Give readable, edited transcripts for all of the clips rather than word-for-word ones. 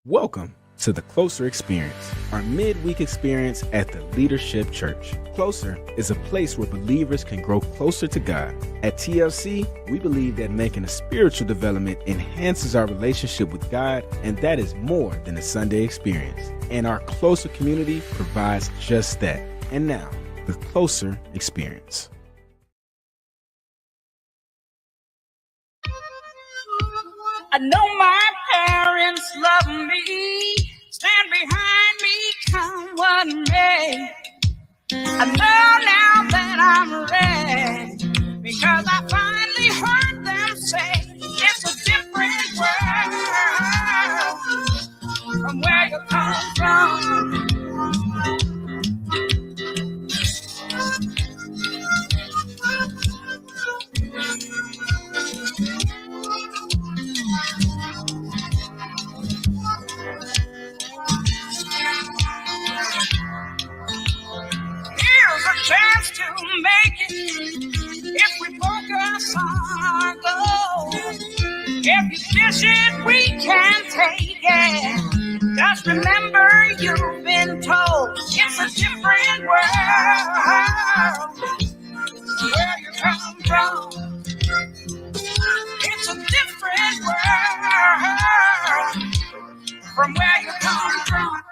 Welcome to the Closer Experience, our midweek experience at the Leadership Church. Closer is a place where believers can grow closer to God. At TLC, we believe that making a spiritual development enhances our relationship with God, and that is more than a Sunday experience. And our Closer community provides just that. And now, the Closer Experience. I know my parents love me, stand behind me, come what may. I know now that I'm ready, because I finally heard them say it's a different world from where you come from. Here's a chance to make it if we focus on our goal. If you dish it, we can take it. Just remember you've been told it's a different world where you come from. It's a different world from where you come from.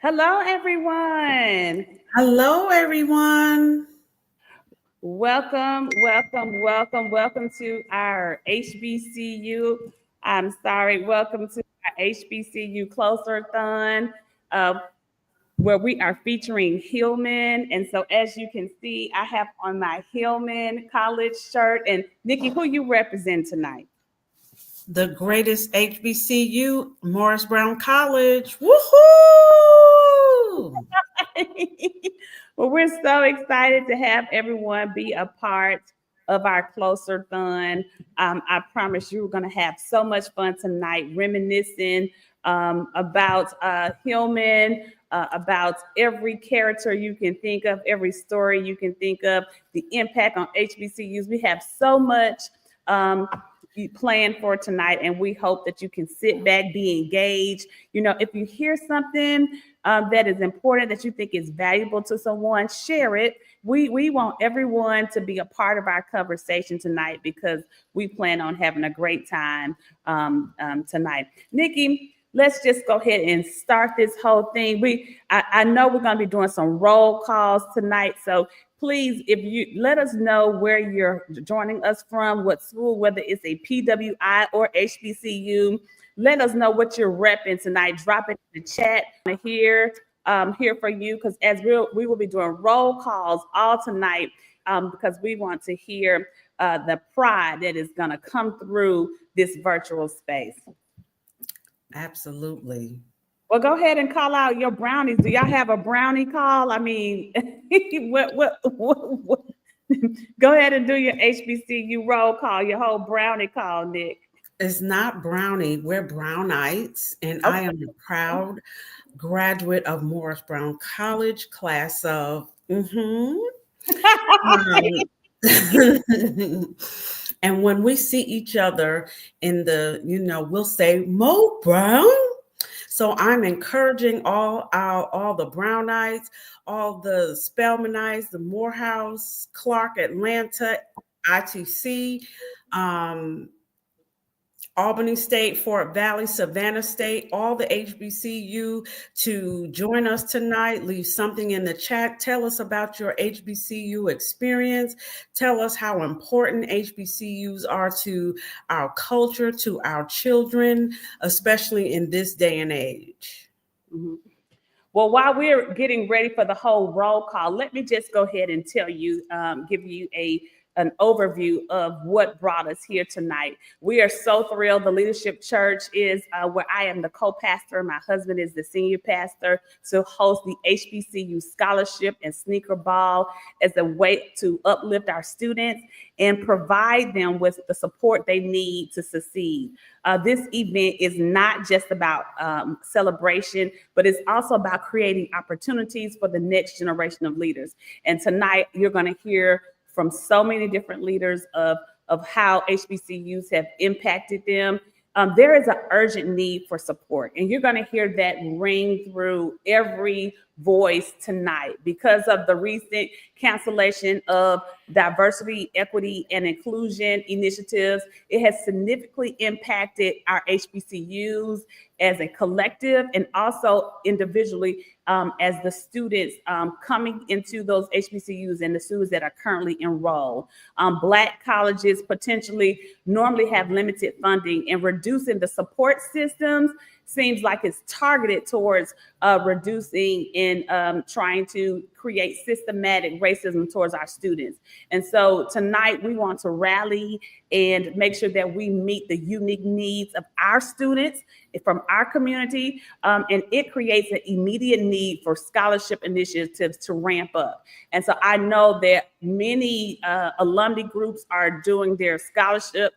Hello, everyone. Welcome to our HBCU. Welcome to our HBCU Closer Thon, where we are featuring Hillman. And so, as you can see, I have on my Hillman College shirt. And Nikki, who you represent tonight? The greatest HBCU, Morris Brown College. Woohoo! Well, we're so excited to have everyone be a part of our Closer Thon. I promise you we're going to have so much fun tonight, reminiscing about Hillman, about every character you can think of, every story you can think of, the impact on HBCUs. We have so much planned for tonight, and we hope that you can sit back, be engaged. You know, if you hear something that is important, that you think is valuable to someone, share it. We want everyone to be a part of our conversation tonight, because we plan on having a great time tonight. Nikki, let's just go ahead and start this whole thing. I know we're going to be doing some roll calls tonight, so please, if you let us know where you're joining us from, what school, whether it's a PWI or HBCU, let us know what you're repping tonight. Drop it in the chat. I hear for you, because as we will be doing roll calls all tonight, because we want to hear the pride that is going to come through this virtual space. Absolutely. Well, go ahead and call out your brownies. Do y'all have a brownie call? I mean, what? Go ahead and do your HBCU roll call, your whole brownie call, Nick. It's not brownie, we're Brownites, and Okay. I am a proud graduate of Morris Brown College, class of and when we see each other in the, we'll say Mo Brown. So I'm encouraging all the Brownites, all the Spelmanites, the Morehouse, Clark, Atlanta, ITC, Albany State, Fort Valley, Savannah State, all the HBCU to join us tonight. Leave something in the chat. Tell us about your HBCU experience. Tell us how important HBCUs are to our culture, to our children, especially in this day and age. Mm-hmm. Well, while we're getting ready for the whole roll call, let me just go ahead and tell you, give you a an overview of what brought us here tonight. We are so thrilled. The Leadership Church is where I am the co-pastor. My husband is the senior pastor, to host the HBCU Scholarship and Sneaker Ball as a way to uplift our students and provide them with the support they need to succeed. This event is not just about celebration, but it's also about creating opportunities for the next generation of leaders. And tonight, you're going to hear from so many different leaders of how HBCUs have impacted them. There is an urgent need for support, and you're going to hear that ring through every voice tonight because of the recent cancellation of diversity, equity, and inclusion initiatives. It has significantly impacted our HBCUs as a collective and also individually as the students coming into those HBCUs and the students that are currently enrolled. Black colleges potentially normally have limited funding, and reducing the support systems seems like it's targeted towards reducing and trying to create systematic racism towards our students. And so tonight we want to rally and make sure that we meet the unique needs of our students from our community. And it creates an immediate need for scholarship initiatives to ramp up. And so I know that many alumni groups are doing their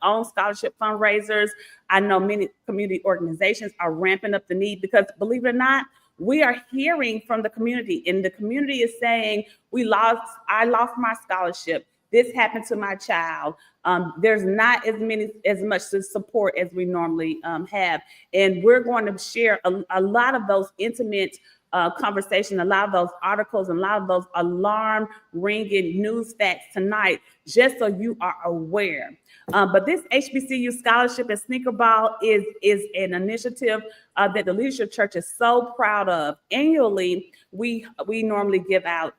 own scholarship fundraisers. I know many community organizations are ramping up the need because, believe it or not, we are hearing from the community, and the community is saying, I lost my scholarship. This happened to my child. There's not as much support as we normally have. And we're going to share a lot of those intimate conversation, a lot of those articles, and a lot of those alarm ringing news facts tonight, just so you are aware. But this HBCU Scholarship and Sneaker Ball is an initiative that the Leadership Church is so proud of. Annually, we normally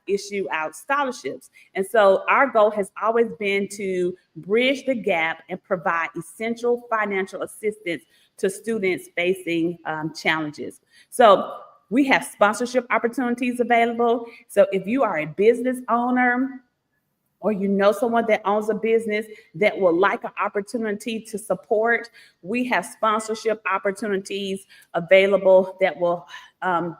issue out scholarships. And so our goal has always been to bridge the gap and provide essential financial assistance to students facing challenges. So we have sponsorship opportunities available. So if you are a business owner, or you know someone that owns a business that would like an opportunity to support, we have sponsorship opportunities available that will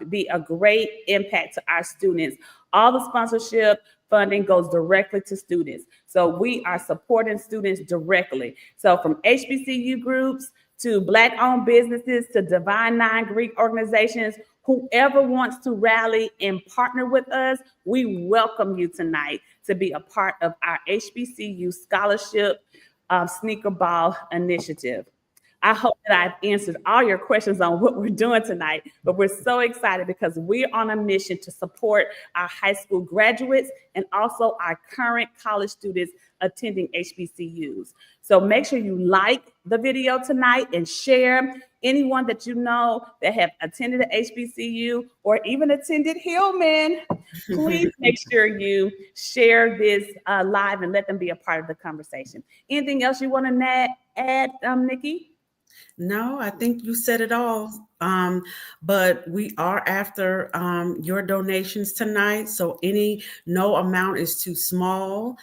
be a great impact to our students. All the sponsorship funding goes directly to students. So we are supporting students directly. So from HBCU groups to Black-owned businesses to Divine Nine Greek organizations, whoever wants to rally and partner with us, we welcome you tonight to be a part of our HBCU Scholarship Sneaker Ball initiative. I hope that I've answered all your questions on what we're doing tonight, but we're so excited because we're on a mission to support our high school graduates and also our current college students attending HBCUs. So make sure you like the video tonight and share. Anyone that you know that have attended an HBCU or even attended Hillman, please make sure you share this live and let them be a part of the conversation. Anything else you want to add, Nikki? No, I think you said it all. But we are after your donations tonight. So no amount is too small.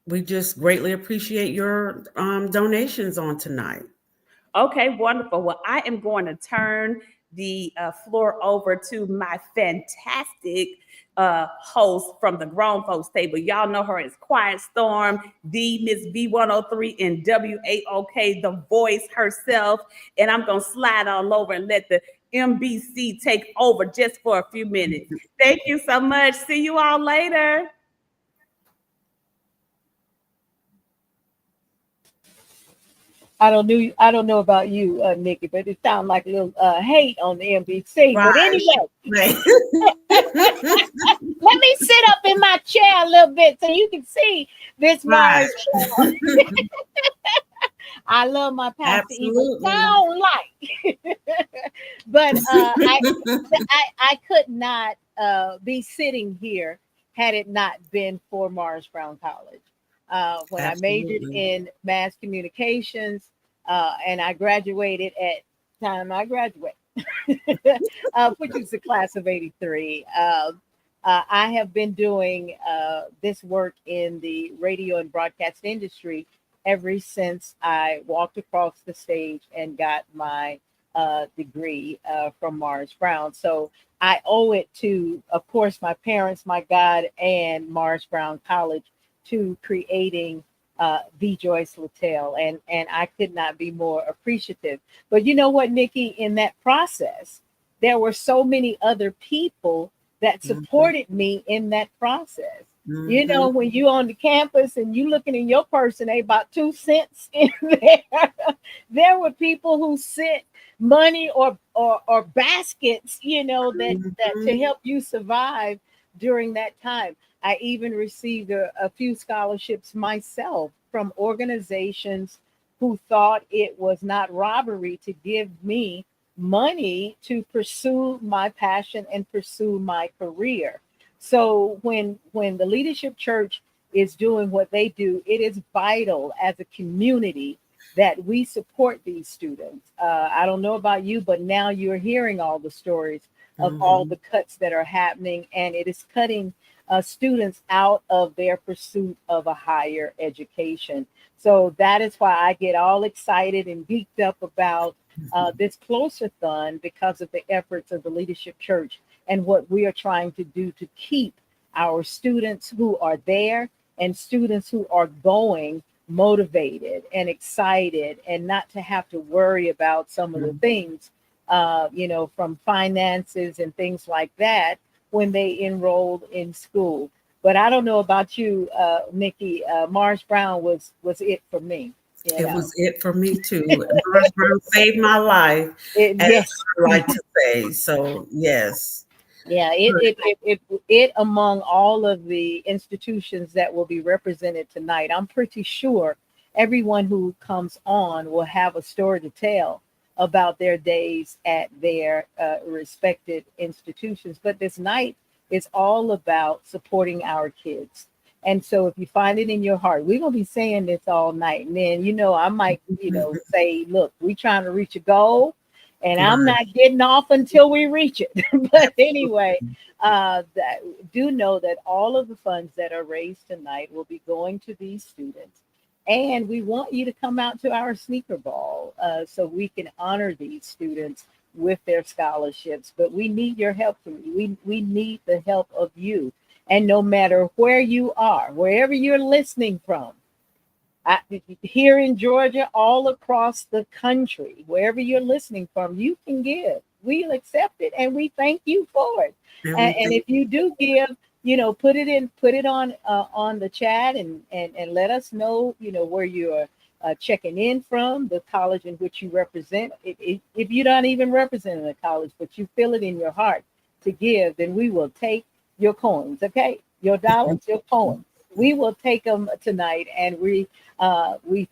We just greatly appreciate your donations on tonight. Okay, wonderful. Well, I am going to turn the floor over to my fantastic host from the grown folks table. Y'all know her as Quiet Storm, the Miss V103 and WAOK, the voice herself. And I'm going to slide all over and let the MBC take over just for a few minutes. Thank you so much. See you all later. I don't know about you, Nikki, but it sounds like a little hate on the NBC. Right. But anyway, Right. let me sit up in my chair a little bit so you can see this Mars. Right. I love my pastor, even I don't like. But I could not be sitting here had it not been for Morris Brown College. When I majored in mass communications and I graduated at time I graduated, which is the class of 83. I have been doing this work in the radio and broadcast industry ever since I walked across the stage and got my degree from Morris Brown. So I owe it to, of course, my parents, my God, and Morris Brown College to creating the Joyce Littell, and I could not be more appreciative. But you know what, Nikki, in that process, there were so many other people that supported me in that process. You know, when you on the campus and you looking in your purse and they about 2 cents in there, there were people who sent money or baskets, you know, that to help you survive during that time. I even received a few scholarships myself from organizations who thought it was not robbery to give me money to pursue my passion and pursue my career. So when the leadership church is doing what they do, it is vital as a community that we support these students. I don't know about you, but now you're hearing all the stories of all the cuts that are happening, and it is cutting students out of their pursuit of a higher education. So that is why I get all excited and geeked up about this Closer Thon, because of the efforts of the Leadership Church and what we are trying to do to keep our students who are there and students who are going motivated and excited, and not to have to worry about some of the things, you know, from finances and things like that when they enrolled in school. But I don't know about you, Nikki. Morris Brown was it for me. It was it for me too. Morris Brown saved my life, as Yes. I like to say. So yes. Yeah, it among all of the institutions that will be represented tonight, I'm pretty sure everyone who comes on will have a story to tell about their days at their respected institutions. But this night is all about supporting our kids. And so if you find it in your heart, we're going to be saying this all night. And then, you know, I might, you know, say, look, we're trying to reach a goal, and I'm not getting off until we reach it. But anyway, do know that all of the funds that are raised tonight will be going to these students. And we want you to come out to our sneaker ball so we can honor these students with their scholarships. But we need your help. We need the help of you. And no matter where you are, wherever you're listening from, here in Georgia, all across the country, wherever you're listening from, you can give. We'll accept it, and we thank you for it. And if you do give, you know, put it on the chat, and let us know, you know, where you're checking in from, the college in which you represent. If you're not even representing a college, but you feel it in your heart to give, then we will take your coins, okay? Your dollars, your coins. We will take them tonight, and we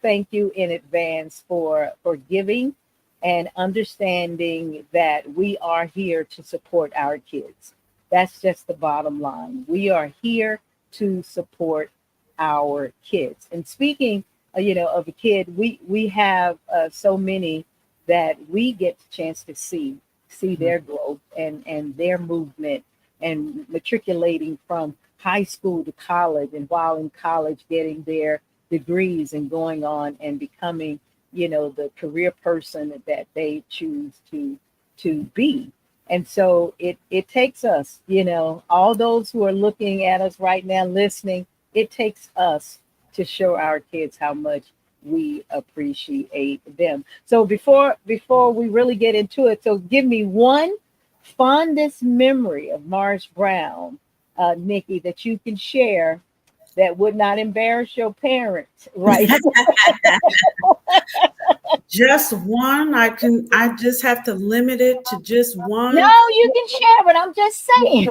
thank you in advance for giving and understanding that we are here to support our kids. That's just the bottom line. We are here to support our kids. And speaking, you know, of a kid, we have so many that we get the chance to see their growth and their movement, and matriculating from high school to college, and while in college getting their degrees and going on and becoming, you know, the career person that they choose to be. And so it takes us, you know, all those who are looking at us right now, listening, it takes us to show our kids how much we appreciate them. So before we really get into it, so give me one fondest memory of Morris Brown, Nikki, that you can share that would not embarrass your parents, right? Just one. I just have to limit it to just one. No, you can share, but I'm just saying.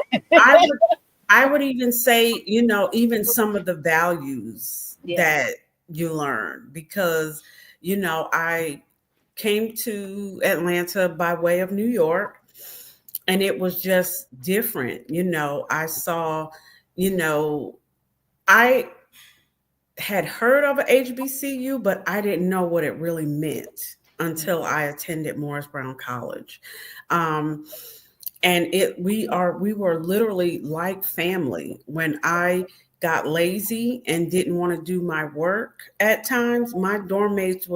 I would even say, you know, even some of the values that you learn, because, you know, I came to Atlanta by way of New York, and it was just different. You know, I saw, you know, I had heard of a HBCU, but I didn't know what it really meant until I attended Morris Brown College. And we were literally like family. When I got lazy and didn't want to do my work at times, my dorm mates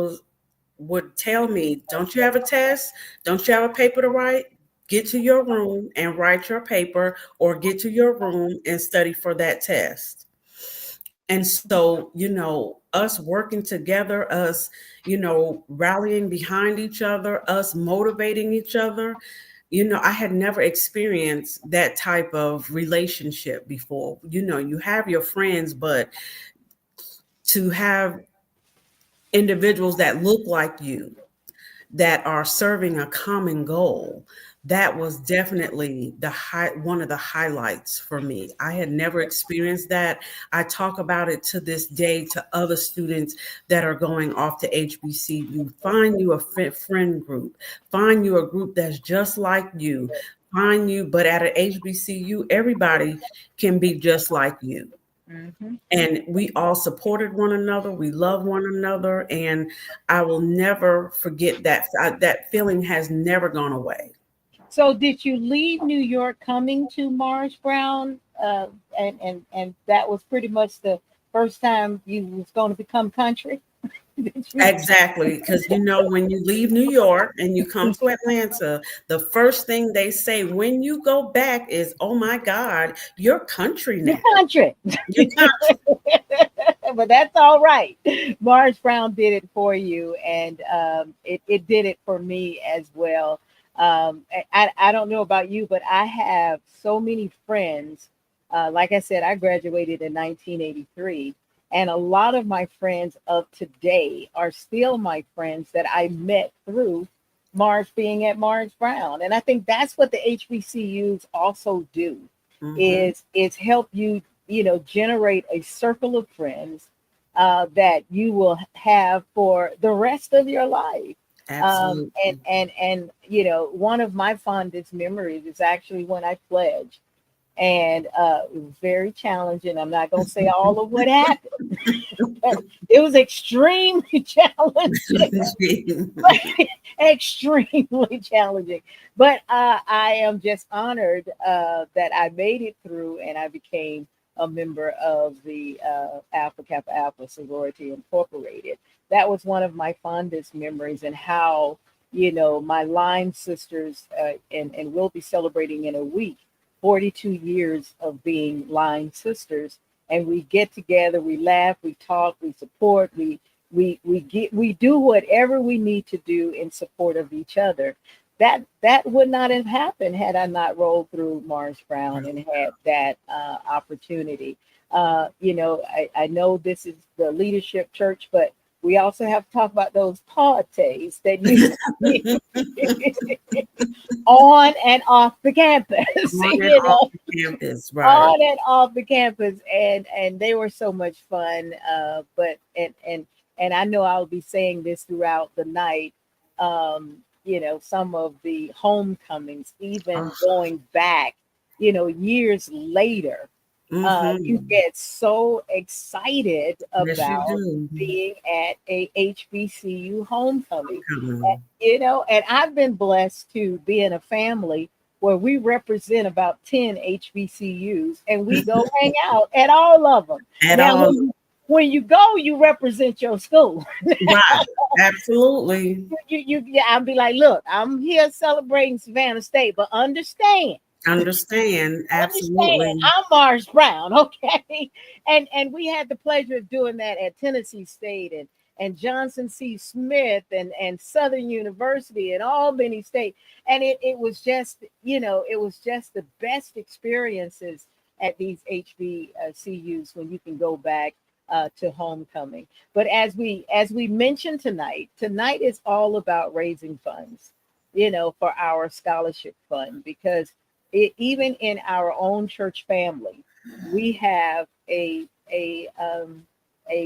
would tell me, don't you have a test? Don't you have a paper to write? Get to your room and write your paper, or get to your room and study for that test. And so, us working together, us, rallying behind each other, us motivating each other, I had never experienced that type of relationship before. You have your friends, but to have individuals that look like you, that are serving a common goal, that was definitely one of the highlights for me. I had never experienced that. I talk about it to this day to other students that are going off to HBCU. Find you a friend group, find you a group that's just like you, but at an HBCU, everybody can be just like you. Mhm. And we all supported one another. We love one another, and I will never forget that. That feeling has never gone away. So did you leave New York coming to Morris Brown? And that was pretty much the first time you was going to become country? Did you? Exactly, because when you leave New York and you come to Atlanta, the first thing they say when you go back is, "Oh my God, you're country You're now. country. You're country." But that's all right. Morris Brown did it for you, and it did it for me as well. I don't know about you, but I have so many friends. Like I said, I graduated in 1983, and a lot of my friends of today are still my friends that I met through being at Morris Brown. And I think that's what the HBCUs also do, Mhm. is help you, generate a circle of friends that you will have for the rest of your life. And Absolutely. one of my fondest memories is actually when I pledged, and it was very challenging. I'm not going to say all of what happened. It was extremely challenging. Extremely challenging. But I am just honored that I made it through, and I became a member of the Alpha Kappa Alpha Sorority Incorporated. That was one of my fondest memories, and how, my line sisters, and we'll be celebrating in a week 42 years of being line sisters. And we get together, we laugh, we talk, we support, we do whatever we need to do in support of each other. That would not have happened had I not rolled through Morris Brown and had that opportunity. I know this is the leadership church, but we also have to talk about those parties that used to be on and off the campus. On and off the campus, right? On and off the campus, and they were so much fun. But and I know I'll be saying this throughout the night. Some of the homecomings, even Oh, going back, years later, you mhm. get so excited Yes, you about do. being at a HBCU homecoming. Homecoming. And I've been blessed to be in a family where we represent about 10 HBCUs, and we go hang out at all of them. At Now, all. when you go, you represent your school. Right. Absolutely. Yeah, I'll be like, look, I'm here celebrating Savannah State, but Understand. understand, Absolutely. I'm Mars Brown, okay? And we had the pleasure of doing that at Tennessee State, and Johnson C. Smith, and Southern University and Albany State. And it was just, it was just the best experiences at these HBCUs when you can go back to homecoming. But as we mentioned tonight is all about raising funds, for our scholarship fund, because even in our own church family, we have a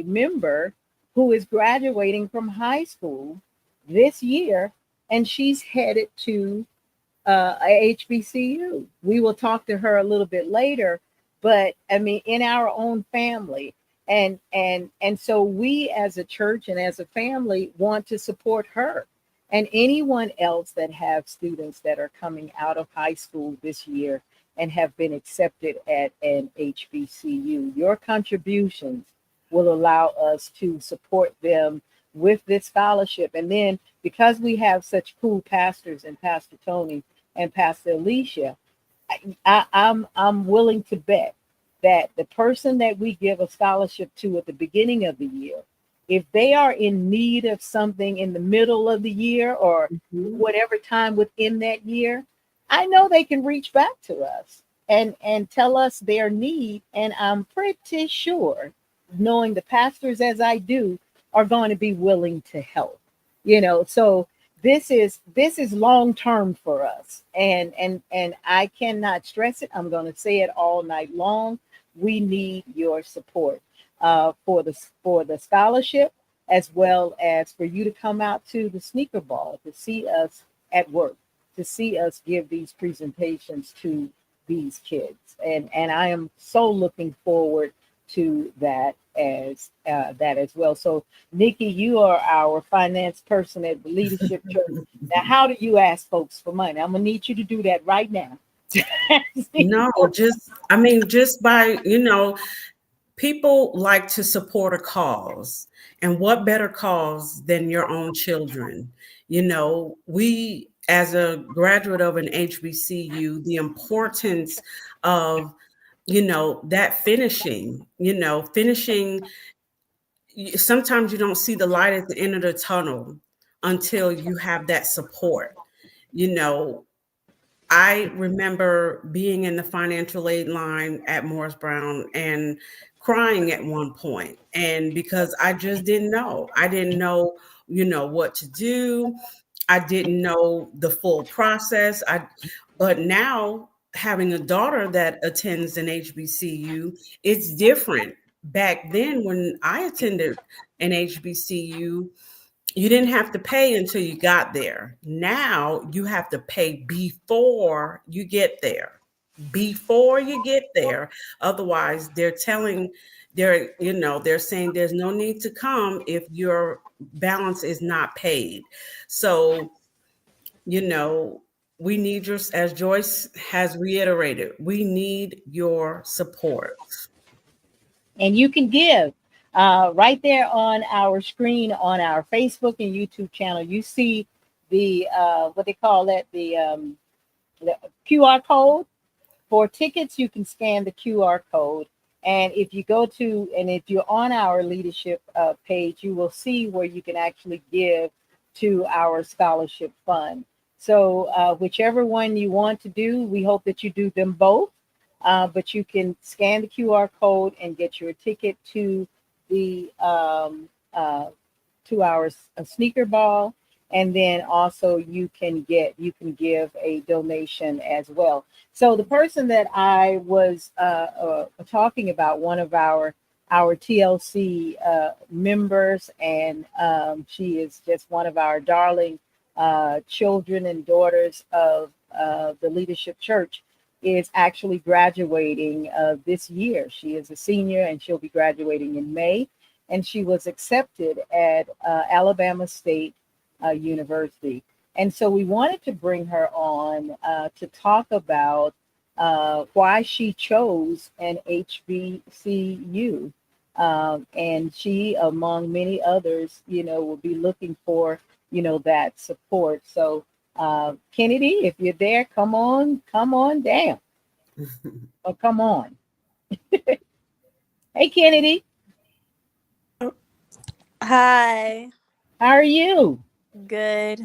member who is graduating from high school this year, and she's headed to a HBCU. We will talk to her a little bit later, but I mean, in our own family, and so we as a church and as a family want to support her. And anyone else that have students that are coming out of high school this year and have been accepted at an HBCU, your contributions will allow us to support them with this scholarship. And then because we have such cool pastors and Pastor Tony and Pastor Alicia, I'm willing to bet that the person that we give a scholarship to at the beginning of the year, if they are in need of something in the middle of the year or whatever time within that year, I know they can reach back to us and tell us their need. And I'm pretty sure, knowing the pastors as I do, are going to be willing to help. So this is long term for us, and I cannot stress it. I'm going to say it all night long. We need your support for the scholarship, as well as for you to come out to the sneaker ball to see us at work, to see us give these presentations to these kids, and I am so looking forward to that as well. So, Nikki, you are our finance person at the Leadership Church. Now, how do you ask folks for money? I'm gonna need you to do that right now. No, just by, people like to support a cause, and what better cause than your own children? We, as a graduate of an HBCU, the importance of that finishing, sometimes you don't see the light at the end of the tunnel until you have that support. I remember being in the financial aid line at Morris Brown and crying at one point, and because I just didn't know. I didn't know, what to do. I didn't know the full process. But now, having a daughter that attends an HBCU, it's different. Back then, when I attended an HBCU, you didn't have to pay until you got there. Now you have to pay before you get there. Before you get there. Otherwise, they're saying there's no need to come if your balance is not paid. So, we need your, as Joyce has reiterated, we need your support. And you can give right there on our screen on our Facebook and YouTube channel. You see the what they call that, the QR code for tickets. You can scan the QR code, and if you're on our leadership page, you will see where you can actually give to our scholarship fund. So whichever one you want to do, we hope that you do them both. But you can scan the QR code and get your ticket to the to our sneaker ball, and then also you can give a donation as well. So the person that I was talking about, one of our TLC members, and she is just one of our darling children and daughters of the Leadership Church, is actually graduating this year. She is a senior and she'll be graduating in May. And she was accepted at Alabama State University. And so we wanted to bring her on to talk about why she chose an HBCU. And she, among many others, will be looking for, that support. So Kennedy, if you're there, come on down. Oh, come on. Hey, Kennedy. Hi. How are you? Good.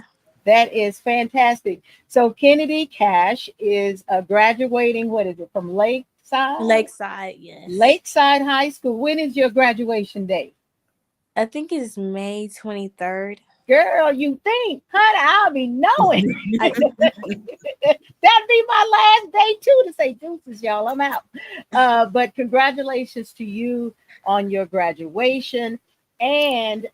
That is fantastic. So Kennedy Cash is graduating, what is it, from Lakeside? Lakeside, yes. Lakeside High School. When is your graduation date? I think it's May 23rd. Girl, you think, honey, I'll be knowing. That'd be my last day too, to say deuces, y'all. I'm out. But congratulations to you on your graduation. And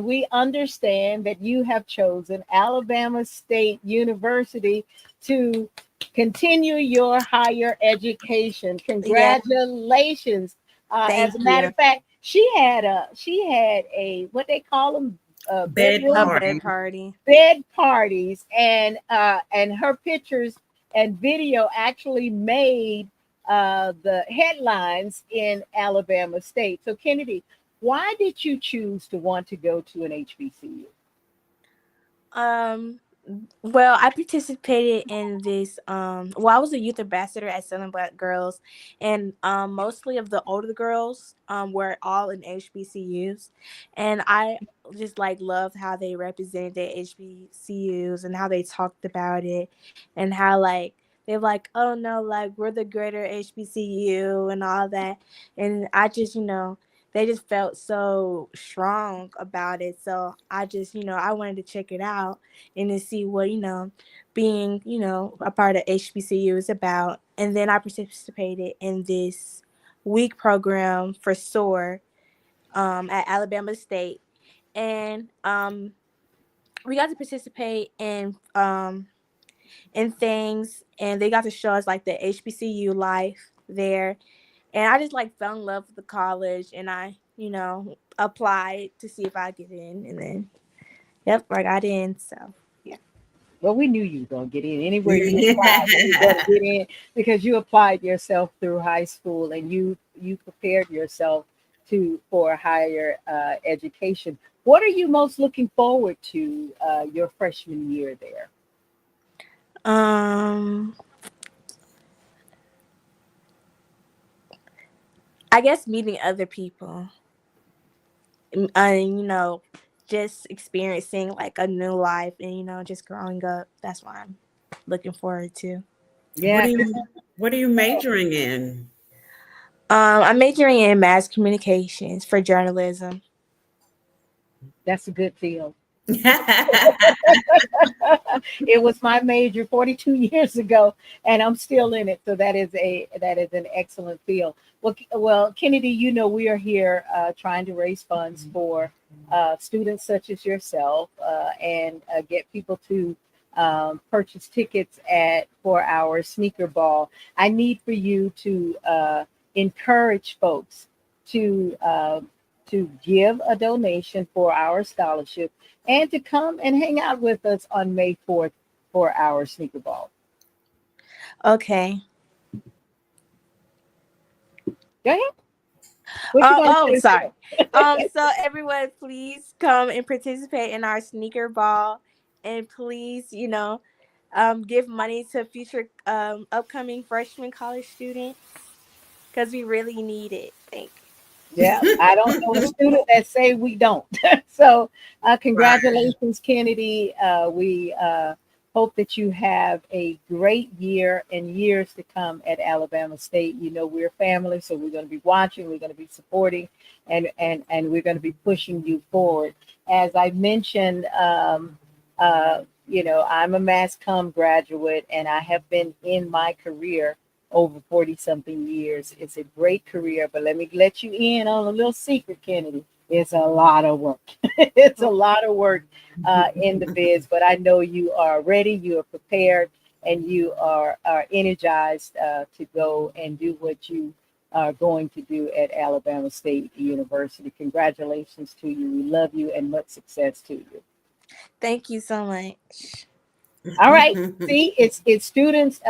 we understand that you have chosen Alabama State University to continue your higher education. Congratulations. As a matter of fact, she had a what they call them, Bed A bedroom bed party. party. bed parties, and her pictures and video actually made the headlines in Alabama State. So Kennedy, why did you choose to want to go to an HBCU? Um, well, I participated in this. Well, I was a youth ambassador at Southern Black Girls, and mostly of the older girls were all in HBCUs, and I just like loved how they represented their HBCUs and how they talked about it, and how like they're like, oh no, like we're the greater HBCU and all that, and I just they just felt so strong about it. So I just, I wanted to check it out and to see what, being, a part of HBCU is about. And then I participated in this week program for SOAR at Alabama State. And we got to participate in things, and they got to show us like the HBCU life there, and I just like fell in love with the college, and I applied to see if I get in, and then yep, I got in. So yeah. Well, we knew you were going to get in. Anywhere you applied, you were going to get in because you applied yourself through high school and you prepared yourself to for higher education. What are you most looking forward to your freshman year there? um I guess meeting other people, and just experiencing like a new life, and just growing up. That's what I'm looking forward to. What Yeah, are 'cause you majoring in? I'm majoring in mass communications for journalism. that's a good field. It was my major 42 years ago, and I'm still in it. So that is an excellent field. Well, Kennedy, we are here trying to raise funds for students such as yourself and get people to purchase tickets for our sneaker ball. I need for you to encourage folks to give a donation for our scholarship and to come and hang out with us on May 4th for our sneaker ball. Okay. Go ahead. What you gonna say? Sorry. So everyone, please come and participate in our sneaker ball, and please, give money to future upcoming freshman college students because we really need it. Thank you. Yeah, I don't know a student that say we don't. So, Right. congratulations, Kennedy. We hope that you have a great year and years to come at Alabama State. We're family, so we're going to be watching, we're going to be supporting, and we're going to be pushing you forward. As I mentioned, I'm a mass comm graduate, and I have been in my career over 40 something years. It's a great career, but let me let you in on a little secret, Kennedy. It's a lot of work. It's a lot of work in the biz, but I know you are ready, you are prepared, and you are energized to go and do what you are going to do at Alabama State University. Congratulations to you. We love you and much success to you. Thank you so much. All right. See, it's students,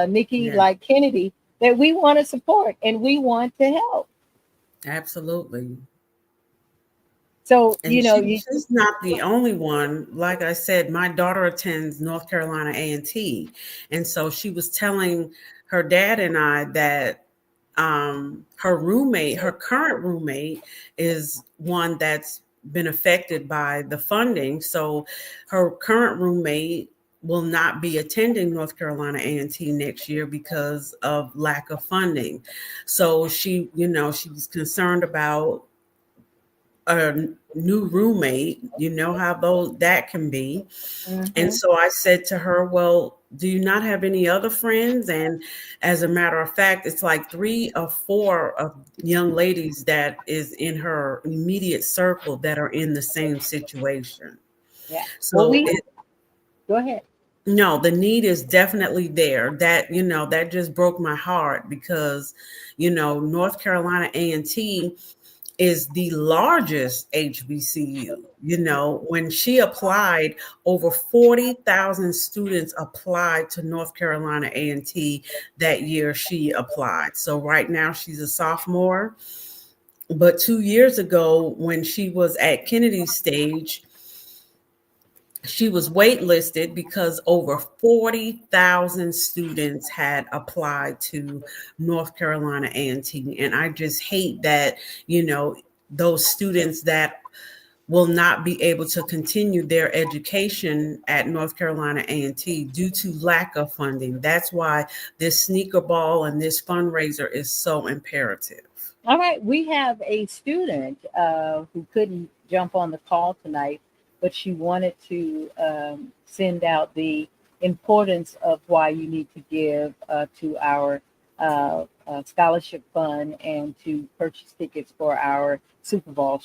Nikki, Yeah, like Kennedy, that we want to support and we want to help. absolutely. So, And she's not the only one. Like I said, my daughter attends North Carolina A&T, and so she was telling her dad and I that her current roommate, is one that's been affected by the funding. So her current roommate will not be attending North Carolina A&T next year because of lack of funding. So she was concerned about a new roommate. You know how that can be. And mhm. so I said to her, well, do you not have any other friends? And as a matter of fact, it's like 3 or 4 of young ladies that is in her immediate circle that are in the same situation. Yeah. Well, So we go ahead. no, the need is definitely there. That just broke my heart because, North Carolina A&T is the largest HBCU. You know, when she applied, over 40,000 students applied to North Carolina A&T that year she applied. So right now she's a sophomore. But 2 years ago, when she was at Kennedy stage, she was waitlisted because over 40,000 students had applied to North Carolina A&T. And I just hate that, you know, those students that will not be able to continue their education at North Carolina A&T due to lack of funding. That's why this sneaker ball and this fundraiser is so imperative. All right, we have a student who couldn't jump on the call tonight, but she wanted to send out the importance of why you need to give to our scholarship fund and to purchase tickets for our Super Bowl.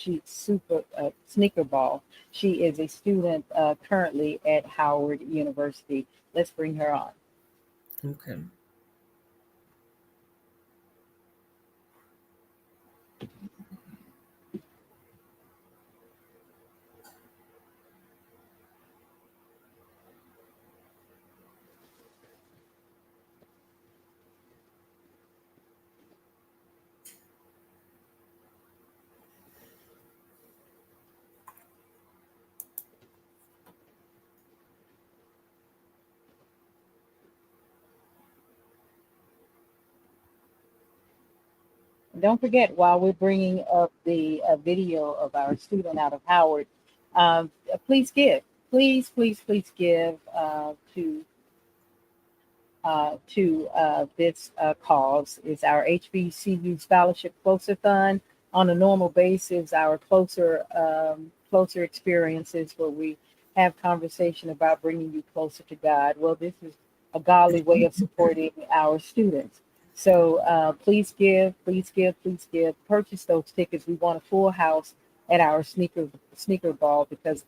Sneaker Ball. She is a student currently at Howard University. Let's bring her on. Okay. Don't forget, while we're bringing up the video of our student out of Howard, please give. Please give to this cause. Is our HBCU Scholarship Closer Thon. On a normal basis, our closer experiences where we have conversation about bringing you closer to God. Well, this is a godly way of supporting our students. So please give. Purchase those tickets. We want a full house at our sneaker ball because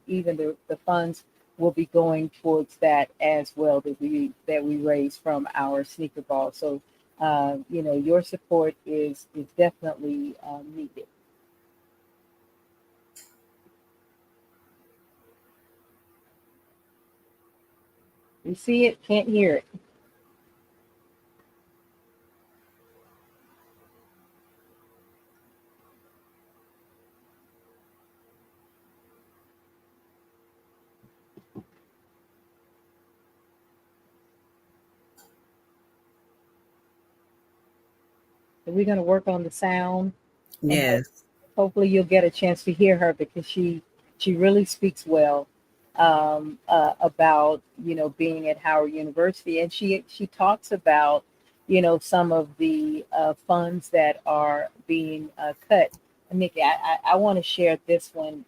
even the funds will be going towards that as well that we raise from our sneaker ball. So your support is definitely needed. You see it, can't hear it. So we're going to work on the sound, and Yes. hopefully you'll get a chance to hear her because she really speaks well about being at Howard University, and she talks about some of the funds that are being cut. Nikki, I want to share this one.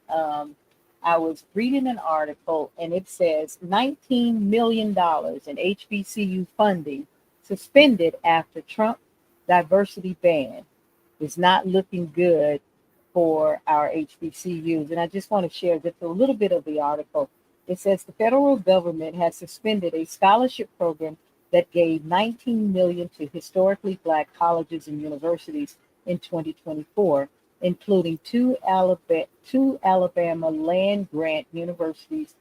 I was reading an article and it says $19 million in HBCU funding suspended after Trump diversity ban is not looking good for our HBCUs. And I just want to share just a little bit of the article. It says the federal government has suspended a scholarship program that gave $19 million to historically Black colleges and universities in 2024, including two Alabama land grant universities,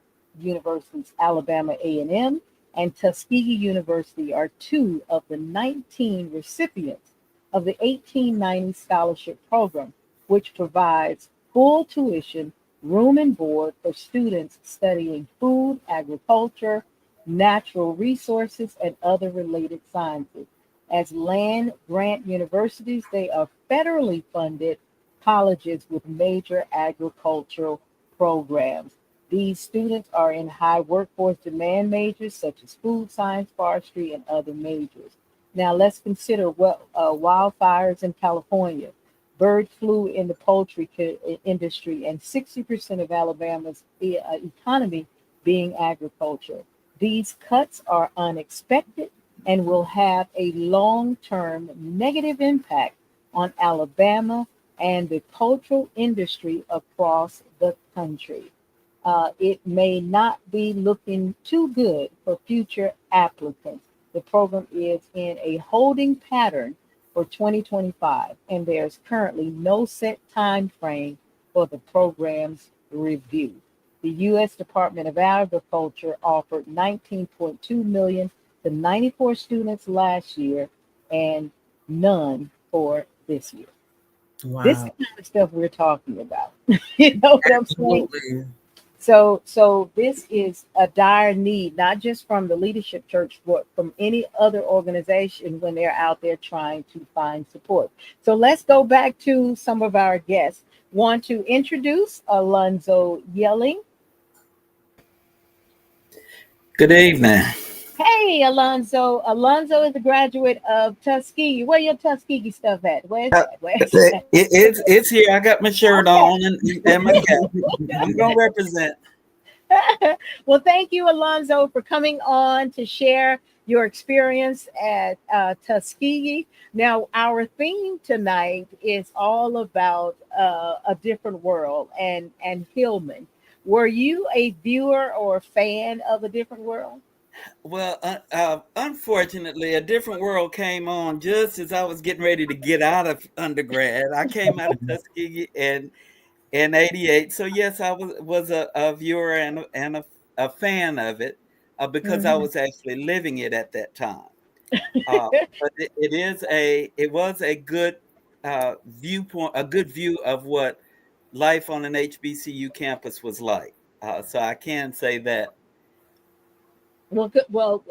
Alabama A&M and Tuskegee University are two of the 19 recipients of the 1890 scholarship program, which provides full tuition, room and board for students studying food, agriculture, natural resources, and other related sciences. As land grant universities, they are federally funded colleges with major agricultural programs. These students are in high workforce demand majors such as food science, forestry, and other majors. Now let's consider what wildfires in California, bird flu in the poultry industry, and 60% of Alabama's economy being agriculture. These cuts are unexpected and will have a long-term negative impact on Alabama and the cultural industry across the country. It may not be looking too good for future applicants. The program is in a holding pattern for 2025, and there's currently no set time frame for the program's review. The U.S. Department of Agriculture offered 19.2 million to 94 students last year and none for this year. Wow. This is the kind of stuff we're talking about. You know what I'm saying? Absolutely. So this is a dire need, not just from the leadership church, but from any other organization when they're out there trying to find support. So let's go back to some of our guests. Want to introduce Alonzo Yelling. Good evening. Hey, Alonzo. Alonzo is a graduate of Tuskegee. Where your Tuskegee stuff at? Where's that? Where's that? It's here. I got my shirt on and my cap. I'm gonna represent. Well, thank you, Alonzo, for coming on to share your experience at Tuskegee. Now, our theme tonight is all about a different world and Hillman. Were you a viewer or fan of A Different World? Well, unfortunately, A Different World came on just as I was getting ready to get out of undergrad. I came out of Tuskegee in '88, so yes, I was a viewer and a fan of it because I was actually living it at that time. But it was a good viewpoint, a good view of what life on an HBCU campus was like. So I can say that. Well, good. Well,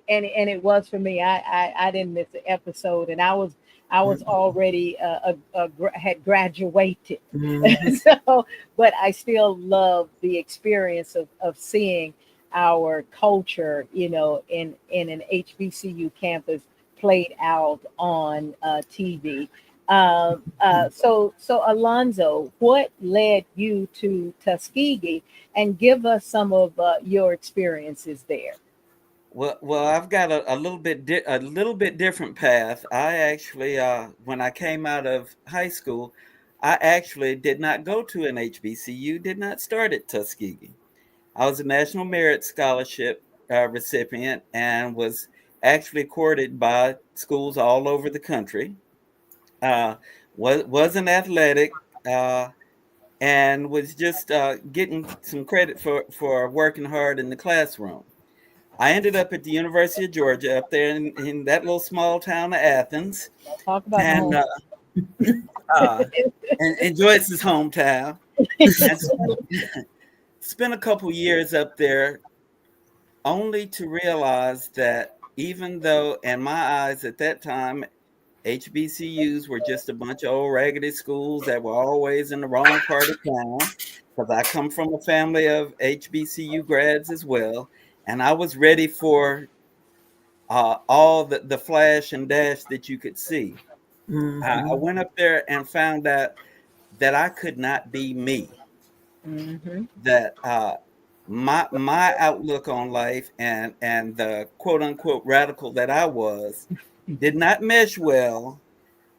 and it was for me. I didn't miss an episode, and I was already had graduated. So, but I still love the experience of seeing our culture, you know, in an HBCU campus played out on TV. So Alonzo, what led you to Tuskegee, and give us some of your experiences there? Well, I've got a little bit different path. I actually, when I came out of high school, I actually did not go to an HBCU. Did not start at Tuskegee. I was a National Merit Scholarship recipient and was actually courted by schools all over the country. Wasn't athletic and was just getting some credit for working hard in the classroom. I ended up at the University of Georgia up there in that little small town of Athens. Talk about and Joyce's hometown. And spent a couple years up there only to realize that even though in my eyes at that time, HBCUs were just a bunch of old raggedy schools that were always in the wrong part of town, because I come from a family of HBCU grads as well. And I was ready for all the flash and dash that you could see. I went up there and found out that I could not be me. That my outlook on life and the quote unquote radical that I was did not mesh well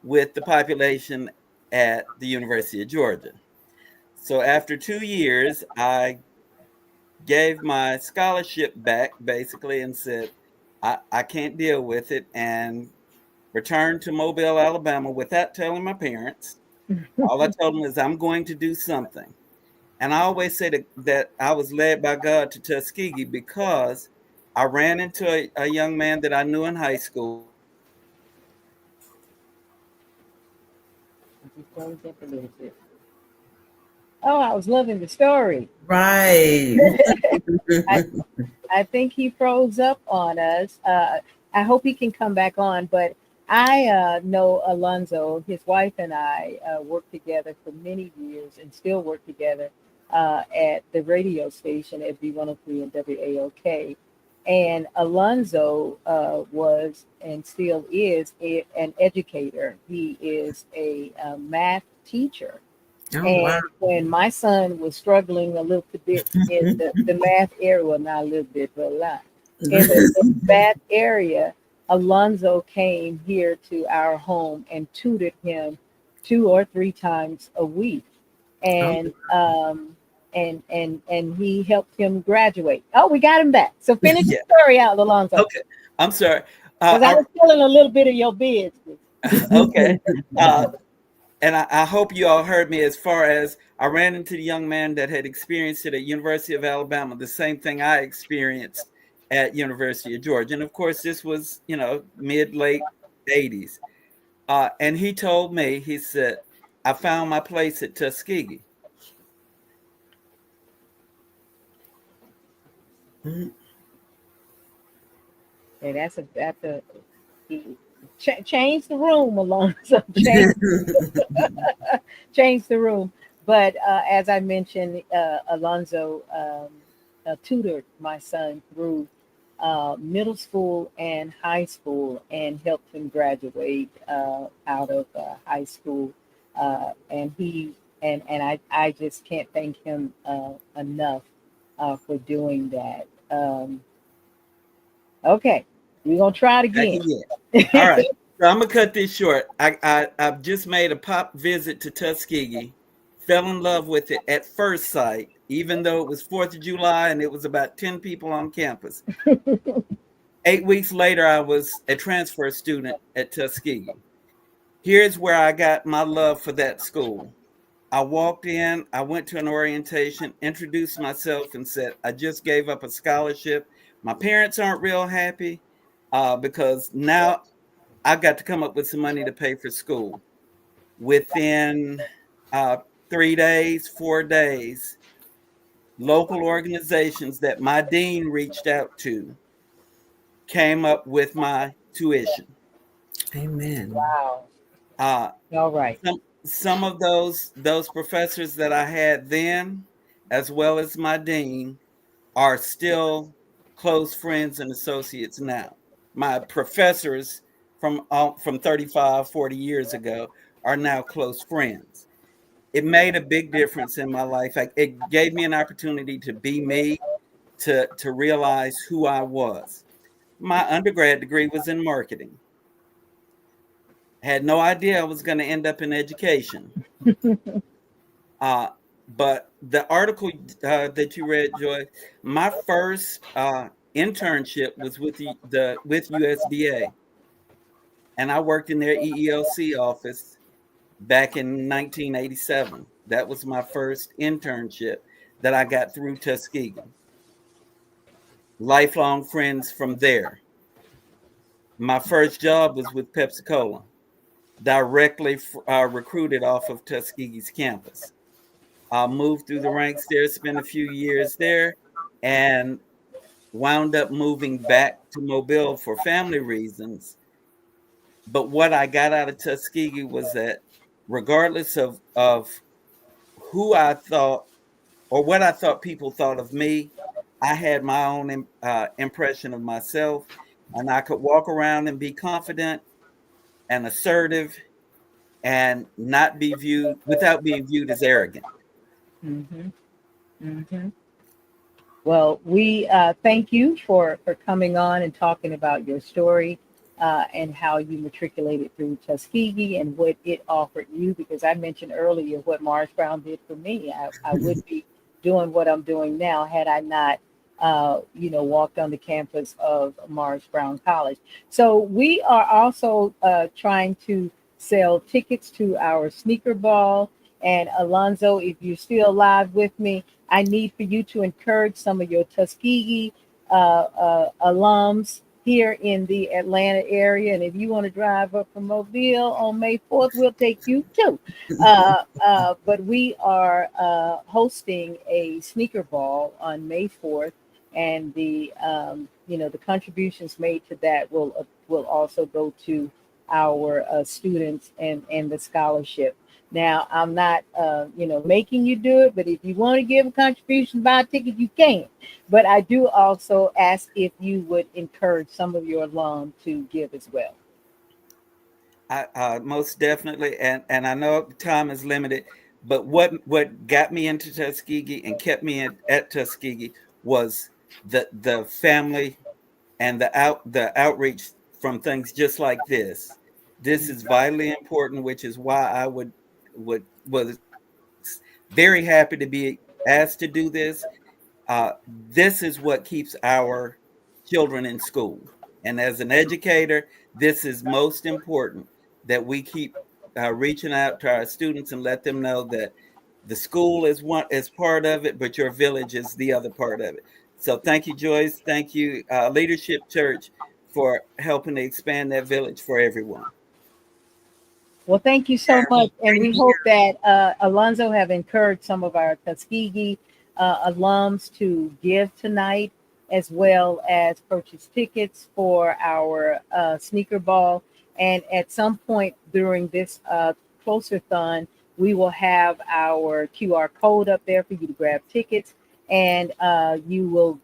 with the population at the University of Georgia. So after 2 years, I gave my scholarship back basically and said, I can't deal with it, and returned to Mobile, Alabama without telling my parents. All I told them is I'm going to do something. And I always say that I was led by God to Tuskegee because I ran into a young man that I knew in high school. Oh, I was loving the story. Right. I think he froze up on us. I hope he can come back on, but I know Alonzo. His wife and I worked together for many years and still work together at the radio station at B103 and WAOK. And Alonzo was and still is an educator. He is a math teacher. Oh, And wow. when my son was struggling a little bit in the math area, well, not a little bit, but a lot, in the math area, Alonzo came here to our home and tutored him 2 or 3 times a week. And and he helped him graduate. Oh, we got him back. So finish the story out, Alonzo. Okay, I'm sorry. Because I was telling a little bit of your business. Okay. And I hope you all heard me as far as I ran into the young man that had experienced it at University of Alabama, the same thing I experienced at University of Georgia. And of course, this was, mid, late 80s. And he told me, he said, I found my place at Tuskegee. And that's a change the room, Alonzo. Change the room. But as I mentioned, Alonzo tutored my son through middle school and high school and helped him graduate out of high school. And he and I just can't thank him enough for doing that. Okay, we're gonna try it again. All right. So I'm gonna cut this short. I've just made a pop visit to Tuskegee, fell in love with it at first sight, even though it was 4th of July and it was about 10 people on campus. 8 weeks later, I was a transfer student at Tuskegee. Here's where I got my love for that school. I walked in, I went to an orientation, introduced myself, and said, I just gave up a scholarship. My parents aren't real happy because now I got to come up with some money to pay for school. Within 3 days, 4 days, local organizations that my dean reached out to came up with my tuition. Amen. Wow. All right. Some of those professors that I had then, as well as my dean, are still close friends and associates now. My professors from 35, 40 years ago are now close friends. It made a big difference in my life. It gave me an opportunity to be me, to realize who I was. My undergrad degree was in marketing. Had no idea I was going to end up in education. But the article that you read, Joy, my first internship was with USDA, and I worked in their EEOC office back in 1987. That was my first internship that I got through Tuskegee. Lifelong friends from there. My first job was with Pepsi Cola, directly recruited off of Tuskegee's campus. I moved through the ranks there, spent a few years there, and wound up moving back to Mobile for family reasons. But what I got out of Tuskegee was that regardless of who I thought or what I thought people thought of me, I had my own impression of myself, and I could walk around and be confident and assertive and not be viewed without being viewed as arrogant. Mm-hmm. Mm-hmm. Well, we thank you for coming on and talking about your story and how you matriculated through Tuskegee and what it offered you. Because I mentioned earlier what Morris Brown did for me. I wouldn't be doing what I'm doing now had I not, walked on the campus of Morris Brown College. So we are also trying to sell tickets to our sneaker ball. And Alonzo, if you're still live with me, I need for you to encourage some of your Tuskegee alums here in the Atlanta area. And if you want to drive up from Mobile on May 4th, we'll take you too. But we are hosting a sneaker ball on May 4th. And the contributions made to that will also go to our students and the scholarship. Now, I'm not, making you do it, but if you want to give a contribution, buy a ticket, you can. But I do also ask if you would encourage some of your alum to give as well. I most definitely, and I know time is limited, but what got me into Tuskegee and kept me at Tuskegee was the family and the outreach from things just like this. This is vitally important, which is why I was very happy to be asked to do this. This is what keeps our children in school. And as an educator, this is most important, that we keep reaching out to our students and let them know that the school is part of it, but your village is the other part of it. So thank you, Joyce. Thank you, Leadership Church, for helping to expand that village for everyone. Well, thank you so much. And we hope that Alonzo have encouraged some of our Tuskegee alums to give tonight, as well as purchase tickets for our sneaker ball. And at some point during this Closer Thon, we will have our QR code up there for you to grab tickets. And you will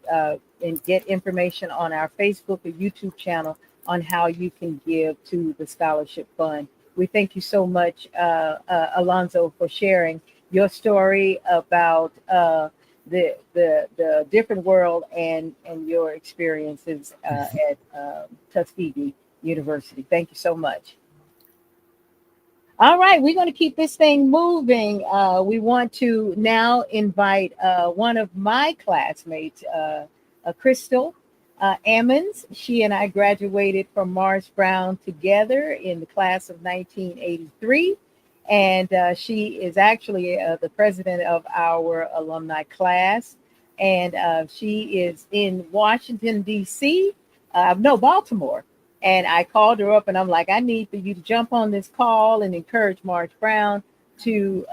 get information on our Facebook or YouTube channel on how you can give to the scholarship fund. We thank you so much, Alonzo, for sharing your story about the different world and your experiences at Tuskegee University. Thank you so much. All right, we're going to keep this thing moving. We want to now invite one of my classmates, Crystal Ammons. She and I graduated from Morris Brown together in the class of 1983. And she is actually the president of our alumni class. And she is in Washington, D.C., Baltimore. And I called her up and I'm like, I need for you to jump on this call and encourage Morris Brown to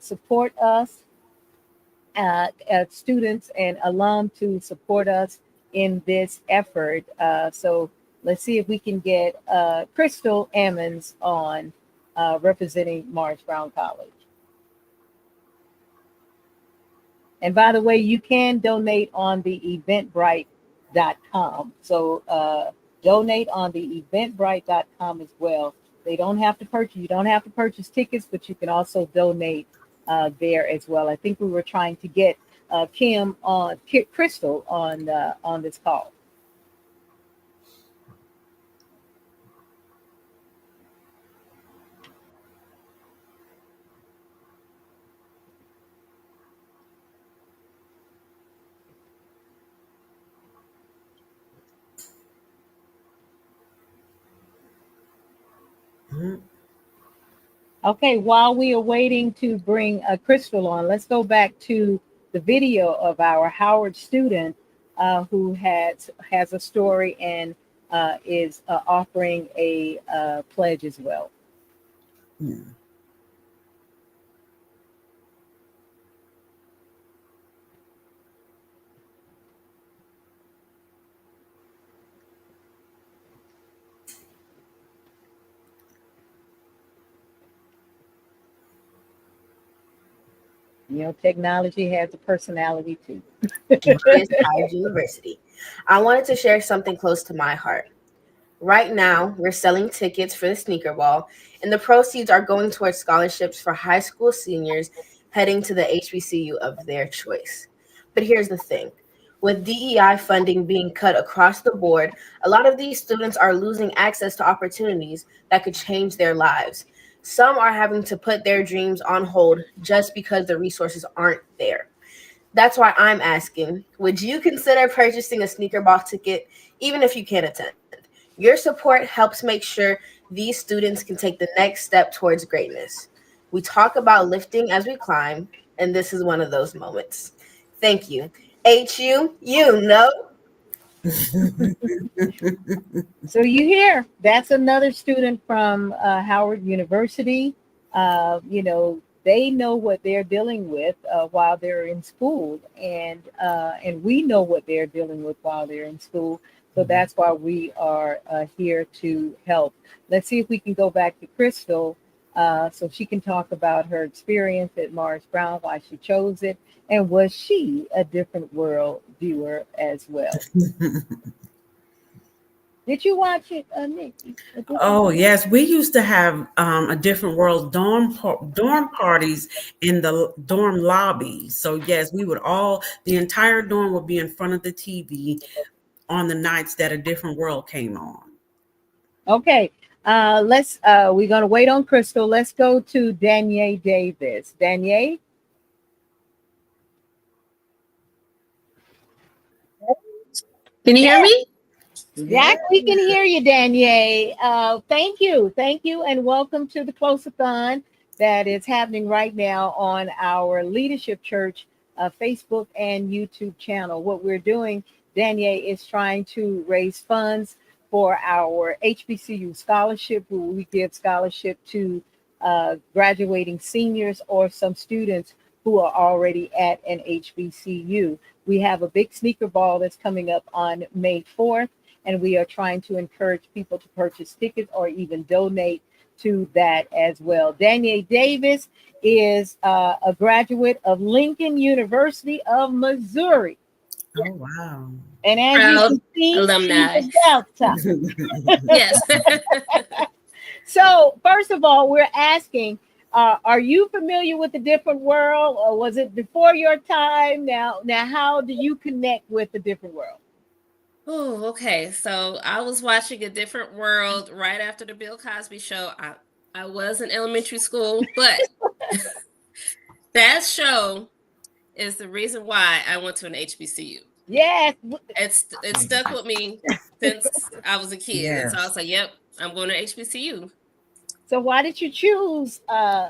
support us, students and alum to support us in this effort. So let's see if we can get Crystal Ammons on representing Morris Brown College. And by the way, you can donate on the eventbrite.com. So donate on the eventbrite.com as well. They don't have to purchase, you don't have to purchase tickets, but you can also donate there as well. I think we were trying to get Crystal on this call. Okay, while we are waiting to bring Crystal on, let's go back to the video of our Howard student who has a story and is offering a pledge as well. Yeah. You know, technology has a personality too. Howard University. I wanted to share something close to my heart. Right now, we're selling tickets for the sneaker ball, and the proceeds are going towards scholarships for high school seniors heading to the HBCU of their choice. But here's the thing. With DEI funding being cut across the board, a lot of these students are losing access to opportunities that could change their lives. Some are having to put their dreams on hold just because the resources aren't there. That's why I'm asking, would you consider purchasing a sneaker ball ticket even if you can't attend? Your support helps make sure these students can take the next step towards greatness. We talk about lifting as we climb, and this is one of those moments. Thank you. HU, you know. So you hear, that's another student from Howard University. You know, they know what they're dealing with while they're in school, and we know what they're dealing with while they're in school. So that's why we are here to help. Let's see if we can go back to Crystal so she can talk about her experience at Morris Brown, why she chose it, and was she a different world viewer as well? Did you watch it, Nick? Oh, yes. We used to have a different world dorm parties in the dorm lobby. So, yes, the entire dorm would be in front of the TV on the nights that A Different World came on. Okay. We're going to wait on Crystal. Let's go to Danielle Davis. Danielle? Can you hear me? Yeah, we can hear you, Danielle. Thank you, and welcome to the Closer Thon that is happening right now on our Leadership Church Facebook and YouTube channel. What we're doing, Danielle, is trying to raise funds for our HBCU scholarship, where we give scholarship to graduating seniors or some students who are already at an HBCU. We have a big sneaker ball that's coming up on May 4th, and we are trying to encourage people to purchase tickets or even donate to that as well. Danielle Davis is a graduate of Lincoln University of Missouri. Oh, wow. And as Proud you can see, alumni. she's a Delta. Yes. So, first of all, we're asking, are you familiar with the different world, or was it before your time? Now, how do you connect with the different world? Oh, okay. So I was watching A Different World right after the Bill Cosby show. I was in elementary school, but that show is the reason why I went to an HBCU. Yes. It stuck with me since I was a kid. Yes. And so I was like, yep, I'm going to HBCU. So why did you choose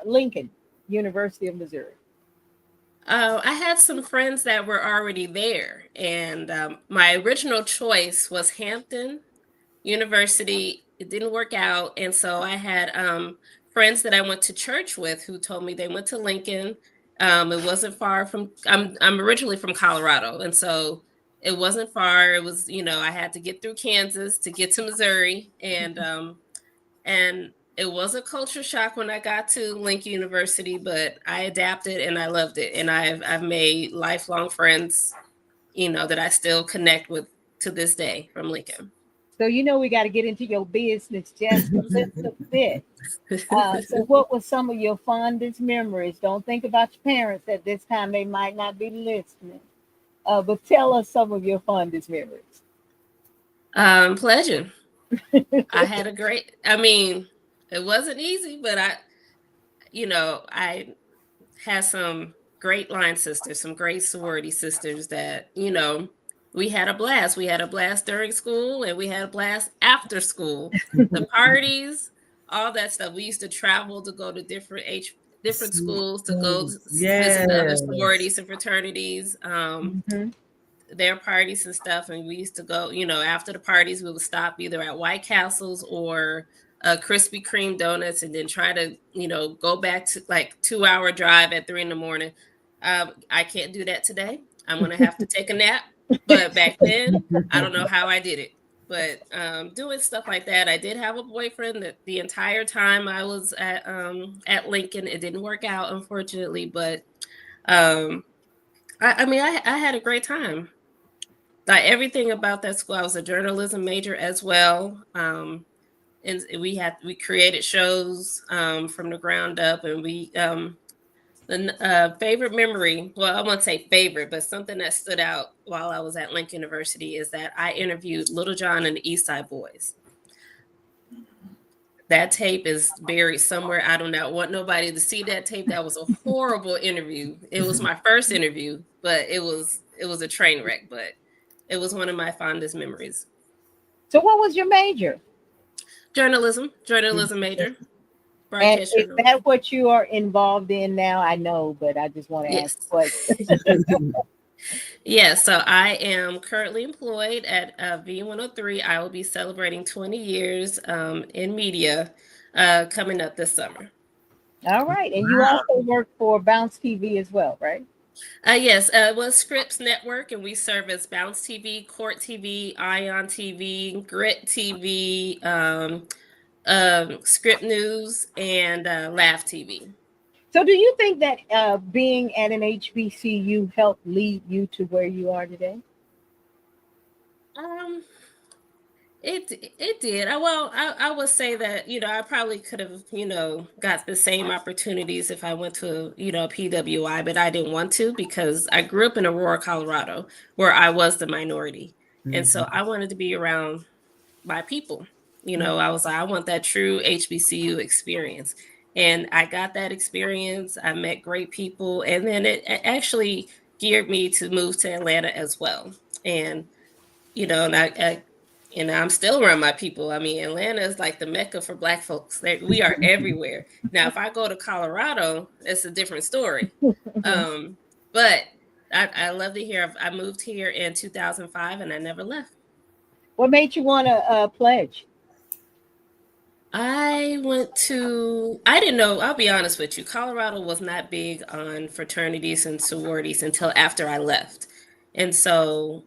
Lincoln University of Missouri? I had some friends that were already there, and my original choice was Hampton University. It didn't work out, and so I had friends that I went to church with who told me they went to Lincoln. It wasn't far from. I'm originally from Colorado, and so it wasn't far. It was, I had to get through Kansas to get to Missouri, and it was a culture shock when I got to Lincoln University, but I adapted and I loved it. And I've made lifelong friends, that I still connect with to this day from Lincoln. So, we got to get into your business just a little bit. So what were some of your fondest memories? Don't think about your parents at this time. They might not be listening. But tell us some of your fondest memories. Pledging. I had a great, it wasn't easy, but I had some great line sisters, some great sorority sisters that, we had a blast. We had a blast during school and we had a blast after school. The parties, all that stuff. We used to travel to go to different schools to go visit the other sororities and fraternities, their parties and stuff. And we used to go, after the parties, we would stop either at White Castles or Krispy Kreme donuts, and then try to, go back to like 2-hour drive at 3 a.m. I can't do that today. I'm going to have to take a nap. But back then, I don't know how I did it. But doing stuff like that, I did have a boyfriend that the entire time I was at Lincoln. It didn't work out, unfortunately. But I had a great time. Like everything about that school, I was a journalism major as well. And we created shows from the ground up, and we the favorite memory, well, I won't say favorite, but something that stood out while I was at Lincoln University is that I interviewed Little John and the East Side Boys. That tape is buried somewhere. I do not want nobody to see that tape. That was a horrible interview. It was my first interview, but it was a train wreck, but it was one of my fondest memories. So what was your major? Journalism major. And is that what you are involved in now? I know, but I just want to ask questions. Yes, so I am currently employed at V103. I will be celebrating 20 years in media coming up this summer. All right. And you also work for Bounce TV as well, right? Yes, it was Scripps Network, and we service Bounce TV, Court TV, Ion TV, Grit TV, Script News, and Laugh TV. So do you think that being at an HBCU helped lead you to where you are today? It did. I would say that, I probably could have, got the same opportunities if I went to, a PWI, but I didn't want to because I grew up in Aurora, Colorado, where I was the minority. Mm-hmm. And so I wanted to be around my people. I was like, I want that true HBCU experience. And I got that experience. I met great people. And then it actually geared me to move to Atlanta as well. And, and and I'm still around my people. I mean, Atlanta is like the mecca for Black folks. We are everywhere. Now, if I go to Colorado, it's a different story. But I love to hear. I moved here in 2005, and I never left. What made you want to pledge? I didn't know, I'll be honest with you. Colorado was not big on fraternities and sororities until after I left. And so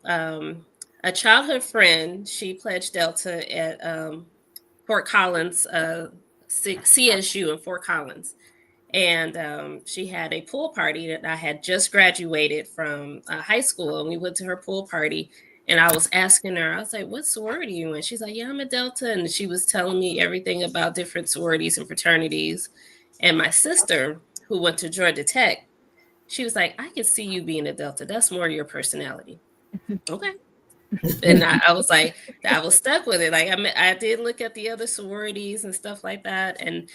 a childhood friend, she pledged Delta at Fort Collins, CSU in Fort Collins. And she had a pool party that I had just graduated from high school. And we went to her pool party. And I was asking her, I was like, what sorority are you in? She's like, yeah, I'm a Delta. And she was telling me everything about different sororities and fraternities. And my sister, who went to Georgia Tech, she was like, I can see you being a Delta. That's more your personality. Okay. And I was like, I was stuck with it. Like I did look at the other sororities and stuff like that. And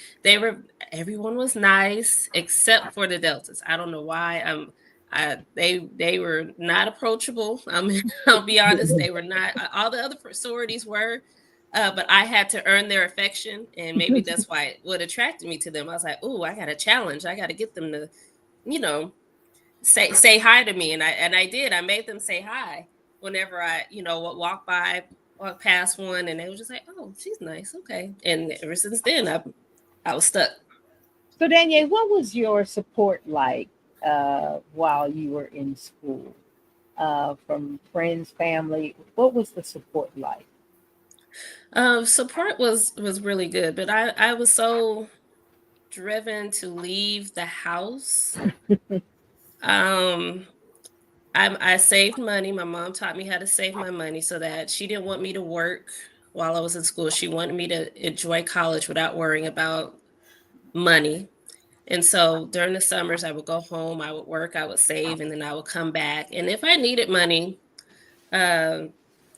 everyone was nice except for the Deltas. I don't know why. They were not approachable. I'll be honest, they were not. All the other sororities were, but I had to earn their affection, and maybe that's why what attracted me to them. I was like, "Ooh, I got a challenge. I got to get them to, say hi to me," and I did. I made them say hi whenever I, walk past one, and they were just like, "Oh, she's nice, okay." And ever since then, I was stuck. So, Danielle, what was your support like while you were in school? From friends, family, what was the support like? Support was really good, but I was so driven to leave the house. I saved money. My mom taught me how to save my money so that she didn't want me to work while I was in school. She wanted me to enjoy college without worrying about money. And so during the summers, I would go home, I would work, I would save, and then I would come back. And if I needed money,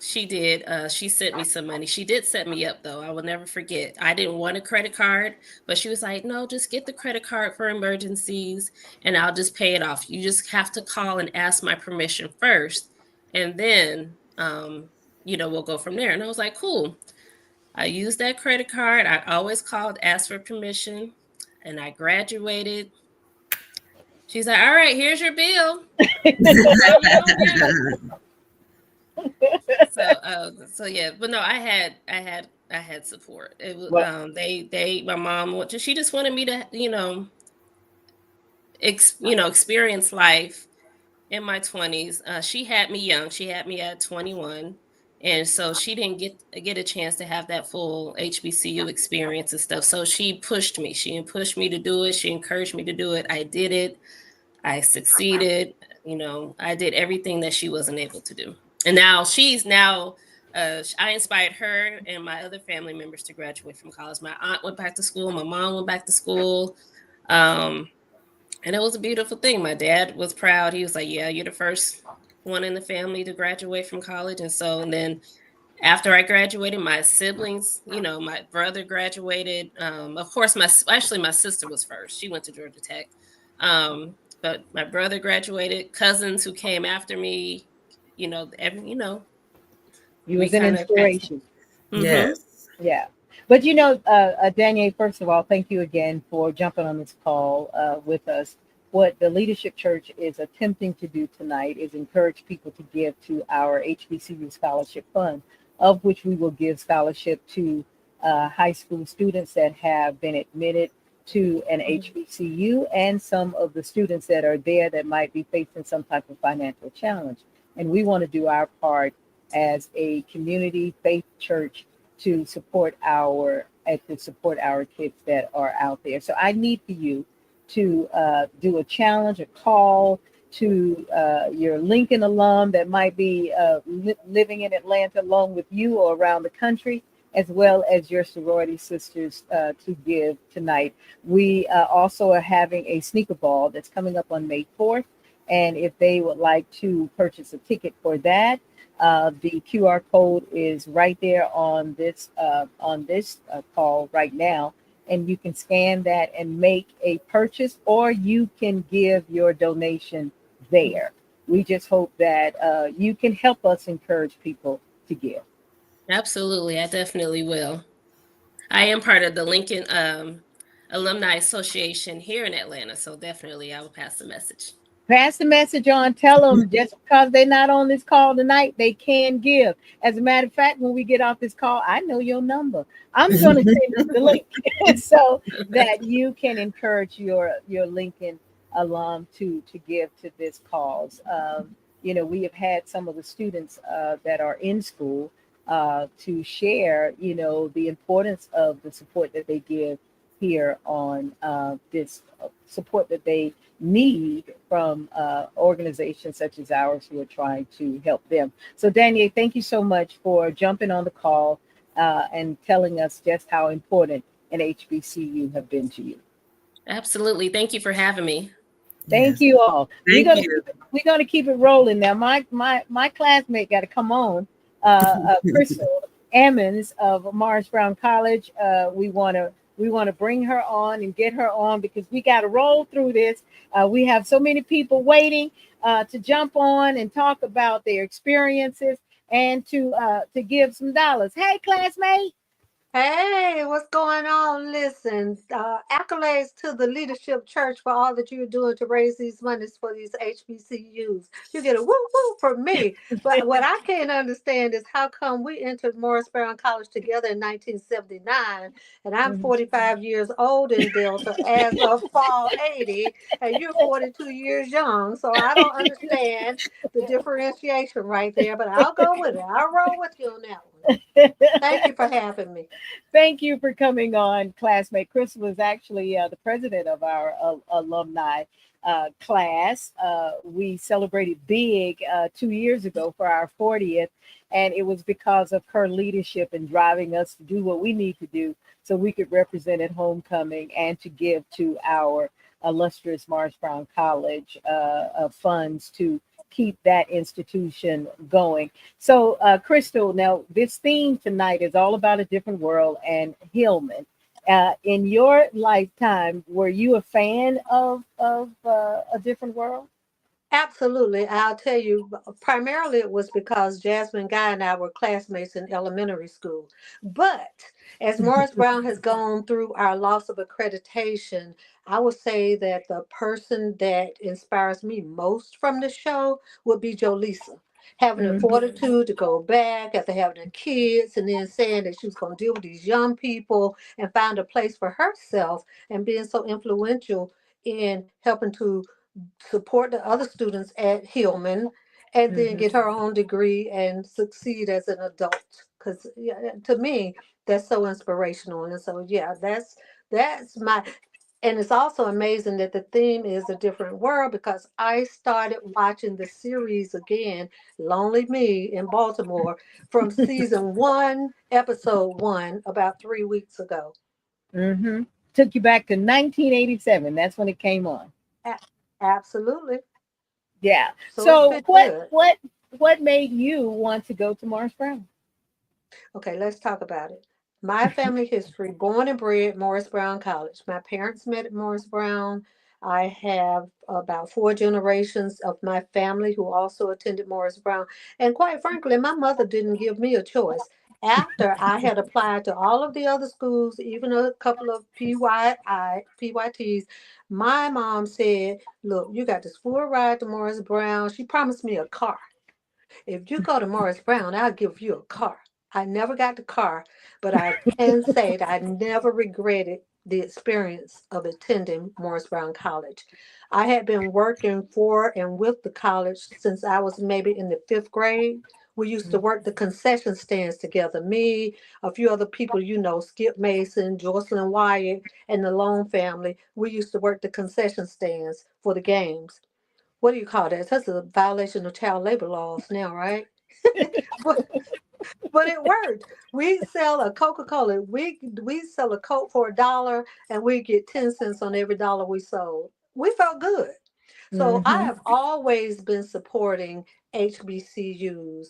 she did. She sent me some money. She did set me up, though. I will never forget. I didn't want a credit card, but she was like, no, just get the credit card for emergencies and I'll just pay it off. You just have to call and ask my permission first. And then, we'll go from there. And I was like, cool. I used that credit card. I always called, asked for permission, and I graduated. She's like, all right, here's your bill. So yeah, but no, I had support. It was my mom, she just wanted me to experience life in my 20s. She had me young. She had me at 21, and so she didn't get a chance to have that full HBCU experience and stuff. So she pushed me. She pushed me to do it. She encouraged me to do it. I did it. I succeeded. I did everything that she wasn't able to do. And now I inspired her and my other family members to graduate from college. My aunt went back to school. My mom went back to school. And it was a beautiful thing. My dad was proud. He was like, yeah, you're the first one in the family to graduate from college. And then after I graduated, my siblings, my brother graduated. Of course, my sister was first. She went to Georgia Tech. But my brother graduated, cousins who came after me, you was an inspiration. Mm-hmm. Yes. Yeah. But Danielle, first of all, thank you again for jumping on this call with us. What the Leadership Church is attempting to do tonight is encourage people to give to our HBCU Scholarship Fund, of which we will give scholarship to high school students that have been admitted to an HBCU and some of the students that are there that might be facing some type of financial challenge. And we want to do our part as a community faith church to support our kids that are out there. So I need for you to do a challenge, a call to your Lincoln alum that might be living in Atlanta along with you or around the country, as well as your sorority sisters to give tonight. We also are having a sneaker ball that's coming up on May 4th. And if they would like to purchase a ticket for that, the QR code is right there on this call right now. And you can scan that and make a purchase, or you can give your donation there. We just hope that you can help us encourage people to give. Absolutely, I definitely will. I am part of the Lincoln Alumni Association here in Atlanta, so definitely I will pass the message. Pass the message on. Tell them just because they're not on this call tonight, they can give. As a matter of fact, when we get off this call, I know your number. I'm going to send you the link so that you can encourage your Lincoln alum to give to this cause. We have had some of the students that are in school to share, the importance of the support that they give here on this support that they need from organizations such as ours who are trying to help them. So, Danielle, thank you so much for jumping on the call and telling us just how important an HBCU have been to you. Absolutely. Thank you for having me. Thank you all. Thank you. We're gonna keep it rolling now. My classmate got to come on. Crystal Emmons of Morris Brown College. We want to bring her on and get her on because we got to roll through this. We have so many people waiting to jump on and talk about their experiences and to give some dollars. Hey, classmate. Hey, what's going on? Listen, accolades to the leadership church for all that you're doing to raise these monies for these HBCUs. You get a woo woo from me. But what I can't understand is how come we entered Morris Brown College together in 1979, and I'm 45 years old in Delta as of fall 80, and you're 42 years young. So I don't understand the differentiation right there, but I'll go with it. I'll roll with you on that one. Thank you for having me. Thank you for coming on, classmate. Chris was actually the president of our alumni class. We celebrated big 2 years ago for our 40th, and it was because of her leadership in driving us to do what we need to do so we could represent at homecoming and to give to our illustrious Morris Brown College funds to keep that institution going. So, Crystal, now this theme tonight is all about a different world and Hillman. In your lifetime, were you a fan of a different world? Absolutely. I'll tell you, primarily it was because Jasmine Guy and I were classmates in elementary school. But as Morris Brown has gone through our loss of accreditation, I would say that the person that inspires me most from the show would be Jolisa. Having the fortitude to go back after having the kids and then saying that she was going to deal with these young people and find a place for herself and being so influential in helping to support the other students at Hillman, and then get her own degree and succeed as an adult. Because to me, that's so inspirational. And so yeah, that's my. And it's also amazing that the theme is a different world because I started watching the series again, Lonely Me in Baltimore, from season 1, episode 1, about 3 weeks ago. Took you back to 1987. That's when it came on. Absolutely. Yeah. So what made you want to go to Morris Brown? Okay, let's talk about it. My family history, born and bred Morris Brown College. My parents met at Morris Brown. I have about 4 generations of my family who also attended Morris Brown. And quite frankly, my mother didn't give me a choice. After I had applied to all of the other schools, even a couple of PYTs, my mom said, look, you got this full ride to Morris Brown. She promised me a car. If you go to Morris Brown, I'll give you a car. I never got the car, but I can say that I never regretted the experience of attending Morris Brown College. I had been working for and with the college since I was maybe in the 5th grade. We used to work the concession stands together. Me, a few other people, Skip Mason, Jocelyn Wyatt, and the Lone family. We used to work the concession stands for the games. What do you call that? That's a violation of child labor laws now, right? but but it worked. We sell a Coca-Cola. We sell a Coke for $1 and we get 10 cents on every dollar we sold. We felt good. So I have always been supporting HBCUs,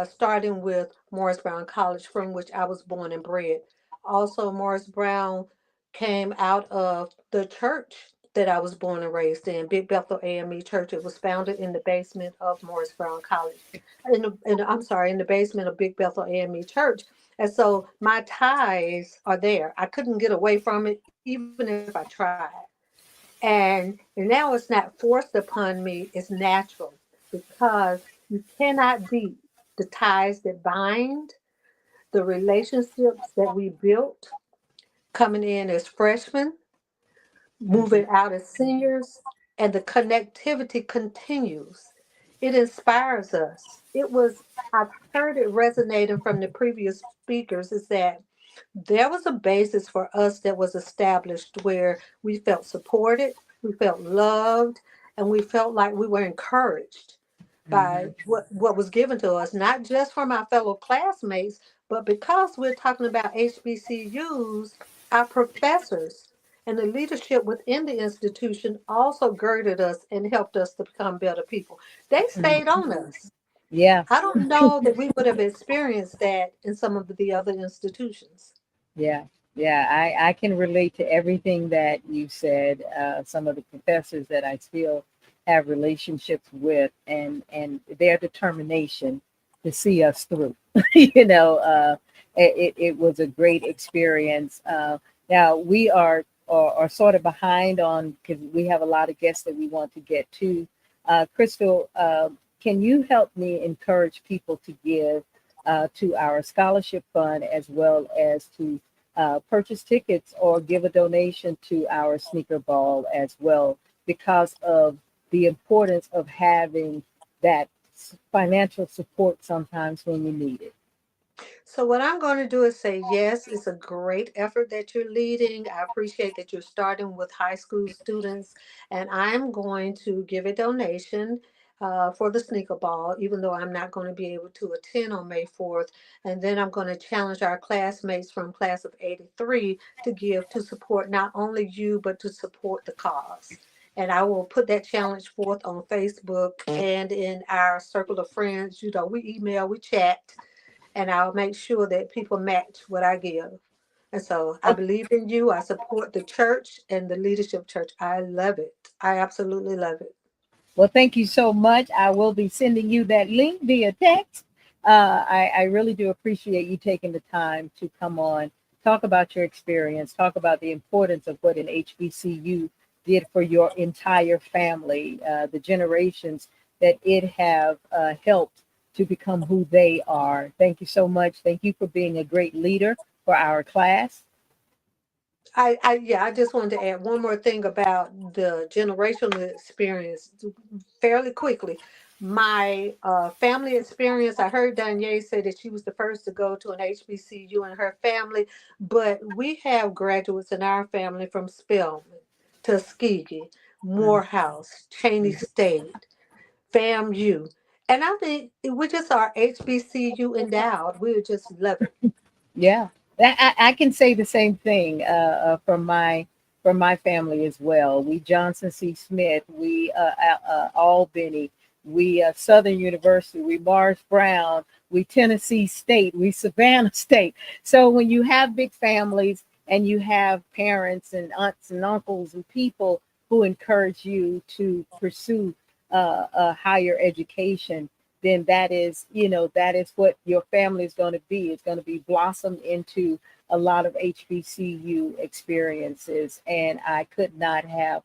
starting with Morris Brown College, from which I was born and bred. Also, Morris Brown came out of the church that I was born and raised in, Big Bethel AME Church. It was founded in the basement of Morris Brown College, I'm sorry, in the basement of Big Bethel AME Church. And so my ties are there. I couldn't get away from it, even if I tried. And now it's not forced upon me, it's natural because you cannot beat the ties that bind, the relationships that we built coming in as freshmen, moving out as seniors, and the connectivity continues. It inspires us. I've heard it resonating from the previous speakers is that there was a basis for us that was established where we felt supported, we felt loved, and we felt like we were encouraged by what was given to us, not just from our fellow classmates, but because we're talking about HBCUs, our professors and the leadership within the institution also girded us and helped us to become better people. They stayed on us. Yeah, I don't know that we would have experienced that in some of the other institutions. yeah, yeah. I can relate to everything that you said. Some of the professors that I still have relationships with, and their determination to see us through. you know, it was a great experience. Now we are sort of behind on because we have a lot of guests that we want to get to. Crystal, can you help me encourage people to give to our scholarship fund as well as to purchase tickets or give a donation to our sneaker ball as well because of the importance of having that financial support sometimes when you need it. So what I'm going to do is say, yes, it's a great effort that you're leading. I appreciate that you're starting with high school students, and I'm going to give a donation for the sneaker ball, even though I'm not going to be able to attend on May 4th. And then I'm going to challenge our classmates from class of 83 to give to support not only you, but to support the cause. And I will put that challenge forth on Facebook and in our circle of friends. You know, we email, we chat, and I'll make sure that people match what I give. And so I believe in you. I support the church and the leadership church. I love it. I absolutely love it. Well, thank you so much. I will be sending you that link via text. I really do appreciate you taking the time to come on, talk about your experience, talk about the importance of what an HBCU did for your entire family, the generations that it have helped to become who they are. Thank you so much. Thank you for being a great leader for our class. I just wanted to add one more thing about the generational experience fairly quickly. My family experience, I heard Danye say that she was the first to go to an HBCU in her family, but we have graduates in our family from Spelman, Tuskegee, Morehouse, Cheney State, FAMU. And I think we just are HBCU endowed. We just love it. Yeah, I can say the same thing from my family as well. We Johnson C. Smith, we Albany, we Southern University, we Morris Brown, we Tennessee State, we Savannah State. So when you have big families and you have parents and aunts and uncles and people who encourage you to pursue a higher education, then that is, that is what your family is going to be. It's going to be blossomed into a lot of HBCU experiences. And I could not have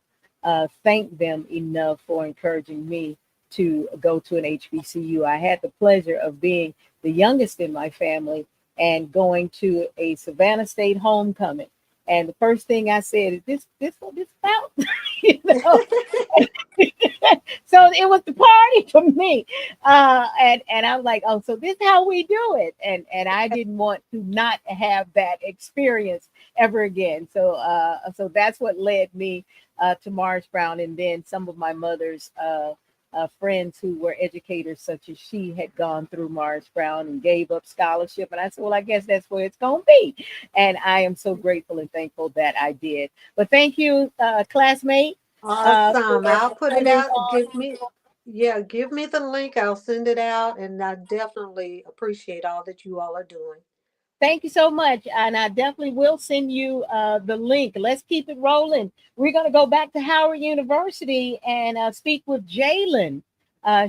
thanked them enough for encouraging me to go to an HBCU. I had the pleasure of being the youngest in my family and going to a Savannah State homecoming. And the first thing I said is, this what this about? you know? So it was the party for me. And I'm like, oh, so this is how we do it. And I didn't want to not have that experience ever again. So that's what led me to Morris Brown. And then some of my mother's friends who were educators such as she had gone through Morris Brown and gave up scholarship. And I said, well, I guess that's where it's going to be. And I am so grateful and thankful that I did. But thank you, classmate. Awesome. For I'll put it coming out. on. Give me the link. I'll send it out. And I definitely appreciate all that you all are doing. Thank you so much. And I definitely will send you the link. Let's keep it rolling. We're going to go back to Howard University and speak with Jalen.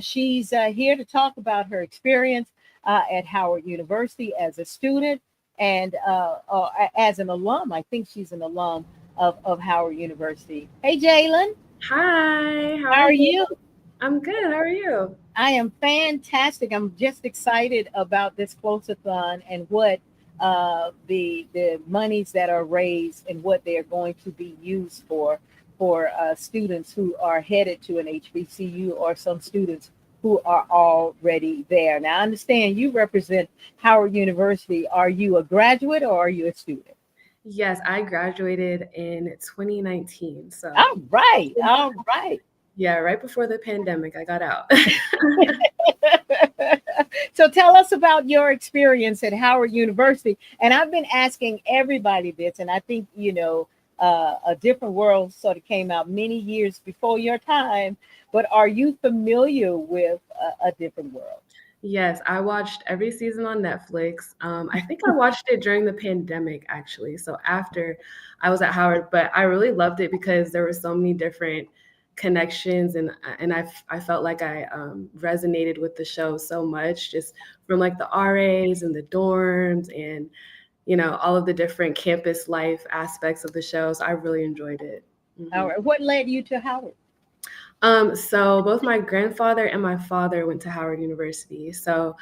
She's here to talk about her experience at Howard University as a student and as an alum. I think she's an alum of Howard University. Hey, Jalen. Hi, How are you? I'm good. How are you? I am fantastic. I'm just excited about this Closer Thon and what the monies that are raised and what they are going to be used for students who are headed to an HBCU or some students who are already there. Now, I understand you represent Howard University. Are you a graduate or are you a student? Yes, I graduated in 2019. So all right. Yeah, right before the pandemic, I got out. So tell us about your experience at Howard University. And I've been asking everybody this, and I think, A Different World sort of came out many years before your time, but are you familiar with A Different World? Yes, I watched every season on Netflix. I think I watched it during the pandemic, actually. So after I was at Howard, but I really loved it because there were so many different connections, and I felt like I resonated with the show so much, just from like the RAs and the dorms and all of the different campus life aspects of the show. So I really enjoyed it. Mm-hmm. All right. What led you to Howard? So both my grandfather and my father went to Howard University. So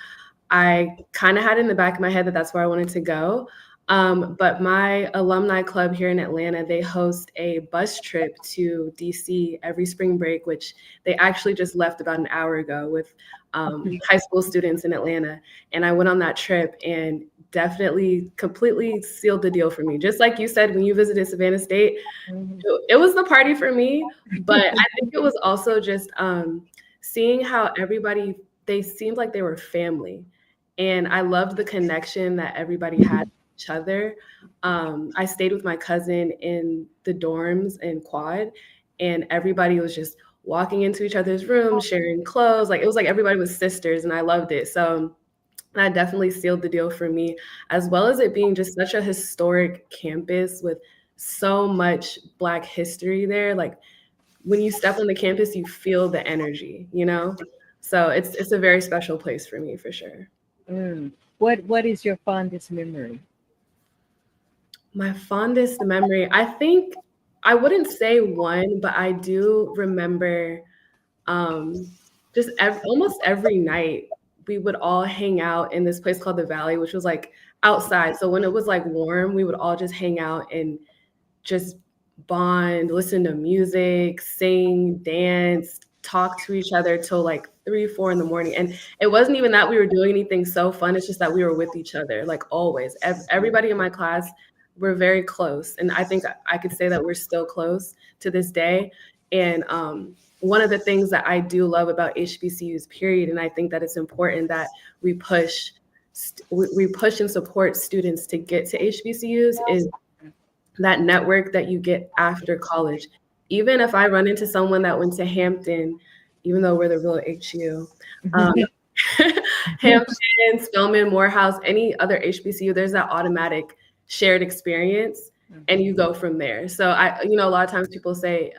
I kind of had in the back of my head that that's where I wanted to go. But my alumni club here in Atlanta, they host a bus trip to DC every spring break, which they actually just left about an hour ago with high school students in Atlanta. And I went on that trip and definitely completely sealed the deal for me. Just like you said, when you visited Savannah State, it was the party for me. But I think it was also just seeing how everybody, they seemed like they were family. And I loved the connection that everybody had with each other. I stayed with my cousin in the dorms in Quad, and everybody was just walking into each other's rooms, sharing clothes. Like, it was like everybody was sisters, and I loved it. So that definitely sealed the deal for me, as well as it being just such a historic campus with so much Black history there. Like, when you step on the campus, you feel the energy, So it's a very special place for me, for sure. What is your fondest memory? My fondest memory, I think I wouldn't say one, but I do remember just almost every night we would all hang out in this place called the Valley, which was like outside. So when it was like warm, we would all just hang out and just bond, listen to music, sing, dance, talk to each other till like 3, 4 in the morning. And it wasn't even that we were doing anything so fun. It's just that we were with each other, like always. Everybody in my class, we're very close. And I think I could say that we're still close to this day. And one of the things that I do love about HBCUs, period, and I think that it's important that we push and support students to get to HBCUs, is that network that you get after college. Even if I run into someone that went to Hampton, even though we're the real HU, Hampton, Spelman, Morehouse, any other HBCU, there's that automatic shared experience, and you go from there. So a lot of times people say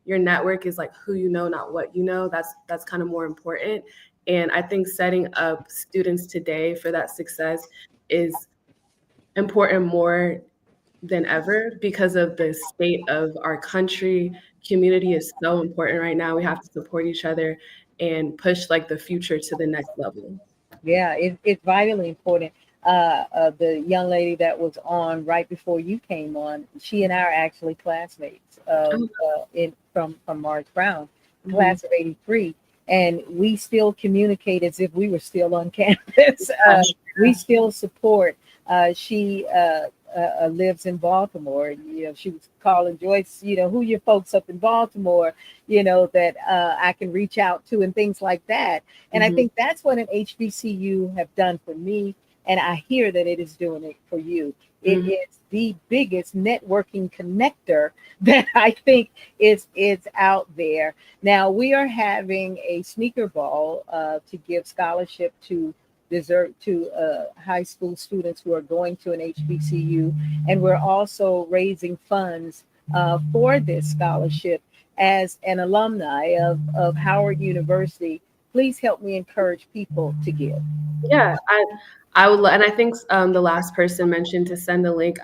your network is like who you know, not what you know. That's kind of more important. And I think setting up students today for that success is important more than ever because of the state of our country. Community is so important right now. We have to support each other and push like the future to the next level. Yeah, it's vitally important. The young lady that was on right before you came on, she and I are actually classmates from Morris Brown, class of '83, and we still communicate as if we were still on campus. We still support. She lives in Baltimore. She was calling Joyce, who your folks up in Baltimore, that I can reach out to and things like that. And I think that's what an HBCU have done for me. And I hear that it is doing it for you. It is the biggest networking connector that I think is out there. Now we are having a sneaker ball to give scholarship to dessert to high school students who are going to an HBCU. And we're also raising funds for this scholarship. As an alumni of Howard University, please help me encourage people to give. Yeah, I would, and I think the last person mentioned to send a link.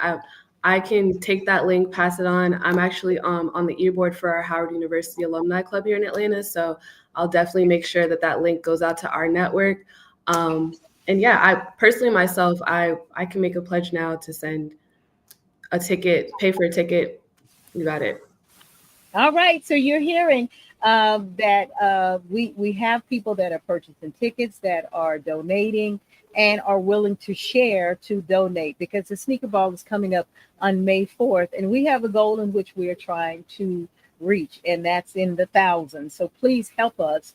I can take that link, pass it on. I'm actually on the e-board for our Howard University Alumni Club here in Atlanta, so I'll definitely make sure that that link goes out to our network. And yeah, I personally myself, I can make a pledge now to send a ticket, pay for a ticket. You got it. All right, so you're hearing that we have people that are purchasing tickets, that are donating, and are willing to share to donate, because the sneaker ball is coming up on May 4th, and we have a goal in which we are trying to reach, and that's in the thousands. So please help us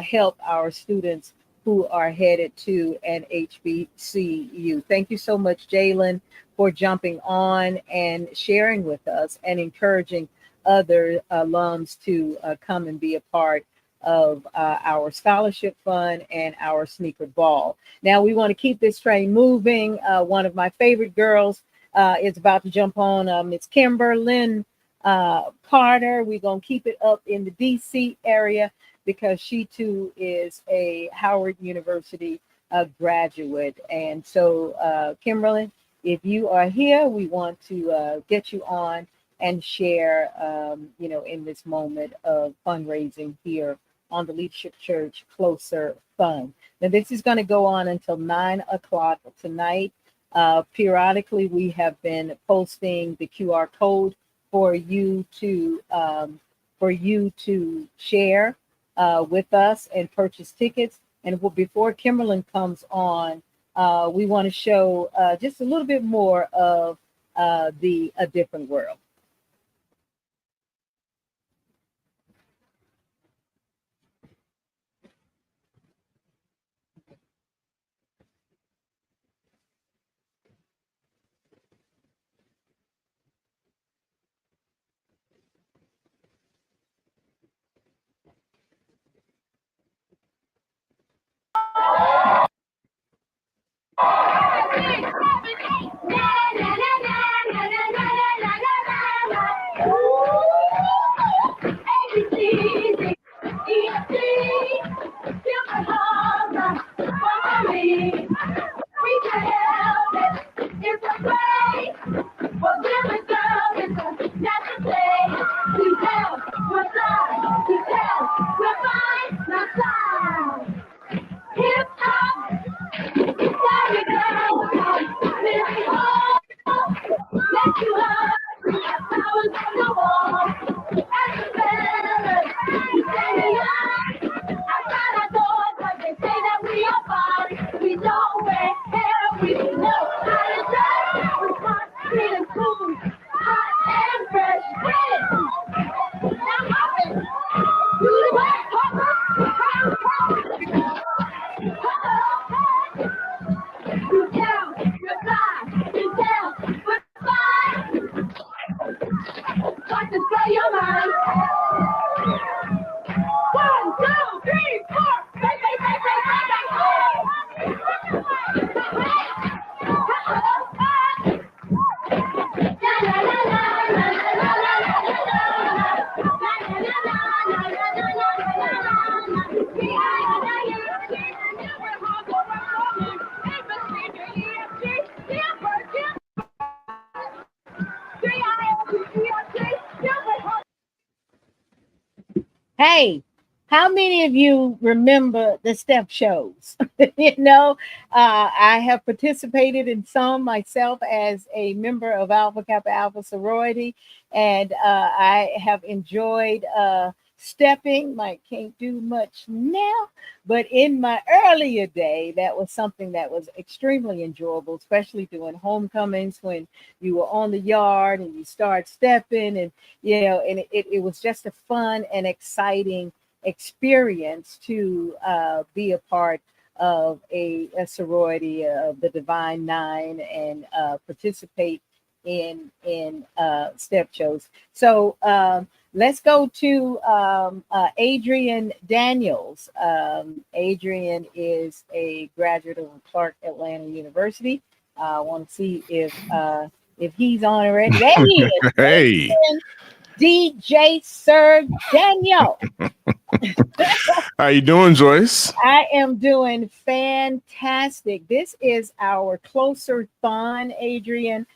help our students who are headed to an HBCU. Thank you so much, Jalen, for jumping on and sharing with us and encouraging other alums to come and be a part of our scholarship fund and our sneaker ball. Now we want to keep this train moving. One of my favorite girls is about to jump on. It's Kimberlyn Carter. We're going to keep it up in the DC area because she too is a Howard University graduate. And so Kimberlyn, if you are here, we want to get you on and share, in this moment of fundraising here on the Leadership Church Closer Thon. Now, this is going to go on until 9 o'clock tonight. Periodically, we have been posting the QR code for you to share with us and purchase tickets. And before Kimberlyn comes on, we want to show just a little bit more of A Different World. Hey, how many of you remember the step shows? I have participated in some myself as a member of Alpha Kappa Alpha sorority, and I have enjoyed stepping. I can't do much now, but in my earlier day, that was something that was extremely enjoyable, especially doing homecomings when you were on the yard and you start stepping, and and it was just a fun and exciting experience to be a part of a sorority of the Divine Nine and participate in step shows. So let's go to Adrian Daniels. Adrian is a graduate of Clark Atlanta University. I want to see if he's on already. There he is. Hey. Adrian DJ Sir Daniel. How you doing, Joyce? I am doing fantastic. This is our Closer Thon, Adrian.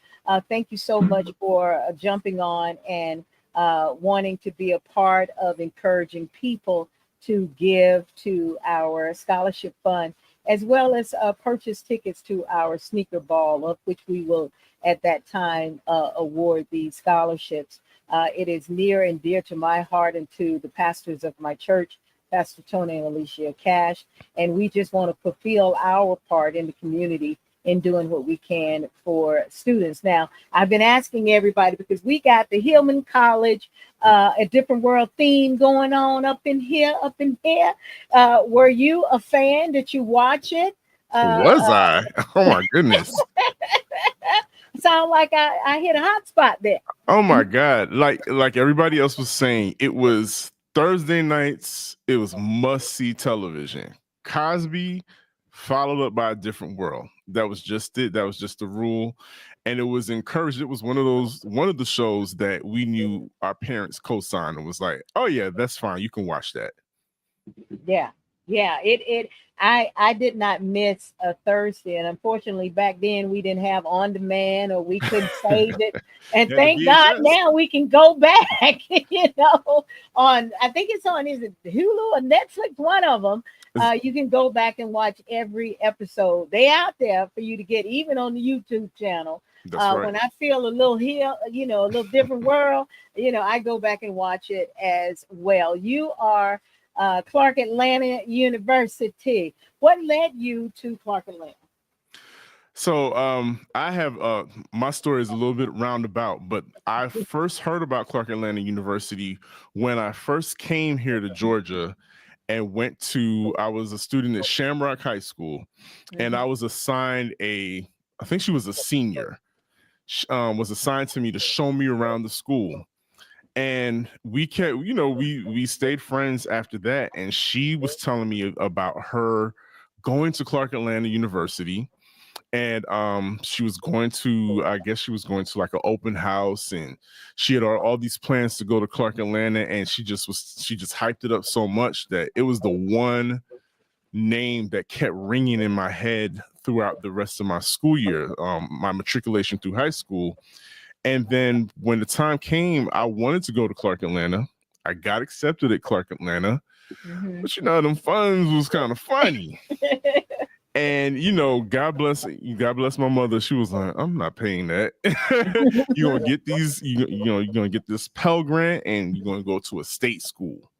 Thank you so much for jumping on and wanting to be a part of encouraging people to give to our scholarship fund, as well as purchase tickets to our sneaker ball, of which we will at that time award these scholarships. It is near and dear to my heart and to the pastors of my church, Pastor Tony and Alicia Cash, and we just want to fulfill our part in the community in doing what we can for students. Now, I've been asking everybody because we got the Hillman College A Different World theme going on up in here. Were you a fan? Did you watch it? Was I? Oh my goodness. Sound like I hit a hot spot there. Oh my God. Like everybody else was saying, it was Thursday nights, it was must-see television. Cosby followed up by A Different World. That was just it. That was just the rule. And it was encouraged. It was one of the shows that we knew our parents co-signed and was like, oh yeah, that's fine. You can watch that. Yeah. I did not miss a Thursday, and unfortunately back then we didn't have on demand or we couldn't save it. And Yeah, thank VHS. God now we can go back, on I think it's on, is it Hulu or Netflix? One of them. You can go back and watch every episode. They out there for you to get, even on the YouTube channel. That's right. When I feel a little here, a little different world, I go back and watch it as well. You are Clark Atlanta University. What led you to Clark Atlanta? So I have my story is a little bit roundabout, but I first heard about Clark Atlanta University when I first came here to Georgia and I was a student at Shamrock High School, and I was assigned I think she was a senior, was assigned to me to show me around the school. And we kept, we stayed friends after that. And she was telling me about her going to Clark Atlanta University. And she was going to like an open house, and she had all these plans to go to Clark Atlanta. And she just hyped it up so much that it was the one name that kept ringing in my head throughout the rest of my school year, my matriculation through high school. And then when the time came, I wanted to go to Clark Atlanta. I got accepted at Clark Atlanta, but them funds was kind of funny. And God bless my mother. She was like, "I'm not paying that. You're gonna get these. You're gonna get this Pell Grant, and you're gonna go to a state school."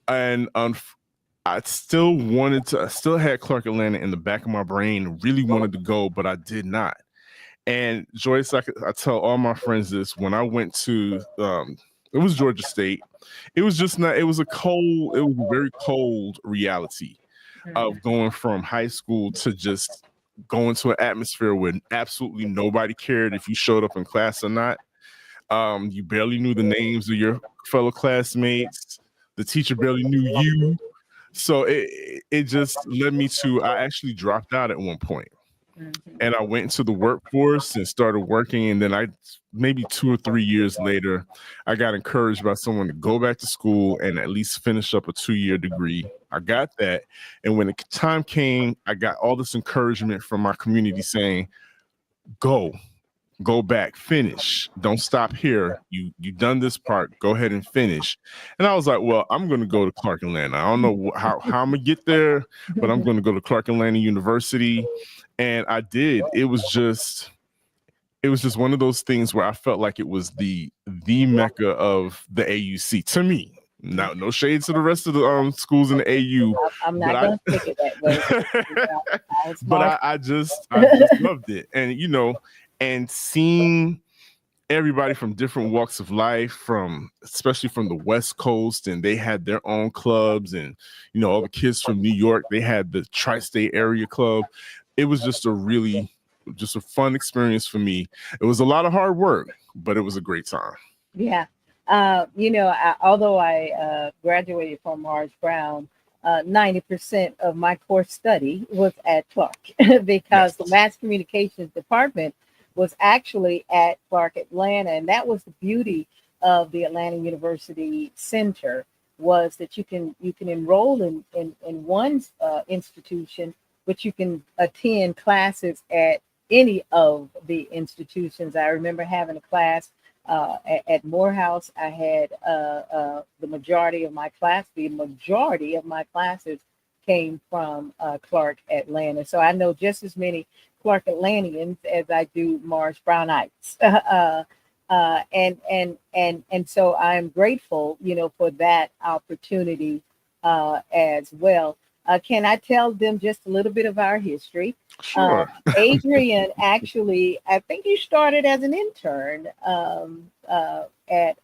And I still had Clark Atlanta in the back of my brain. Really wanted to go, but I did not. And Joyce, I tell all my friends this, when I went to, it was Georgia State. It was just not, it was a very cold reality of going from high school to just going to an atmosphere where absolutely nobody cared if you showed up in class or not. You barely knew the names of your fellow classmates. The teacher barely knew you. So it just led me to, I actually dropped out at one point. And I went into the workforce and started working. And then maybe 2 or 3 years later, I got encouraged by someone to go back to school and at least finish up a 2-year degree. I got that. And when the time came, I got all this encouragement from my community saying, go back, finish. Don't stop here. You done this part. Go ahead and finish. And I was like, well, I'm going to go to Clark Atlanta. I don't know how I'm going to get there, but I'm going to go to Clark Atlanta University. And I did. It was just one of those things where I felt like it was the mecca of the AUC to me. Now, no shade to the rest of the schools in the AU. I'm not going to take it that way. But I just loved it. And, and seeing everybody from different walks of life, especially from the West Coast, and they had their own clubs, and, all the kids from New York, they had the Tri-State Area Club. It was just a fun experience for me. It was a lot of hard work, but it was a great time. Yeah. Although I graduated from Morris Brown, 90% of my course study was at Clark because the mass communications department was actually at Clark Atlanta. And that was the beauty of the Atlanta University Center, was that you can enroll in one institution, but you can attend classes at any of the institutions. I remember having a class at Morehouse. I had the majority of my classes came from Clark Atlanta. So I know just as many Clark Atlanteans as I do Morris Brownites. And so I'm grateful, for that opportunity as well. Can I tell them just a little bit of our history? Sure. Adrian, actually, I think you started as an intern at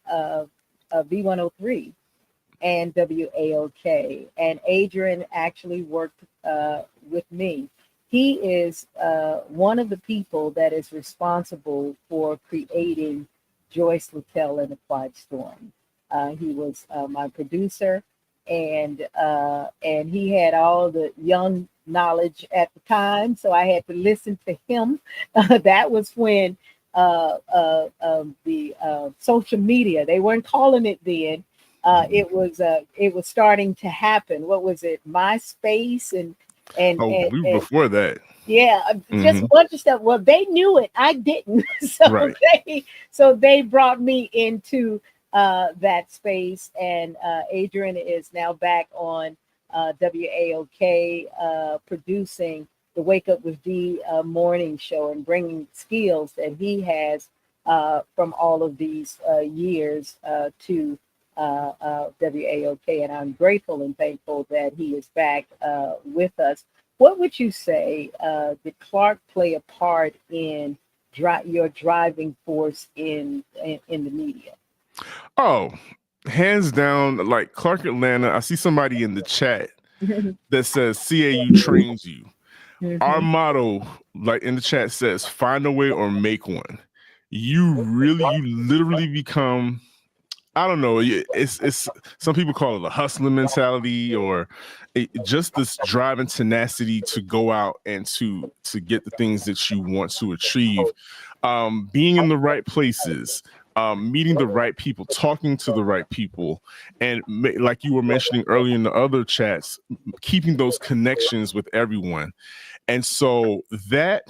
V103 and WAOK, and Adrian actually worked with me. He is one of the people that is responsible for creating Joyce Littell and the Quiet Storm. He was my producer, and he had all the young knowledge at the time, so I had to listen to him. That was when the social media, they weren't calling it then. It was starting to happen. What was it? MySpace and before that. Yeah, just a bunch of stuff. Well, they knew it. I didn't. So they brought me into that space, and Adrian is now back on WAOK producing the Wake Up with D morning show and bringing skills that he has from all of these years to WAOK. And I'm grateful and thankful that he is back with us. What would you say did Clark play a part in your driving force in the media? Oh, hands down, like Clark Atlanta. I see somebody in the chat that says CAU trains you. Our motto, like in the chat, says find a way or make one. You literally become, I don't know, it's some people call it a hustling mentality, or just this drive and tenacity to go out and to get the things that you want to achieve. Being in the right places, meeting the right people, talking to the right people, and like you were mentioning earlier in the other chats, keeping those connections with everyone. And so that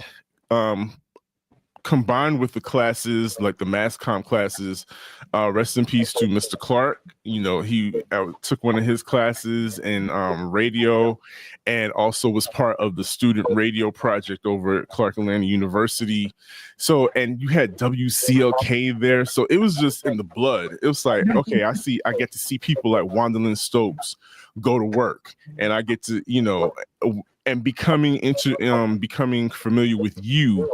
combined with the classes, like the mass comm classes, rest in peace to Mr. Clark. He took one of his classes in radio, and also was part of the student radio project over at Clark Atlanta University. So, and you had WCLK there. So it was just in the blood. It was like, okay, I get to see people like Wandalyn Stokes go to work, and I get to, and becoming familiar with you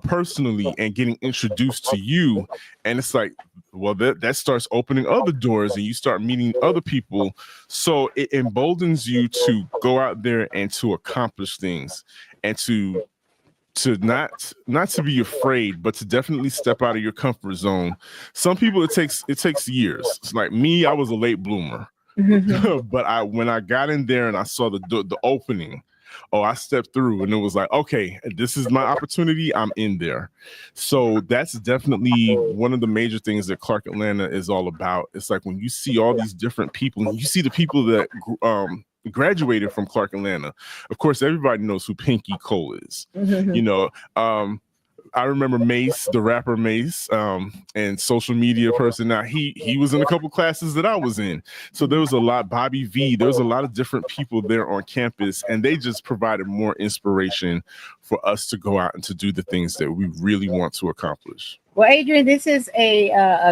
personally, and getting introduced to you. And it's like, well, that starts opening other doors, and you start meeting other people. So it emboldens you to go out there and to accomplish things, and to not to be afraid, but to definitely step out of your comfort zone. Some people, it takes years. It's like me, I was a late bloomer. But when I got in there and I saw the opening, I stepped through, and it was like, okay, this is my opportunity. I'm in there. So that's definitely one of the major things that Clark Atlanta is all about. It's like when you see all these different people, and you see the people that graduated from Clark Atlanta. Of course, everybody knows who Pinky Cole is. I remember Mace, the rapper Mace, and social media person. Now he was in a couple classes that I was in. So there was a lot, Bobby V, there was a lot of different people there on campus, and they just provided more inspiration for us to go out and to do the things that we really want to accomplish. Well, Adrian, this is a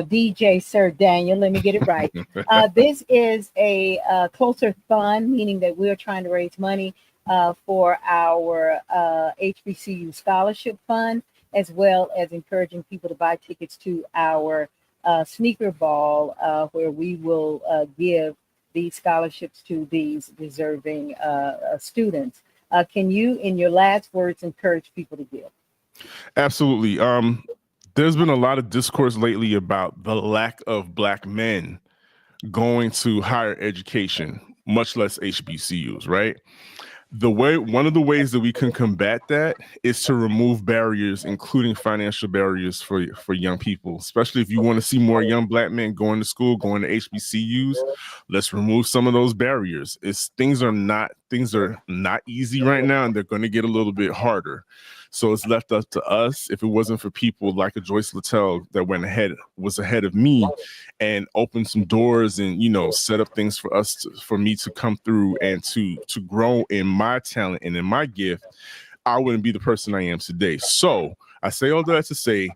DJ Sir Daniel. Let me get it right. This is a Closer Thon, meaning that we're trying to raise money for our HBCU scholarship fund, as well as encouraging people to buy tickets to our sneaker ball, where we will give these scholarships to these deserving students. Can you, in your last words, encourage people to give? Absolutely. there's been a lot of discourse lately about the lack of Black men going to higher education, much less HBCUs, right? One of the ways that we can combat that is to remove barriers, including financial barriers for young people, especially if you want to see more young Black men going to school, going to HBCUs. Let's remove some of those barriers. Things are not easy right now, and they're going to get a little bit harder. So it's left up to us. If it wasn't for people like a Joyce Littell that was ahead of me and opened some doors and, set up things for me to come through and to grow in my talent and in my gift, I wouldn't be the person I am today. So I say all that to say,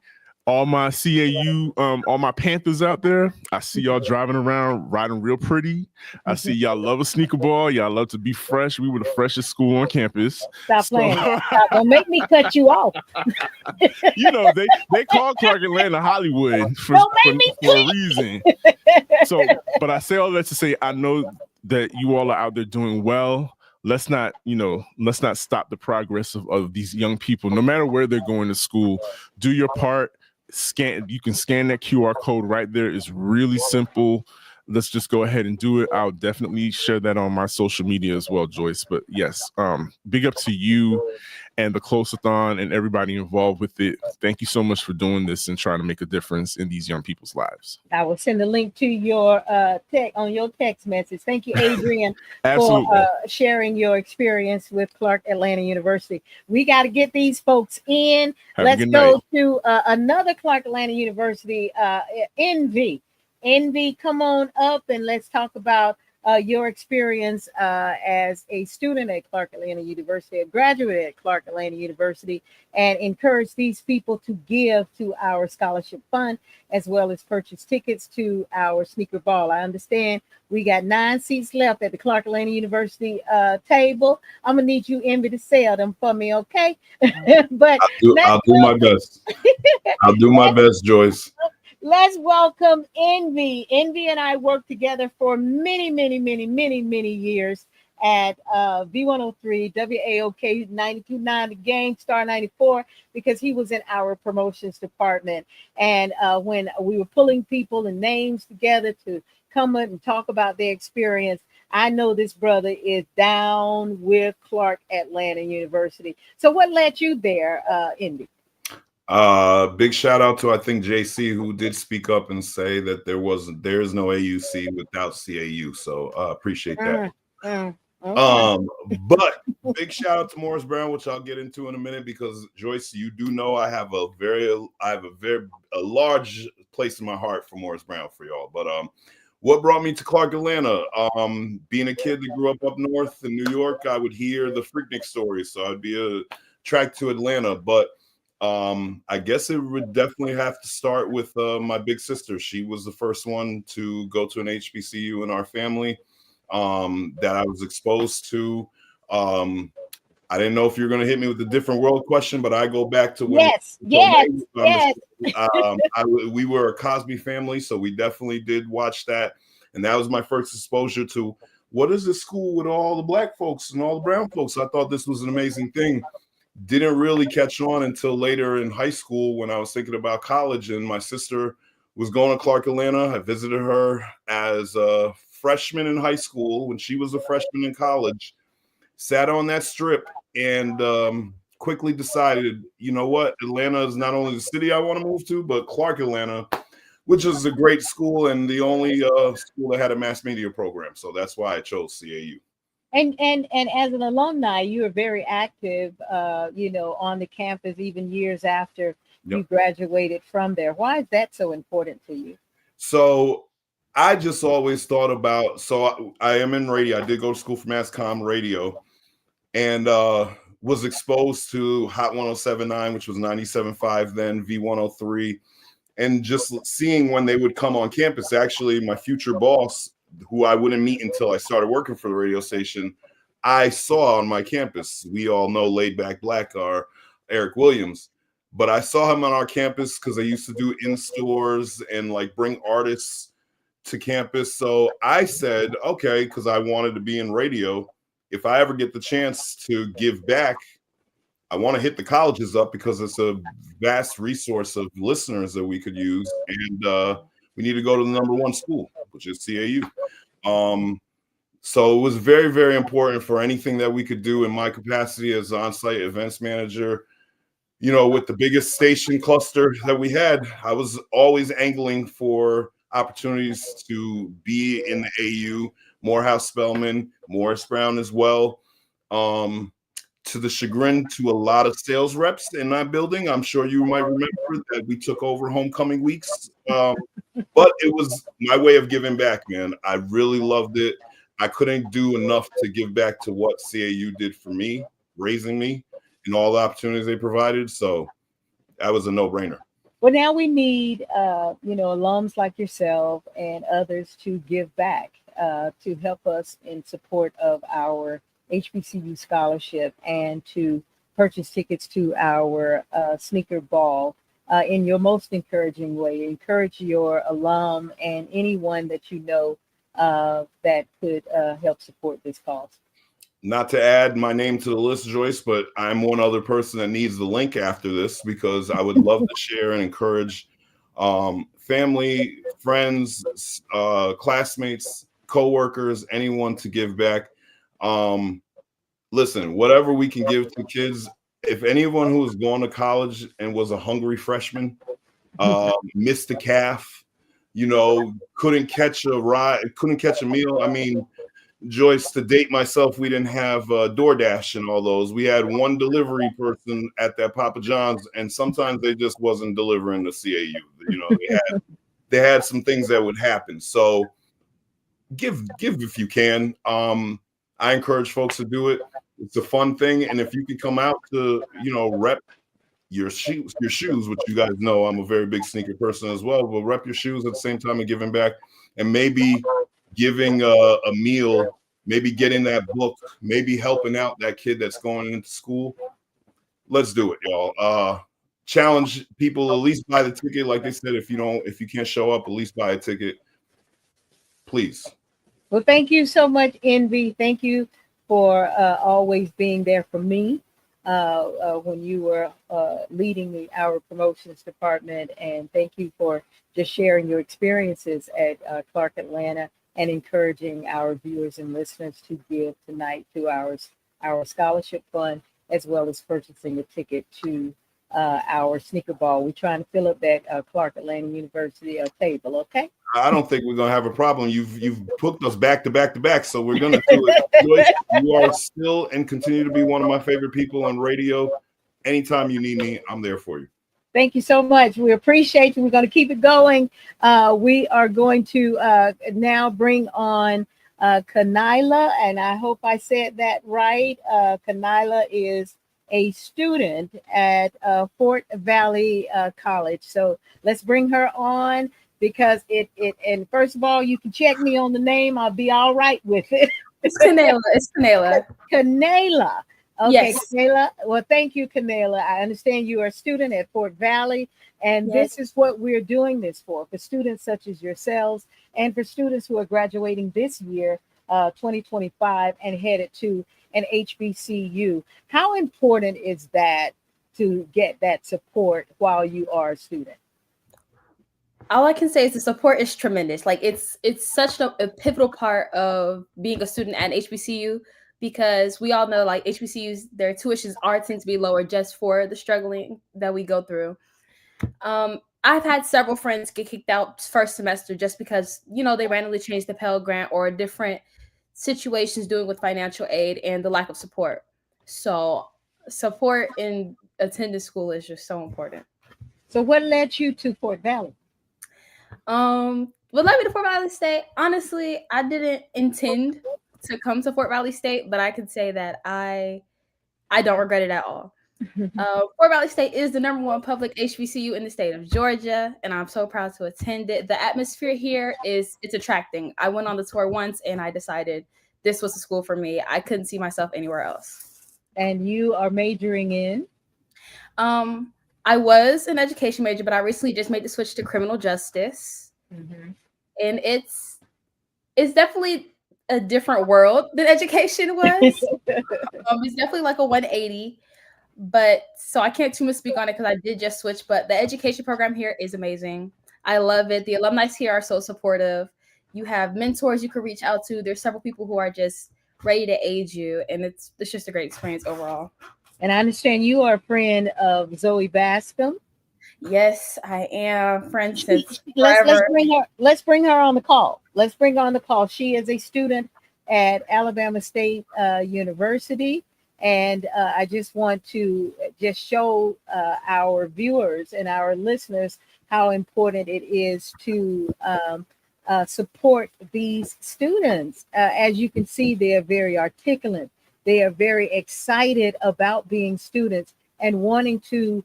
all my CAU, all my Panthers out there, I see y'all driving around, riding real pretty. I see y'all love a sneaker ball. Y'all love to be fresh. We were the freshest school on campus. Stop playing. Stop. Don't make me cut you off. They call Clark Atlanta Hollywood for a reason. So, but I say all that to say, I know that you all are out there doing well. Let's not stop the progress of these young people, no matter where they're going to school. Do your part. You can scan that QR code right there. It's really simple. Let's just go ahead and do it. I'll definitely share that on my social media as well, Joyce. But yes, big up to you and the Closer Thon and everybody involved with it. Thank you so much for doing this and trying to make a difference in these young people's lives. I will send a link to your text message. Thank you, Adrian, for sharing your experience with Clark Atlanta University. We got to get these folks in. Let's go to another Clark Atlanta University, Envy. Envy, come on up and let's talk about your experience as a student at Clark Atlanta University, a graduate at Clark Atlanta University, and encourage these people to give to our scholarship fund as well as purchase tickets to our sneaker ball. I understand we got 9 seats left at the Clark Atlanta University table. I'm gonna need you, Envy, to sell them for me, okay? But I'll do my best. I'll do my best, Joyce. Let's welcome Envy. Envy and I worked together for many years at V103, WAOK 92.9, the Game Star 94, because he was in our promotions department. And when we were pulling people and names together to come up and talk about their experience, I know this brother is down with Clark Atlanta University. So what led you there, Envy? Big shout out to, I think, JC, who did speak up and say that there is no AUC without CAU. So appreciate that. Okay. But big shout out to Morris Brown, which I'll get into in a minute, because Joyce, you do know I have a large place in my heart for Morris Brown for y'all. But what brought me to Clark Atlanta? Being a kid that grew up north in New York, I would hear the Freaknik stories, so I'd be attracted to Atlanta. But I guess it would definitely have to start with my big sister. She was the first one to go to an HBCU in our family that I was exposed to. I didn't know if you were going to hit me with a different world question, but I go back to when we were a Cosby family, so we definitely did watch that. And that was my first exposure to what is this school with all the Black folks and all the brown folks. I thought this was an amazing thing. Didn't really catch on until later in high school when I was thinking about college, and my sister was going to Clark Atlanta. I visited her as a freshman in high school when she was a freshman in college, sat on that strip and quickly decided, you know what, Atlanta is not only the city I want to move to, but Clark Atlanta, which is a great school and the only school that had a mass media program. So that's why I chose CAU. And as an alumni, you are very active, on the campus, even years after you graduated from there. Why is that so important to you? So I just always thought about, I am in radio. I did go to school for mass comm radio, and was exposed to Hot 107.9, which was 97.5 then, V103, and just seeing when they would come on campus. Actually, my future boss, who I wouldn't meet until I started working for the radio station, I saw on my campus. We all know Laid Back Black, or Eric Williams, but I saw him on our campus because I used to do in-stores and like bring artists to campus. So I said, okay, because I wanted to be in radio, if I ever get the chance to give back, I want to hit the colleges up because it's a vast resource of listeners that we could use, and we need to go to the number one school, which is CAU. So it was very, very important for anything that we could do in my capacity as on-site events manager. You know, with the biggest station cluster that we had, I was always angling for opportunities to be in the AU, Morehouse Spelman, Morris Brown as well. To the chagrin to a lot of sales reps in that building. I'm sure you might remember that we took over homecoming weeks. But it was my way of giving back, man. I really loved it. I couldn't do enough to give back to what CAU did for me, raising me, and all the opportunities they provided. So that was a no-brainer. Well, now we need, alums like yourself and others to give back to help us in support of our HBCU scholarship and to purchase tickets to our sneaker ball in your most encouraging way. Encourage your alum and anyone that you know that could help support this cause. Not to add my name to the list, Joyce, but I'm one other person that needs the link after this because I would love to share and encourage family, friends, classmates, coworkers, anyone to give back. Listen, whatever we can give to kids, if anyone who was going to college and was a hungry freshman, missed the calf, couldn't catch a ride, couldn't catch a meal. I mean, Joyce, to date myself, we didn't have DoorDash and all those. We had one delivery person at that Papa John's, and sometimes they just wasn't delivering the CAU. They had some things that would happen. So give if you can. I encourage folks to do it. It's a fun thing, and if you can come out to rep your shoes, which you guys know I'm a very big sneaker person as well, but rep your shoes at the same time and giving back, and maybe giving a meal, maybe getting that book, maybe helping out that kid that's going into school. Let's do it, y'all. Challenge people, at least buy the ticket. Like they said, if you can't show up, at least buy a ticket, please. Well, thank you so much, Envy. Thank you for always being there for me when you were leading our promotions department. And thank you for just sharing your experiences at Clark Atlanta and encouraging our viewers and listeners to give tonight to our scholarship fund, as well as purchasing a ticket to our sneaker ball. We're trying to fill up that Clark Atlanta University table, okay? I don't think we're gonna have a problem. You've booked us back to back to back, so we're gonna do it. Joyce, you are still and continue to be one of my favorite people on radio. Anytime you need me, I'm there for you. Thank you so much. We appreciate you. We're going to keep it going. We are going to now bring on Kanila, and I hope I said that right. Kanila is a student at Fort Valley College. So let's bring her on because and first of all, you can check me on the name. I'll be all right with it. It's Kanela. It's Kanela. Kanela. Okay, Yes. Kanela. Well, thank you, Kanela. I understand you are a student at Fort Valley, and Yes. this is what we're doing this for students such as yourselves and for students who are graduating this year, 2025, and headed to an HBCU. How important is that to get that support while you are a student? All I can say is the support is tremendous. Like it's such a pivotal part of being a student at an HBCU because we all know like HBCUs, their tuitions tend to be lower just for the struggling that we go through. I've had several friends get kicked out first semester just because, they randomly changed the Pell Grant or different situations doing with financial aid and the lack of support. So support in attending school is just so important. So what led you to Fort Valley? What led me to Fort Valley State? Honestly, I didn't intend to come to Fort Valley State, but I can say that I don't regret it at all. Fort Valley State is the #1 public HBCU in the state of Georgia, and I'm so proud to attend it. The atmosphere here it's attracting. I went on the tour once, and I decided this was the school for me. I couldn't see myself anywhere else. And you are majoring in? I was an education major, but I recently just made the switch to criminal justice, and it's definitely a different world than education was. It's definitely like a 180. But so I can't too much speak on it because I did just switch. But the education program here is amazing. I love it. The alumni here are so supportive. You have mentors you can reach out to. There's several people who are just ready to aid you, and it's just a great experience overall. And I understand you are a friend of Zoe Bascom. Yes, I am friends since let's forever. bring her on the call. Let's bring her on the call. She is a student at Alabama State University, and I just want to just show our viewers and our listeners how important it is to support these students. As you can see, they are very articulate. They are very excited about being students and wanting to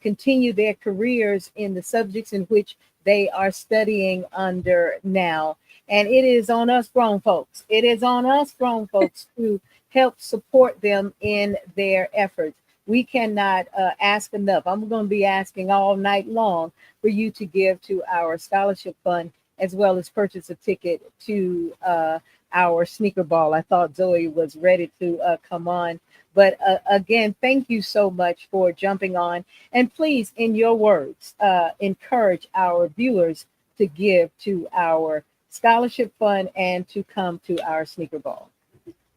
continue their careers in the subjects in which they are studying under now. And it is on us grown folks. It is on us grown folks to help support them in their efforts. We cannot ask enough. I'm going to be asking all night long for you to give to our scholarship fund, as well as purchase a ticket to our sneaker ball. I thought Zoe was ready to come on. But again, thank you so much for jumping on. And please, in your words, encourage our viewers to give to our scholarship fund and to come to our sneaker ball.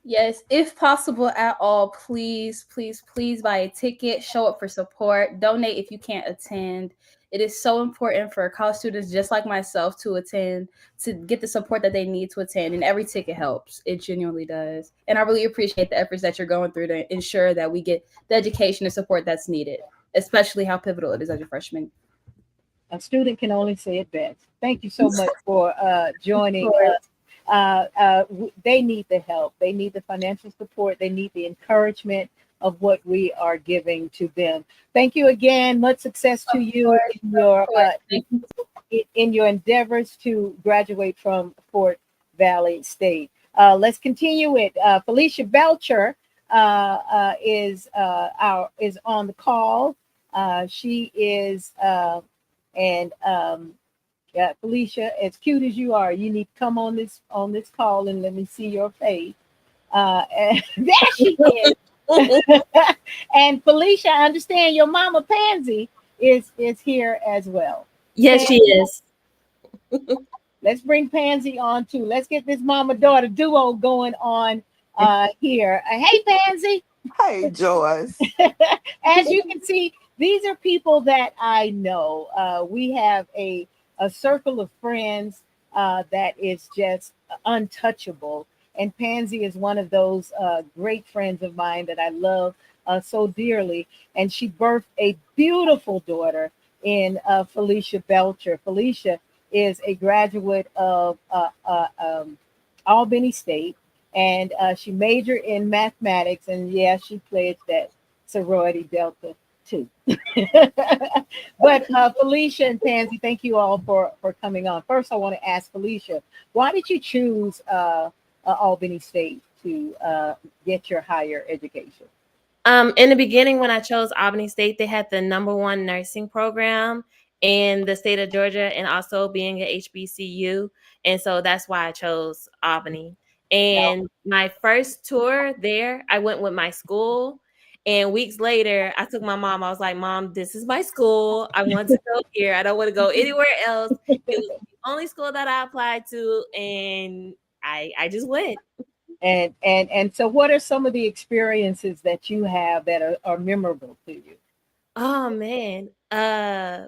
Yes, if possible at all, please, please, please buy a ticket, show up for support, donate if you can't attend. It is so important for college students just like myself to attend, to get the support that they need to attend, and every ticket helps. It genuinely does. And I really appreciate the efforts that you're going through to ensure that we get the education and support that's needed, especially how pivotal it is as a freshman. A student can only say it best. Thank you so much for joining us. They need the help. They need the financial support. They need the encouragement of what we are giving to them. Thank you again. Much success to you in your endeavors to graduate from Fort Valley State. Let's continue with Felicia Belcher is on the call. She is Felicia, as cute as you are, you need to come on this call and let me see your face. And there she is. And Felicia, I understand your mama Pansy is here as well. Yes, she is. Let's bring Pansy on too. Let's get this mama-daughter duo going on here. Hey, Pansy. Hey, Joyce. As you can see, these are people that I know. We have a circle of friends that is just untouchable. And Pansy is one of those great friends of mine that I love so dearly. And she birthed a beautiful daughter in Felicia Belcher. Felicia is a graduate of Albany State, and she majored in mathematics. And yeah, she pledged that sorority Delta too. But Felicia and Pansy, thank you all for coming on. First, I want to ask Felicia, why did you choose Albany State to get your higher education? In the beginning, when I chose Albany State, they had the #1 nursing program in the state of Georgia, and also being an HBCU. And so that's why I chose Albany. And my first tour there, I went with my school. And weeks later, I took my mom. I was like, Mom, this is my school. I want to go here. I don't want to go anywhere else. It was the only school that I applied to, and I just went. And so what are some of the experiences that you have that are memorable to you? Oh man.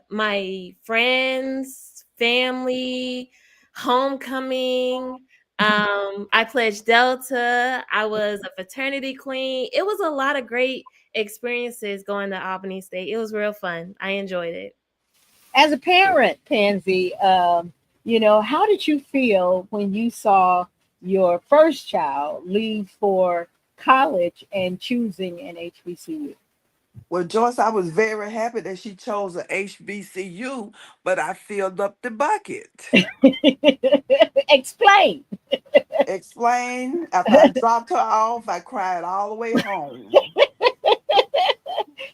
My friends, family, homecoming. I pledged Delta. I was a fraternity queen. It was a lot of great experiences going to Albany State. It was real fun. I enjoyed it. As a parent, Pansy, how did you feel when you saw your first child leave for college and choosing an HBCU? Well, Joyce, I was very happy that she chose an HBCU, but I filled up the bucket. Explain. Explain. After I dropped her off, I cried all the way home.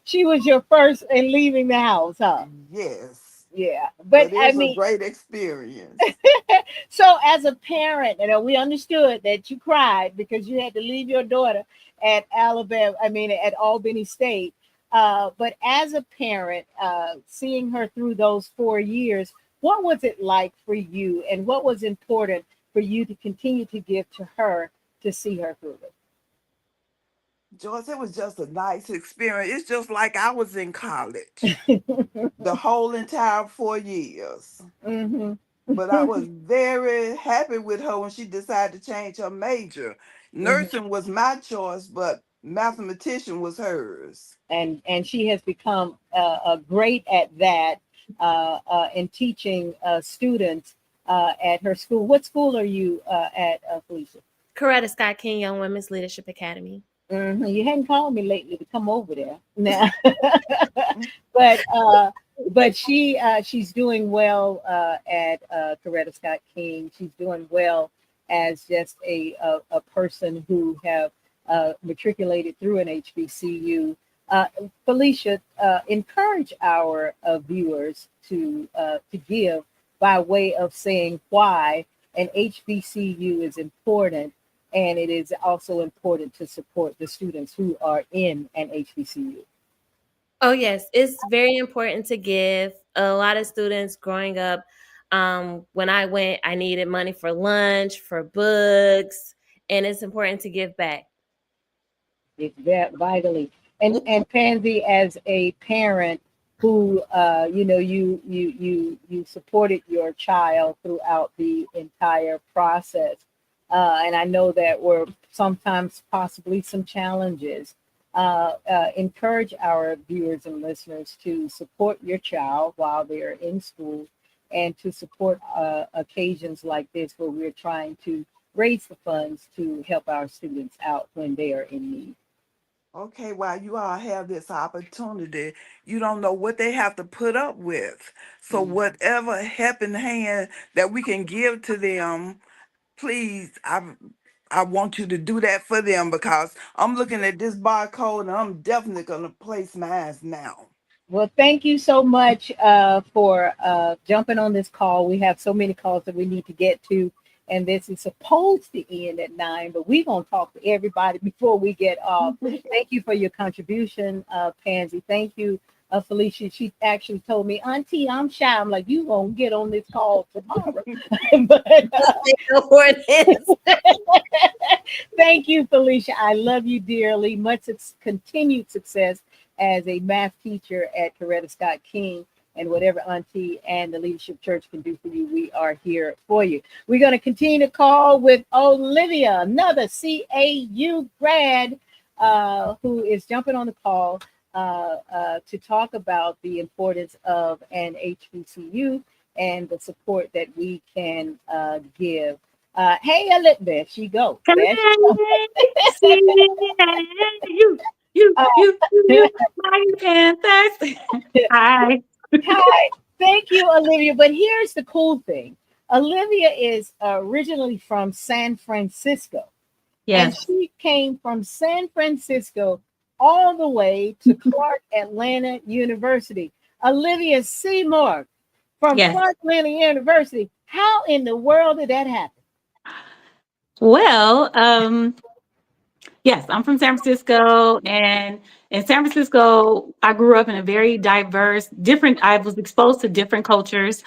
She was your first in leaving the house, huh? Yes. Yeah, but but I it's a mean, great experience. so as a parent, we understood that you cried because you had to leave your daughter at Alabama, at Albany State. But as a parent, seeing her through those 4 years, what was it like for you, and what was important for you to continue to give to her to see her through it? Joyce, it was just a nice experience. It's just like I was in college the whole entire 4 years. Mm-hmm. But I was very happy with her when she decided to change her major. Mm-hmm. Nursing was my choice, but mathematician was hers. And she has become great at that in teaching students at her school. What school are you at, Felicia? Coretta Scott King Young Women's Leadership Academy. Mm-hmm. You hadn't called me lately to come over there. Now, but she's doing well at Coretta Scott King. She's doing well as just a person who have matriculated through an HBCU. Felicia, encourage our viewers to give by way of saying why an HBCU is important, and it is also important to support the students who are in an HBCU. Oh, yes. It's very important to give. A lot of students growing up, when I went, I needed money for lunch, for books, and it's important to give back. It's that vitally. And Pansy, as a parent who you supported your child throughout the entire process, and I know that were sometimes possibly some challenges. Encourage our viewers and listeners to support your child while they're in school, and to support occasions like this where we're trying to raise the funds to help our students out when they are in need. Okay, while you all have this opportunity, you don't know what they have to put up with. So whatever helping hand that we can give to them, please, I want you to do that for them, because I'm looking at this barcode and I'm definitely gonna place mine now. Well, thank you so much for jumping on this call. We have so many calls that we need to get to, and this is supposed to end at 9, but we're going to talk to everybody before we get off. Thank you for your contribution, Pansy. Thank you, Felicia. She actually told me, Auntie, I'm shy. I'm like, you going to get on this call tomorrow. But, thank you, Felicia. I love you dearly. Much continued success as a math teacher at Coretta Scott King, and whatever Auntie and the Leadership Church can do for you, we are here for you. We're going to continue to call with Olivia, another CAU grad who is jumping on the call to talk about the importance of an HBCU and the support that we can give. Hey, Olivia, there she goes. There she goes. You, my Panthers. Hi. Hi. Thank you, Olivia. But here's the cool thing. Olivia is originally from San Francisco. Yes. And she came from San Francisco all the way to Clark Atlanta University. Olivia Seymour from Clark Atlanta University. How in the world did that happen? Well, yes, I'm from San Francisco, and in San Francisco, I grew up in a very diverse, I was exposed to different cultures.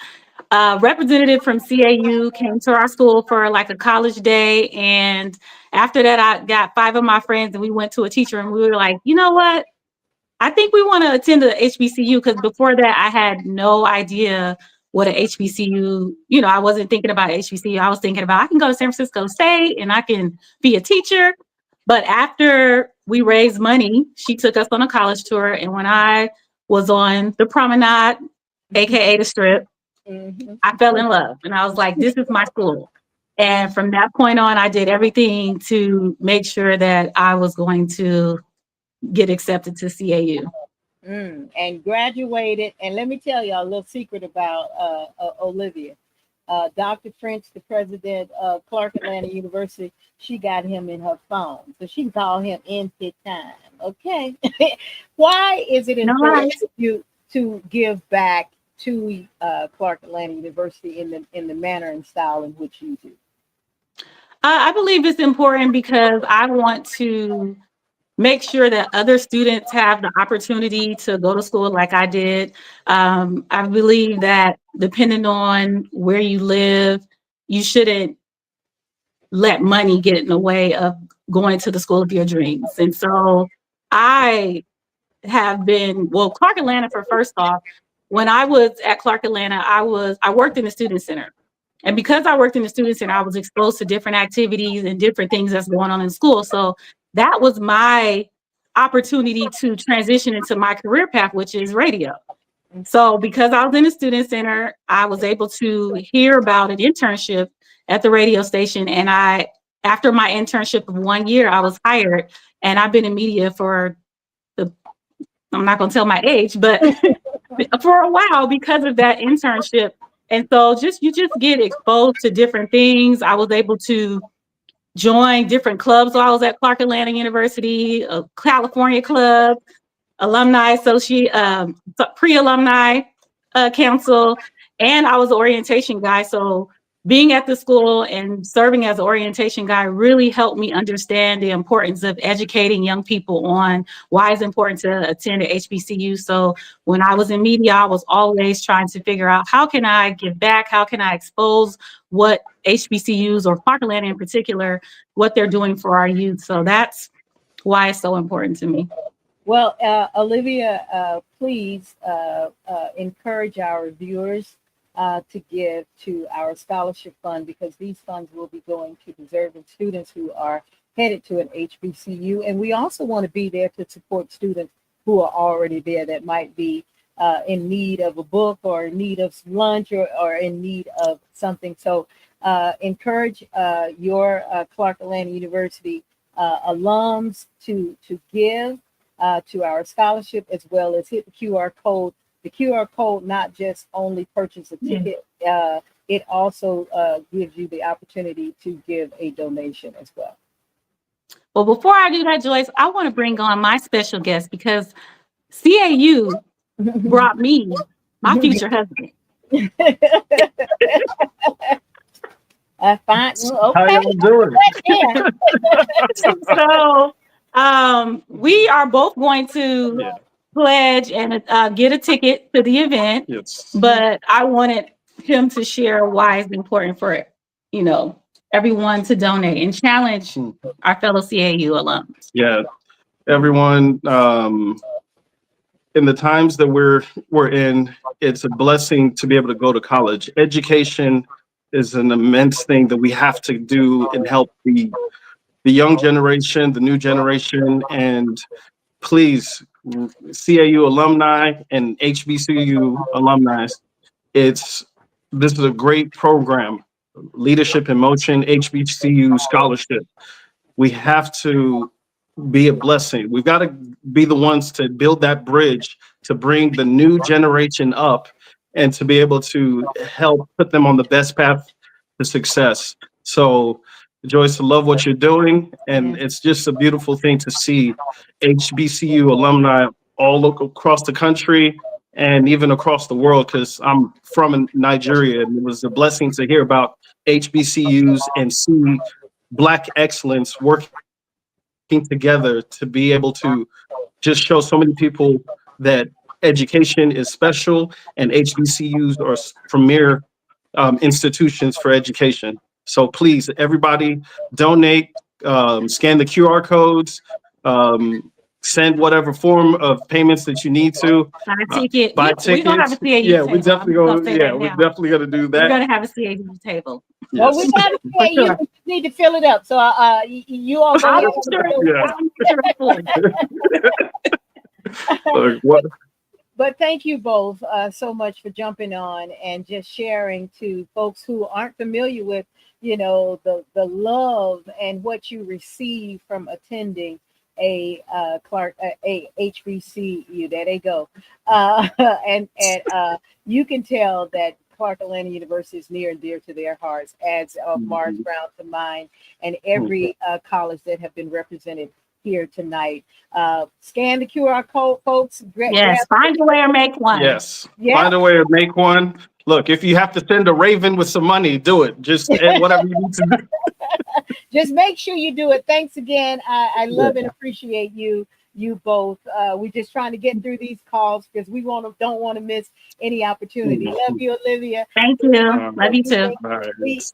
Representative from CAU came to our school for like a college day, and after that, I got 5 of my friends, and we went to a teacher, and we were like, you know what? I think we want to attend a HBCU, because before that, I had no idea what a HBCU, I wasn't thinking about HBCU. I was thinking about, I can go to San Francisco State and I can be a teacher. But after we raised money, she took us on a college tour. And when I was on the promenade, AKA the Strip, I fell in love. And I was like, this is my school. And from that point on, I did everything to make sure that I was going to get accepted to CAU. And graduated. And let me tell you a little secret about Olivia. Dr. French, the president of Clark Atlanta University, she got him in her phone. So she can call him anytime. Okay. Why is it important for you to give back to Clark Atlanta University in the manner and style in which you do? I believe it's important because I want to make sure that other students have the opportunity to go to school like I did. I believe that depending on where you live, you shouldn't let money get in the way of going to the school of your dreams. And so I have been, well, Clark Atlanta, for first off, when I was at Clark Atlanta, I worked in the student center. And because I worked in the student center, I was exposed to different activities and different things that's going on in school. So that was my opportunity to transition into my career path, which is radio. So because I was in the student center, I was able to hear about an internship at the radio station. And after my internship of 1 year, I was hired, and I've been in media for I'm not going to tell my age, but for a while because of that internship. And so you just get exposed to different things. I was able to join different clubs while I was at Clark Atlanta University, a California club, alumni associate, pre-alumni council, and I was an orientation guy. So being at the school and serving as an orientation guy really helped me understand the importance of educating young people on why it's important to attend a HBCU. So when I was in media, I was always trying to figure out how can I give back? How can I expose what HBCUs, or Clark Atlanta in particular, what they're doing for our youth? So that's why it's so important to me. Well, Olivia, please encourage our viewers to give to our scholarship fund, because these funds will be going to deserving students who are headed to an HBCU. And we also want to be there to support students who are already there that might be in need of a book, or in need of some lunch, or in need of something. So encourage your Clark Atlanta University alums to give to our scholarship, as well as hit the QR code. The QR code not just only purchase a ticket, it also gives you the opportunity to give a donation as well. Well, before I do that, Joyce, I want to bring on my special guest, because CAU brought me my future husband. Fine. Okay. How y'all doing? So we are both going to pledge and get a ticket to the event. Yes. But I wanted him to share why it's important for everyone to donate and challenge our fellow CAU alums. Yeah, everyone. In the times that we're in, it's a blessing to be able to go to college. Education is an immense thing that we have to do and help the young generation, the new generation, and please, CAU alumni and HBCU alumni, this is a great program, Leadership in Motion HBCU Scholarship. We have to be a blessing. We've got to be the ones to build that bridge to bring the new generation up and to be able to help put them on the best path to success. So, Joyce, I love what you're doing, and it's just a beautiful thing to see HBCU alumni all across the country and even across the world, because I'm from Nigeria, and it was a blessing to hear about HBCUs and see Black excellence working together to be able to just show so many people that education is special and HBCUs are premier institutions for education. So please, everybody, donate, scan the QR codes, send whatever form of payments that you need to. Buy a ticket. Buy We're gonna have a tickets. CAU Yeah, table. we definitely gonna. Yeah, we're now. definitely gonna do that. We're gonna have a CAU table. Well, we got to say you need to fill it up. So you all go What? But thank you both so much for jumping on and just sharing to folks who aren't familiar with, the love and what you receive from attending a HBCU. There they go. And you can tell that Clark Atlanta University is near and dear to their hearts, as of Morris Brown to mine, and every college that have been represented here tonight. Scan the QR code, folks. Yes, find a way or make one. Yes. Yeah. Find a way to make one. Look, if you have to send a raven with some money, do it. Just whatever you need to do. Just make sure you do it. Thanks again. I love and appreciate you both. We're just trying to get through these calls because we don't want to miss any opportunity. Love you, Olivia. Thank you. Love you too.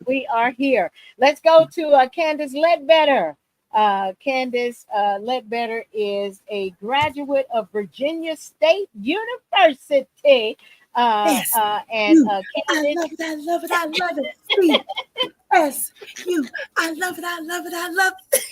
We are here. Let's go to Candace Ledbetter. Candace Ledbetter is a graduate of Virginia State University. Yes. And I love it. I love it. I love it. Yes, you. I love it. I love it. I love it.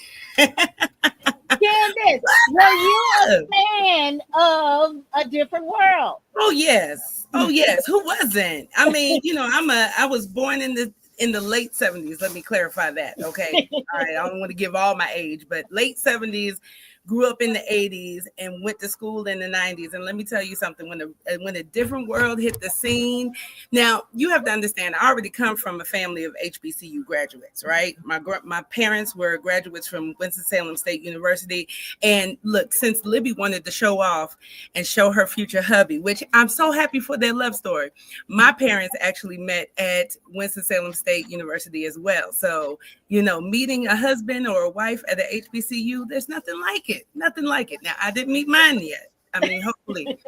Candace, were you a fan of A Different World? Oh yes. Oh yes. Who wasn't? I mean, I was born in the late 70s. Let me clarify that. Okay. All right. I don't want to give all my age, but late 70s, grew up in the 80s and went to school in the 90s. And let me tell you something, when A Different World hit the scene, now you have to understand, I already come from a family of HBCU graduates, right? My parents were graduates from Winston-Salem State University. And look, since Libby wanted to show off and show her future hubby, which I'm so happy for their love story, my parents actually met at Winston-Salem State University as well. So, meeting a husband or a wife at a HBCU, there's nothing like it. Nothing like it. Now, I didn't meet mine yet. I mean, hopefully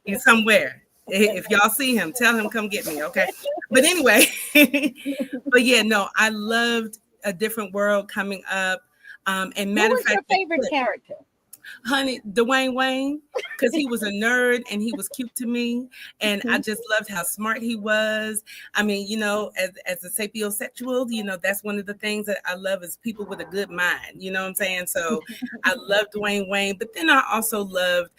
he's somewhere. If y'all see him, tell him come get me, okay? But anyway, but yeah, no, I loved A Different World coming up. And matter of fact, your favorite character? Honey, Dwayne Wayne, because he was a nerd and he was cute to me. And I just loved how smart he was. I mean, as a sapiosexual, that's one of the things that I love is people with a good mind. You know what I'm saying? So I loved Dwayne Wayne. But then I also loved,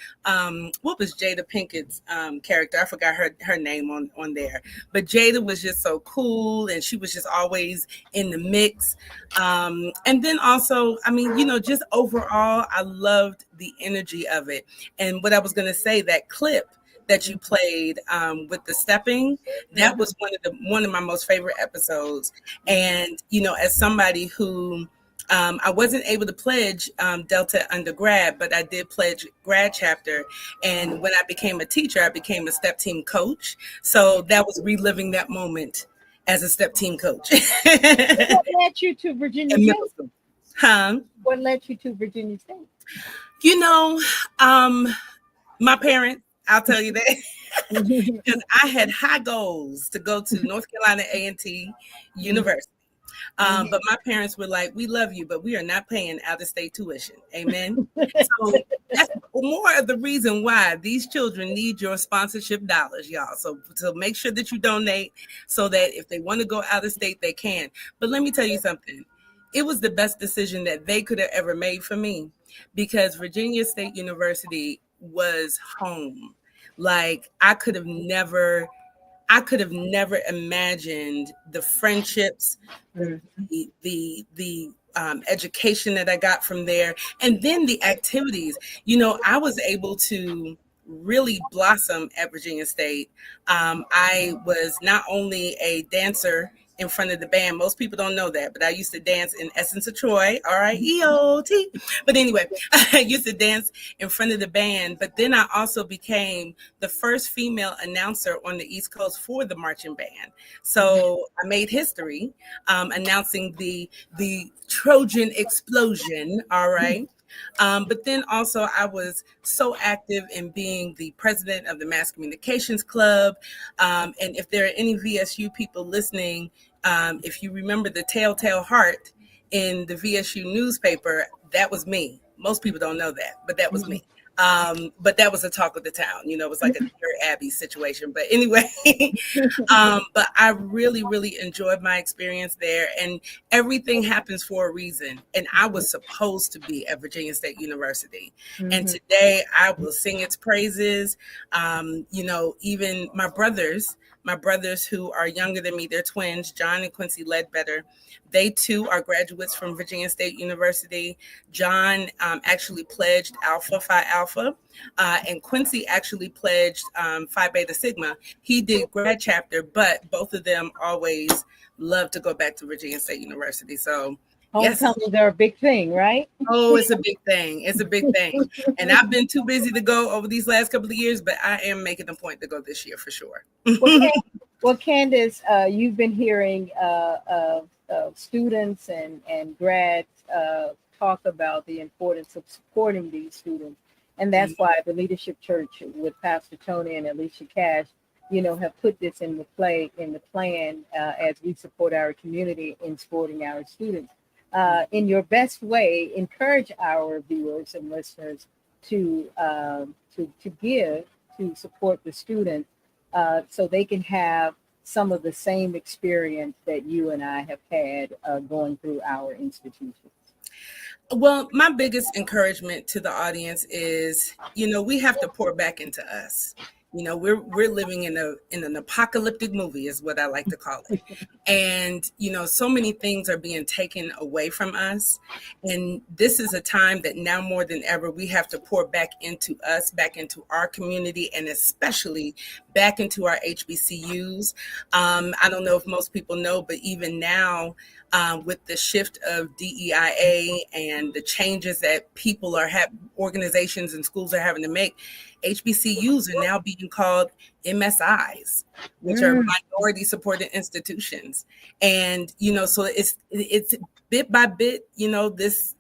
what was Jada Pinkett's character? I forgot her name on there. But Jada was just so cool and she was just always in the mix. And then also, I mean, just overall, I loved the energy of it. And what I was going to say, that clip that you played with the stepping, that was one of my most favorite episodes. And as somebody who I wasn't able to pledge Delta undergrad, but I did pledge grad chapter. And when I became a teacher, I became a step team coach. So that was reliving that moment as a step team coach. What led you to Virginia State? Huh? What led you to Virginia State? My parents, I'll tell you that, because I had high goals to go to North Carolina A&T University. But my parents were like, we love you, but we are not paying out-of-state tuition. Amen. So that's more of the reason why these children need your sponsorship dollars, y'all. So make sure that you donate so that if they want to go out of state, they can. But let me tell you something. It was the best decision that they could have ever made for me, because Virginia State University was home. Like I could have never imagined the friendships, the education that I got from there, and then the activities. I was able to really blossom at Virginia State. I was not only a dancer in front of the band. Most people don't know that, but I used to dance in Essence of Troy, R-I-E-O-T. But anyway, I used to dance in front of the band, but then I also became the first female announcer on the East Coast for the marching band. So I made history announcing the Trojan explosion, all right? But then also I was so active in being the president of the Mass Communications Club. And if there are any VSU people listening, if you remember the Telltale Heart in the VSU newspaper, that was me. Most people don't know that, but that was me. But that was the talk of the town. It was like a Dear Abby situation. But anyway, but I really, really enjoyed my experience there. And everything happens for a reason. And I was supposed to be at Virginia State University. And today I will sing its praises. Even my brothers who are younger than me, they're twins, John and Quincy Ledbetter. They too are graduates from Virginia State University. John actually pledged Alpha Phi Alpha, and Quincy actually pledged Phi Beta Sigma. He did grad chapter, but both of them always loved to go back to Virginia State University. So Yes. Homecomings are a big thing, right? Oh, it's a big thing. It's a big thing. And I've been too busy to go over these last couple of years, but I am making a point to go this year for sure. Well, Candace, you've been hearing students and grads talk about the importance of supporting these students. And that's why the Leadership Church with Pastor Tony and Alicia Cash, have put this in the plan as we support our community in supporting our students. In your best way, encourage our viewers and listeners to give to support the students so they can have some of the same experience that you and I have had going through our institutions. Well, my biggest encouragement to the audience is, we have to pour back into us. We're living in an apocalyptic movie, is what I like to call it. And, so many things are being taken away from us. And this is a time that now more than ever, we have to pour back into us, back into our community, and especially back into our HBCUs. I don't know if most people know, but even now, with the shift of DEIA and the changes that people organizations and schools are having to make, HBCUs are now being called MSIs, which are minority supported institutions. And, so it's bit by bit, this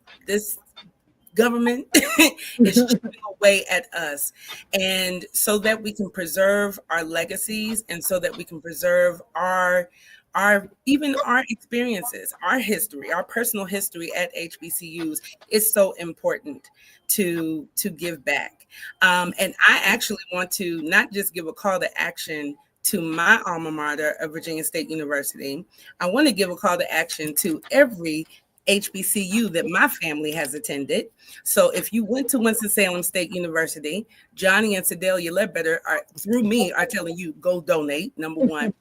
government is chipping away at us. And so that we can preserve our legacies and so that we can preserve our experiences, our history, our personal history at HBCUs is so important to give back. And I actually want to not just give a call to action to my alma mater of Virginia State University. I want to give a call to action to every HBCU that my family has attended. So if you went to Winston-Salem State University, Johnny and Sedalia Ledbetter through me are telling you, go donate, number one.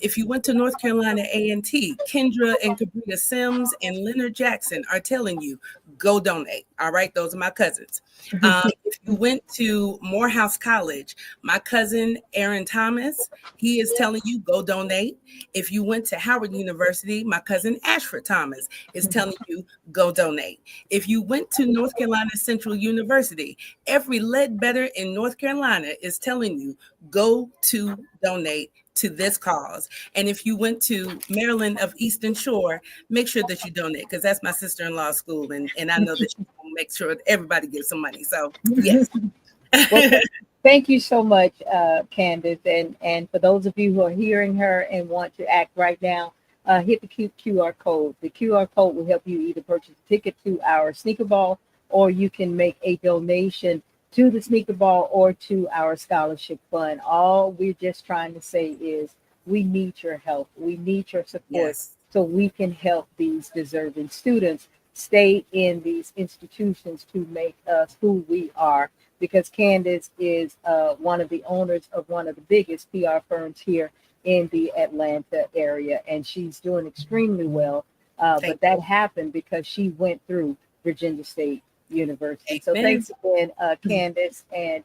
If you went to North Carolina A&T, Kendra and Cabrita Sims and Leonard Jackson are telling you, go donate. All right, those are my cousins. If you went to Morehouse College, my cousin Aaron Thomas, he is telling you, go donate. If you went to Howard University, my cousin Ashford Thomas is telling you, go donate. If you went to North Carolina Central University, every Ledbetter in North Carolina is telling you, go to donate to this cause. And if you went to Maryland of Eastern Shore, make sure that you donate, because that's my sister-in-law's school, and I know that you will make sure that everybody gets some money. So yes. Well, thank you so much, Candace. And for those of you who are hearing her and want to act right now, hit the QR code. The QR code will help you either purchase a ticket to our sneaker ball, or you can make a donation to the sneaker ball or to our scholarship fund. All we're just trying to say is we need your help. We need your support so we can help these deserving students stay in these institutions to make us who we are. Because Candace is one of the owners of one of the biggest PR firms here in the Atlanta area, and she's doing extremely well. But that happened because she went through Virginia State University. So thanks again, Candace, and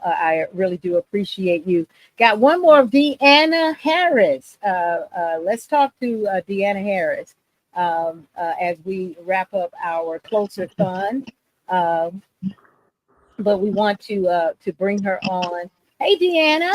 I really do appreciate you. Got one more of Deanna Harris. Let's talk to Deanna Harris as we wrap up our Closer Thon. But we want to bring her on. Hey, Deanna.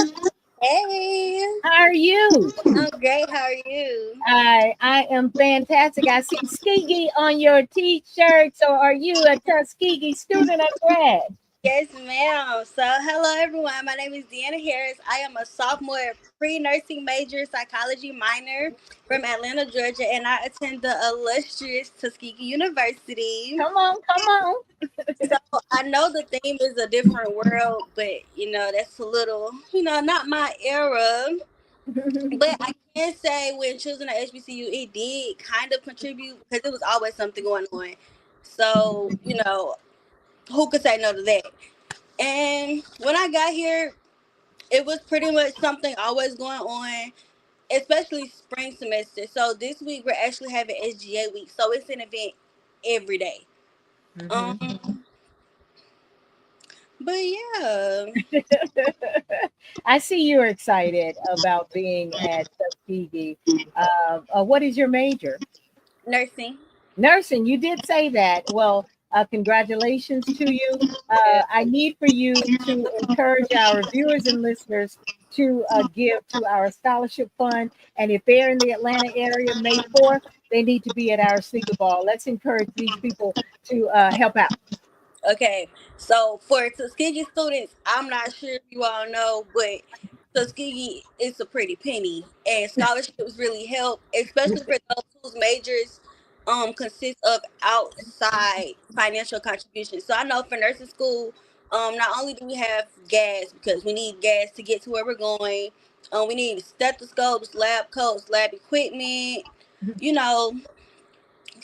Hey. How are you? I'm great. How are you? I am fantastic. I see Tuskegee on your t-shirt. So are you a Tuskegee student or grad? Yes, ma'am. So hello, everyone. My name is Deanna Harris. I am a sophomore pre-nursing major, psychology minor from Atlanta, Georgia, and I attend the illustrious Tuskegee University. Come on. So I know the theme is a different world, but that's a little, not my era. But I can say when choosing an HBCU, it did kind of contribute because it was always something going on. So, who could say no to that? And when I got here, it was pretty much something always going on, especially spring semester. So this week we're actually having SGA week. So it's an event every day. But yeah. I see you're excited about being at Tuskegee. What is your major? Nursing. Nursing, you did say that. Well, congratulations to you. I need for you to encourage our viewers and listeners to give to our scholarship fund. And if they're in the Atlanta area, May 4th, they need to be at our sneaker ball. Let's encourage these people to help out. Okay, so for Tuskegee students, I'm not sure if you all know, but Tuskegee is a pretty penny, and scholarships really help, especially for those whose majors consist of outside financial contributions. So I know for nursing school, not only do we have gas because we need gas to get to where we're going, we need stethoscopes, lab coats, lab equipment, you know,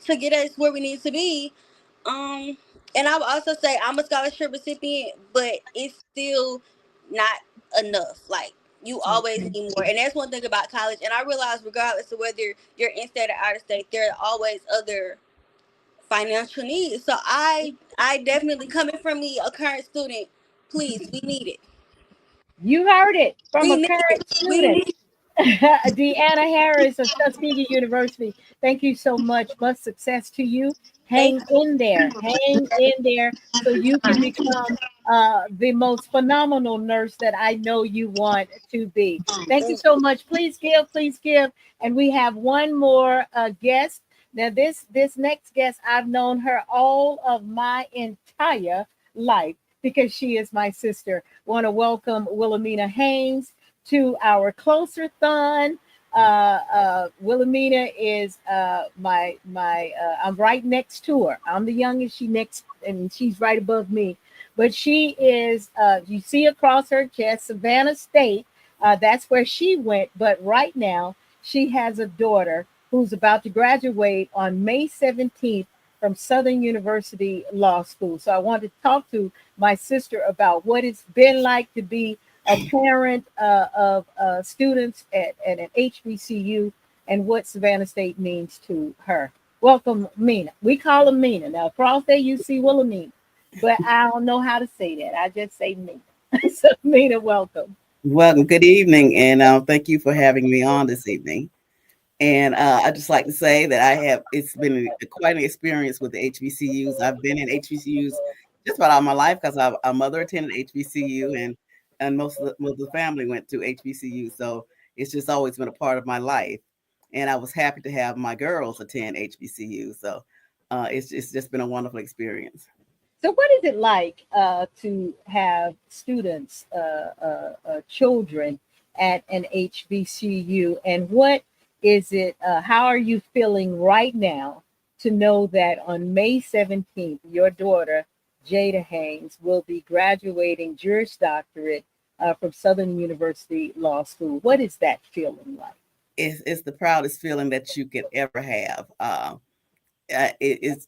to get us where we need to be. Um, and I would also say I'm a scholarship recipient, but it's still not enough. Like you always need more, and that's one thing about college. And I realize, regardless of whether you're in state or out of state, there are always other financial needs. So I definitely, coming from me, a current student, please, we need it. You heard it from We a need it. current We student. need Deanna Harris of Tuskegee University. Thank you so much. Much success to you. Thank Hang in there. Hang in there so you can become the most phenomenal nurse that I know you want to be. Thank you so much. Please give, please give. And we have one more guest. Now, this next guest, I've known her all of my entire life because she is my sister. Want to welcome Wilhelmina Haynes to our Closer Thon. Wilhelmina is I'm right next to her. I'm the youngest, she next, and she's right above me. But she is, you see across her chest, Savannah State. That's where she went. But right now, she has a daughter who's about to graduate on May 17th from Southern University Law School. So I wanted to talk to my sister about what it's been like to be a parent of students at an HBCU and what Savannah State means to her. Welcome, Mina. We call her Mina. Now, across there, you see Wilhelmina, but I don't know how to say that. I just say Mina. So, Mina, welcome. Welcome. Good evening, and thank you for having me on this evening. And I just like to say that it's been quite an experience with the HBCUs. I've been in HBCUs just about all my life because our mother attended HBCU and most of the family went to HBCU. So it's just always been a part of my life. And I was happy to have my girls attend HBCU. So it's just been a wonderful experience. So, what is it like to have students, children at an HBCU, and what is it? How are you feeling right now to know that on May 17th, your daughter Jada Haynes will be graduating Juris Doctorate from Southern University Law School? What is that feeling like? It's the proudest feeling that you could ever have. It's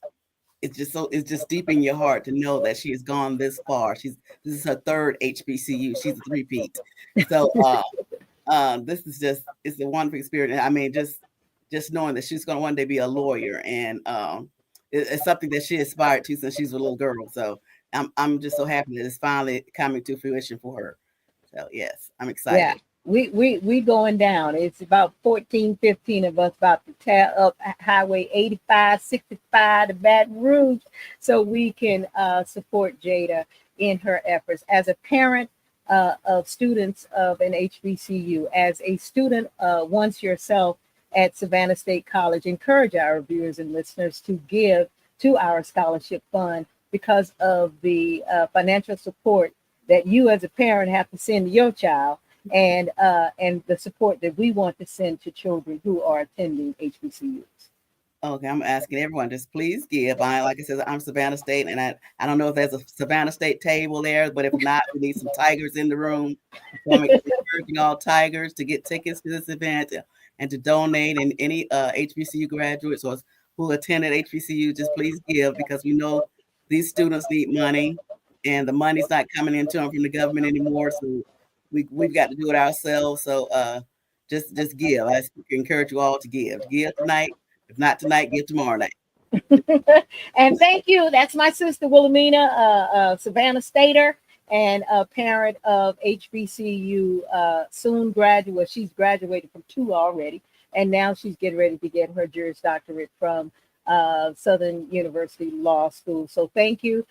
just deep in your heart to know that she has gone this far. This is her third HBCU. She's a three-peat. So it's a wonderful experience. I mean, just knowing that she's going to one day be a lawyer, and it's something that she aspired to since she was a little girl. So I'm just so happy that it's finally coming to fruition for her. So yes, I'm excited. Yeah, we going down. It's about 14, 15 of us about to tear up Highway 85, 65 to Baton Rouge so we can support Jada in her efforts. As a parent of students of an HBCU, as a student once yourself at Savannah State College, encourage our viewers and listeners to give to our scholarship fund because of the financial support that you as a parent have to send to your child, and the support that we want to send to children who are attending HBCUs. Okay, I'm asking everyone just please give. Like I said, I'm Savannah State, and I don't know if there's a Savannah State table there, but if not, we need some Tigers in the room. So I'm encouraging all Tigers to get tickets to this event and to donate. And any HBCU graduates or who attended HBCU, just please give, because we know these students need money, and the money's not coming into them from the government anymore. So we've got to do it ourselves. So just give. I encourage you all to give. Give tonight. If not tonight, give tomorrow night. And thank you. That's my sister Wilhelmina, Savannah Stater, and a parent of HBCU, soon graduate. She's graduated from 2 already, and now she's getting ready to get her Juris Doctorate from Southern University Law School. So thank you.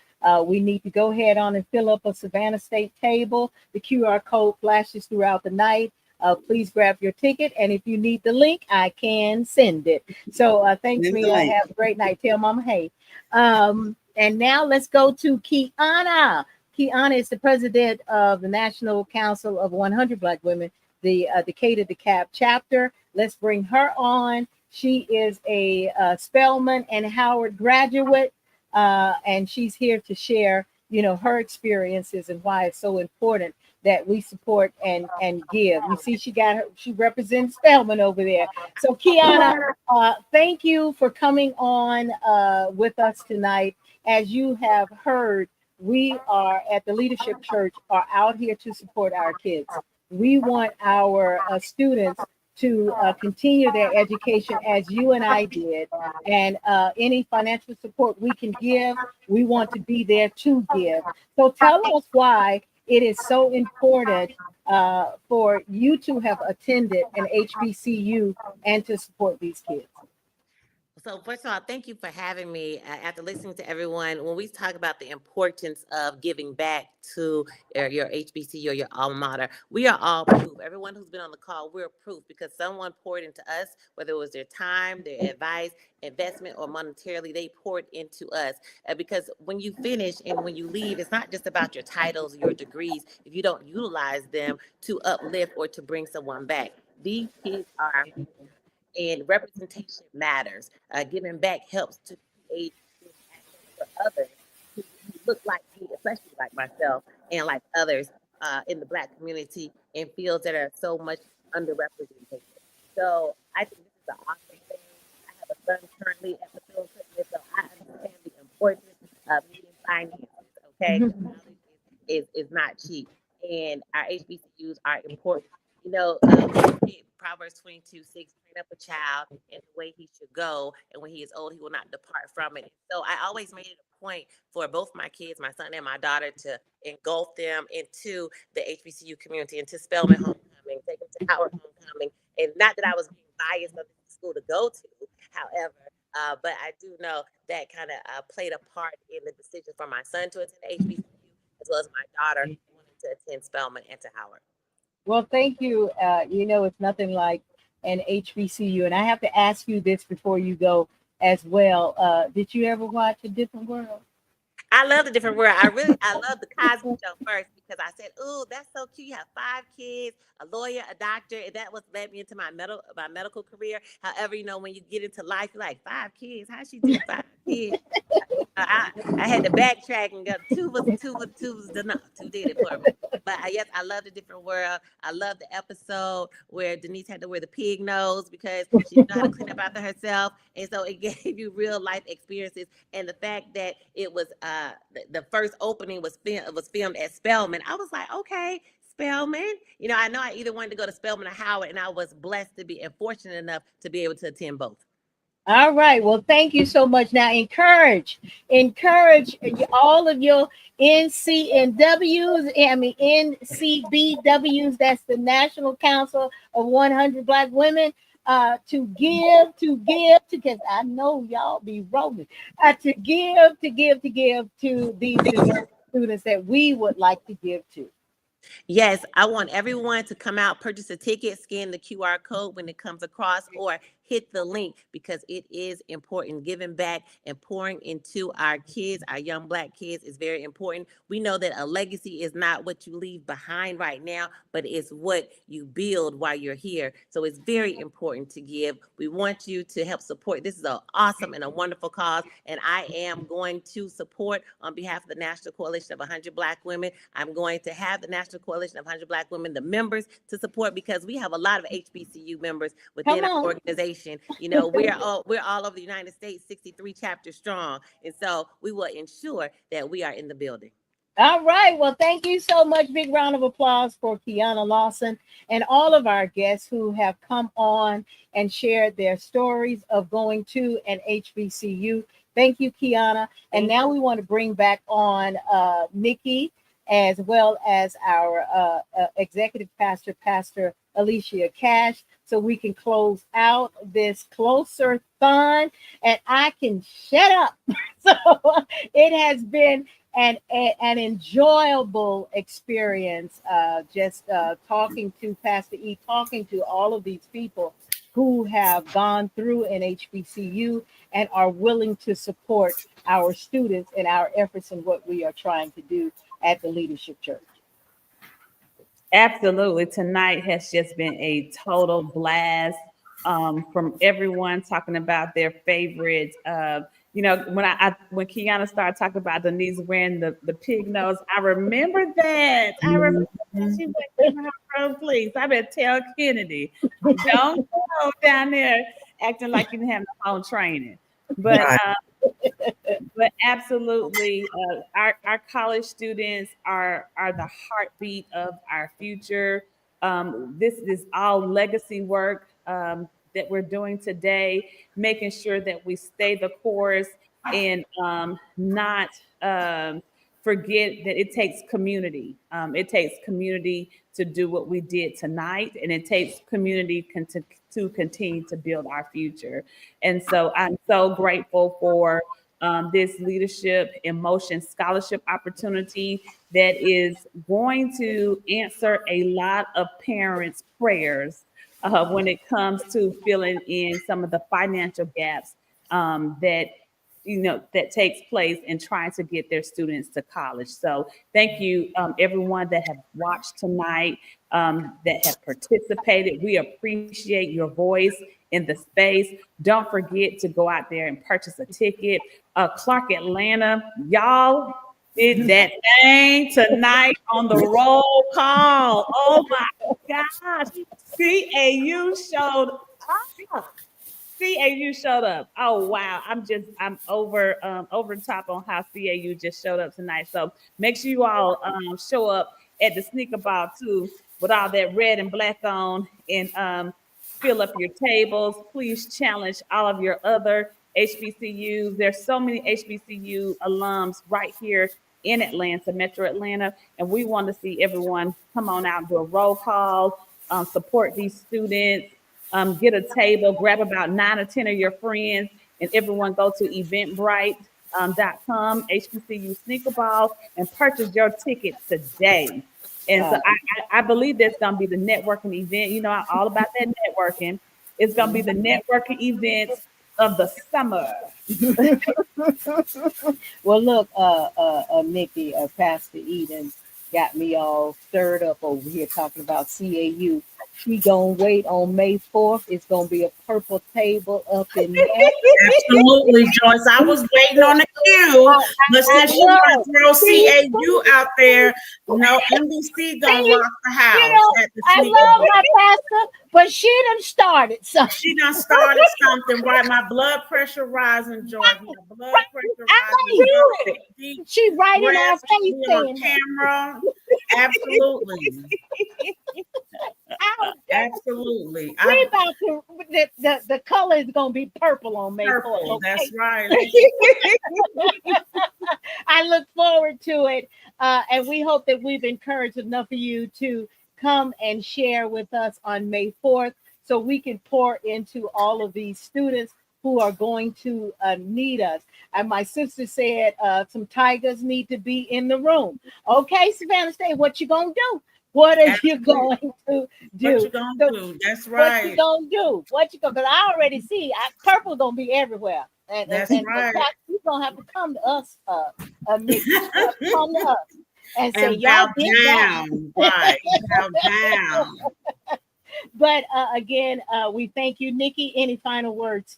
We need to go ahead on and fill up a Savannah State table. The QR code flashes throughout the night. Please grab your ticket, and if you need the link, I can send it. So thanks, Send the Mia. link. Have a great night. Tell Mama hey. And now let's go to Kiana. Kiana is the president of the National Council of 100 Black Women, the Decatur DeKalb chapter. Let's bring her on. She is a Spelman and Howard graduate, and she's here to share, her experiences and why it's so important that we support and give. You see, she represents Spelman over there. So Kiana, thank you for coming on with us tonight. As you have heard, we are at the Leadership Church are out here to support our kids. We want our students to continue their education as you and I did, and any financial support we can give, we want to be there to give. So tell us why it is so important for you to have attended an HBCU and to support these kids. So first of all, thank you for having me. After listening to everyone, when we talk about the importance of giving back to your HBCU or your alma mater, we are all proof. Everyone who's been on the call, we're proof because someone poured into us, whether it was their time, their advice, investment, or monetarily, they poured into us. Because when you finish and when you leave, it's not just about your titles, your degrees, if you don't utilize them to uplift or to bring someone back. These kids are, and representation matters. Giving back helps to create access for others who look like me, especially like myself and like others in the Black community in fields that are so much underrepresented. So I think this is an awesome thing. I have a son currently at the film company, so I understand the importance of needing finances. Okay, college is not cheap, and our HBCUs are important. Proverbs 22:6, train up a child in the way he should go, and when he is old, he will not depart from it. So I always made it a point for both my kids, my son and my daughter, to engulf them into the HBCU community, into Spelman Homecoming, take them to Howard Homecoming. And not that I was being biased of the school to go to, however, but I do know that kind of played a part in the decision for my son to attend HBCU, as well as my daughter wanting to attend Spelman and to Howard. Well, thank you. It's nothing like an HBCU. And I have to ask you this before you go as well. Did you ever watch A Different World? I love The Different World. I love the Cosby Show first because I said, "Ooh, that's so cute. You have 5 kids, a lawyer, a doctor," and that was led me into my medical career. However, when you get into life, you're like, 5 kids. How she do 5 kids? I had to backtrack and go, two was enough. 2 did it for me. But yes, I love The Different World. I love the episode where Denise had to wear the pig nose because she didn't know how to clean up after herself, and so it gave you real life experiences. And the fact that it was the first opening was filmed at Spelman, I was like, okay, Spelman. I know I either wanted to go to Spelman or Howard, and I was blessed to be and fortunate enough to be able to attend both. All right. Well, thank you so much. Now, encourage all of your NCBWs. That's the National Council of 100 Black Women. To give, because I know y'all be rolling. To give to these students that we would like to give to. Yes, I want everyone to come out, purchase a ticket, scan the QR code when it comes across, or hit the link because it is important. Giving back and pouring into our kids, our young Black kids, is very important. We know that a legacy is not what you leave behind right now, but it's what you build while you're here. So it's very important to give. We want you to help support. This is an awesome and a wonderful cause, and I am going to support on behalf of the National Coalition of 100 Black Women. I'm going to have the National Coalition of 100 Black Women, the members, to support because we have a lot of HBCU members within our organization. We're all over the United States, 63 chapters strong, and so we will ensure that we are in the building. All right. Well, thank you so much. Big round of applause for Kiana Lawson and all of our guests who have come on and shared their stories of going to an HBCU. Thank you, Kiana. And now we want to bring back on Nikki, as well as our executive pastor, Pastor Alicia Cash, so we can close out this Closer Thon and I can shut up. So it has been an enjoyable experience, just talking to Pastor E, talking to all of these people who have gone through an HBCU and are willing to support our students in our efforts in what we are trying to do at the Leadership Church. Absolutely. Tonight has just been a total blast, from everyone talking about their favorite. When Kiana started talking about Denise wearing the pig nose, I remember that. I remember that. She went to her room, please. I better tell Kennedy, don't go down there acting like you didn't have no home training. But Right. but absolutely, our college students are the heartbeat of our future. This is all legacy work, that we're doing today, making sure that we stay the course and, not, forget that it takes community. It takes community to do what we did tonight, and it takes community to continue to build our future. And so I'm so grateful for, this Leadership in Motion scholarship opportunity that is going to answer a lot of parents' prayers, when it comes to filling in some of the financial gaps, that takes place in trying to get their students to college. So thank you, everyone that have watched tonight, that have participated. We appreciate your voice in the space. Don't forget to go out there and purchase a ticket. Clark Atlanta, y'all did that thing tonight on the roll call. Oh my gosh. CAU showed up. CAU showed up. Oh wow. I'm over the top on how CAU just showed up tonight. So make sure you all show up at the sneaker ball too with all that red and black on, and fill up your tables. Please challenge all of your other HBCUs. There's so many HBCU alums right here in Atlanta, Metro Atlanta, and we want to see everyone come on out and do a roll call, support these students, get a table, grab about 9 or 10 of your friends, and everyone go to eventbrite.com, HBCU Sneaker Ball, and purchase your ticket today. And so I believe that's going to be the networking event. You know, I'm all about that networking. It's going to be the networking event of the summer. Well, look, Nikki, Pastor Eden got me all stirred up over here talking about CAU. She gonna wait on May 4th. It's gonna be a purple table up in there. Absolutely, Joyce. I was waiting on the queue, but since you want to throw CAU out there, NBC gonna rock the house at the I sneaker love ball. my pastor, but she done started something. She done started something, right? My blood pressure rising, Joyce. My blood pressure rising. She right in our face on saying camera. Absolutely. Absolutely. We about to the color is gonna be purple on May 4th. Purple, Okay? that's right. I look forward to it, and we hope that we've encouraged enough of you to come and share with us on May 4th, so we can pour into all of these students who are going to need us. And my sister said some tigers need to be in the room. Okay, Savannah State, what you gonna do? What are you going to do? What you gonna do? That's right. What you gonna do? What you gonna? Because I already see purple gonna be everywhere. That's and right. You're gonna have to come to us, Nikki. You have to come to us and say And y'all bow did that. down, right? Bow down. But again, we thank you, Nikki. Any final words?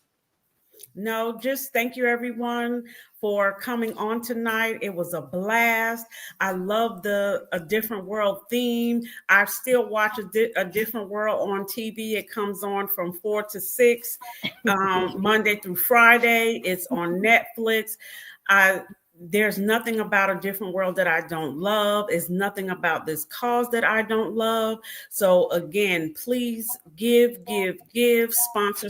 No, just thank you everyone for coming on tonight. It was a blast. I love the A Different World theme. I still watch A Different World on TV. It comes on from 4 to 6, Monday through Friday. It's on Netflix. There's nothing about A Different World that I don't love. It's nothing about this cause that I don't love. So again, please give, sponsor,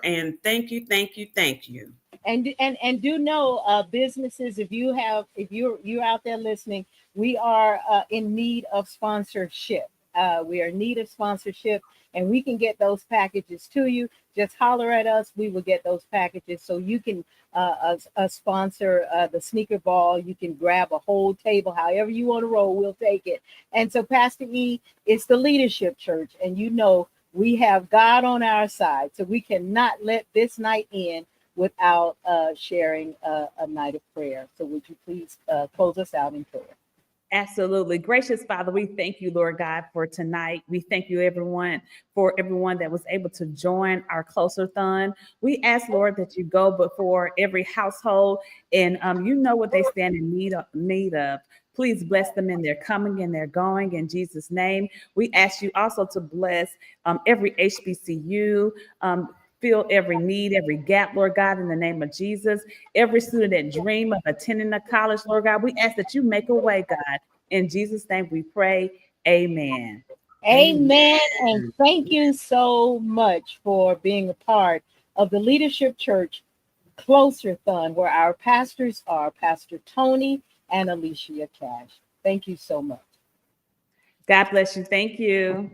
and thank you. And do know, businesses, if you're out there listening, we are in need of sponsorship. we are in need of sponsorship, and we can get those packages to you. Just holler at us. We will get those packages so you can sponsor the sneaker ball. You can grab a whole table, however you want to roll, we'll take it. And so, Pastor E, it's the leadership church, and you know we have God on our side, so we cannot let this night end without sharing a night of prayer. So would you please close us out in prayer? Absolutely. Gracious Father, we thank you, Lord God, for tonight. We thank you, everyone, for everyone that was able to join our Closer Thon. We ask, Lord, that you go before every household, and you know what they stand in need of. Please bless them in their coming and their going in Jesus' name. We ask you also to bless every HBCU, fill every need, every gap, Lord God, in the name of Jesus. Every student that dream of attending a college, Lord God, we ask that you make a way, God. In Jesus' name we pray. Amen. Amen. And thank you so much for being a part of the Leadership Church Closer Thon, where our pastors are Pastor Tony and Alicia Cash. Thank you so much. God bless you. Thank you.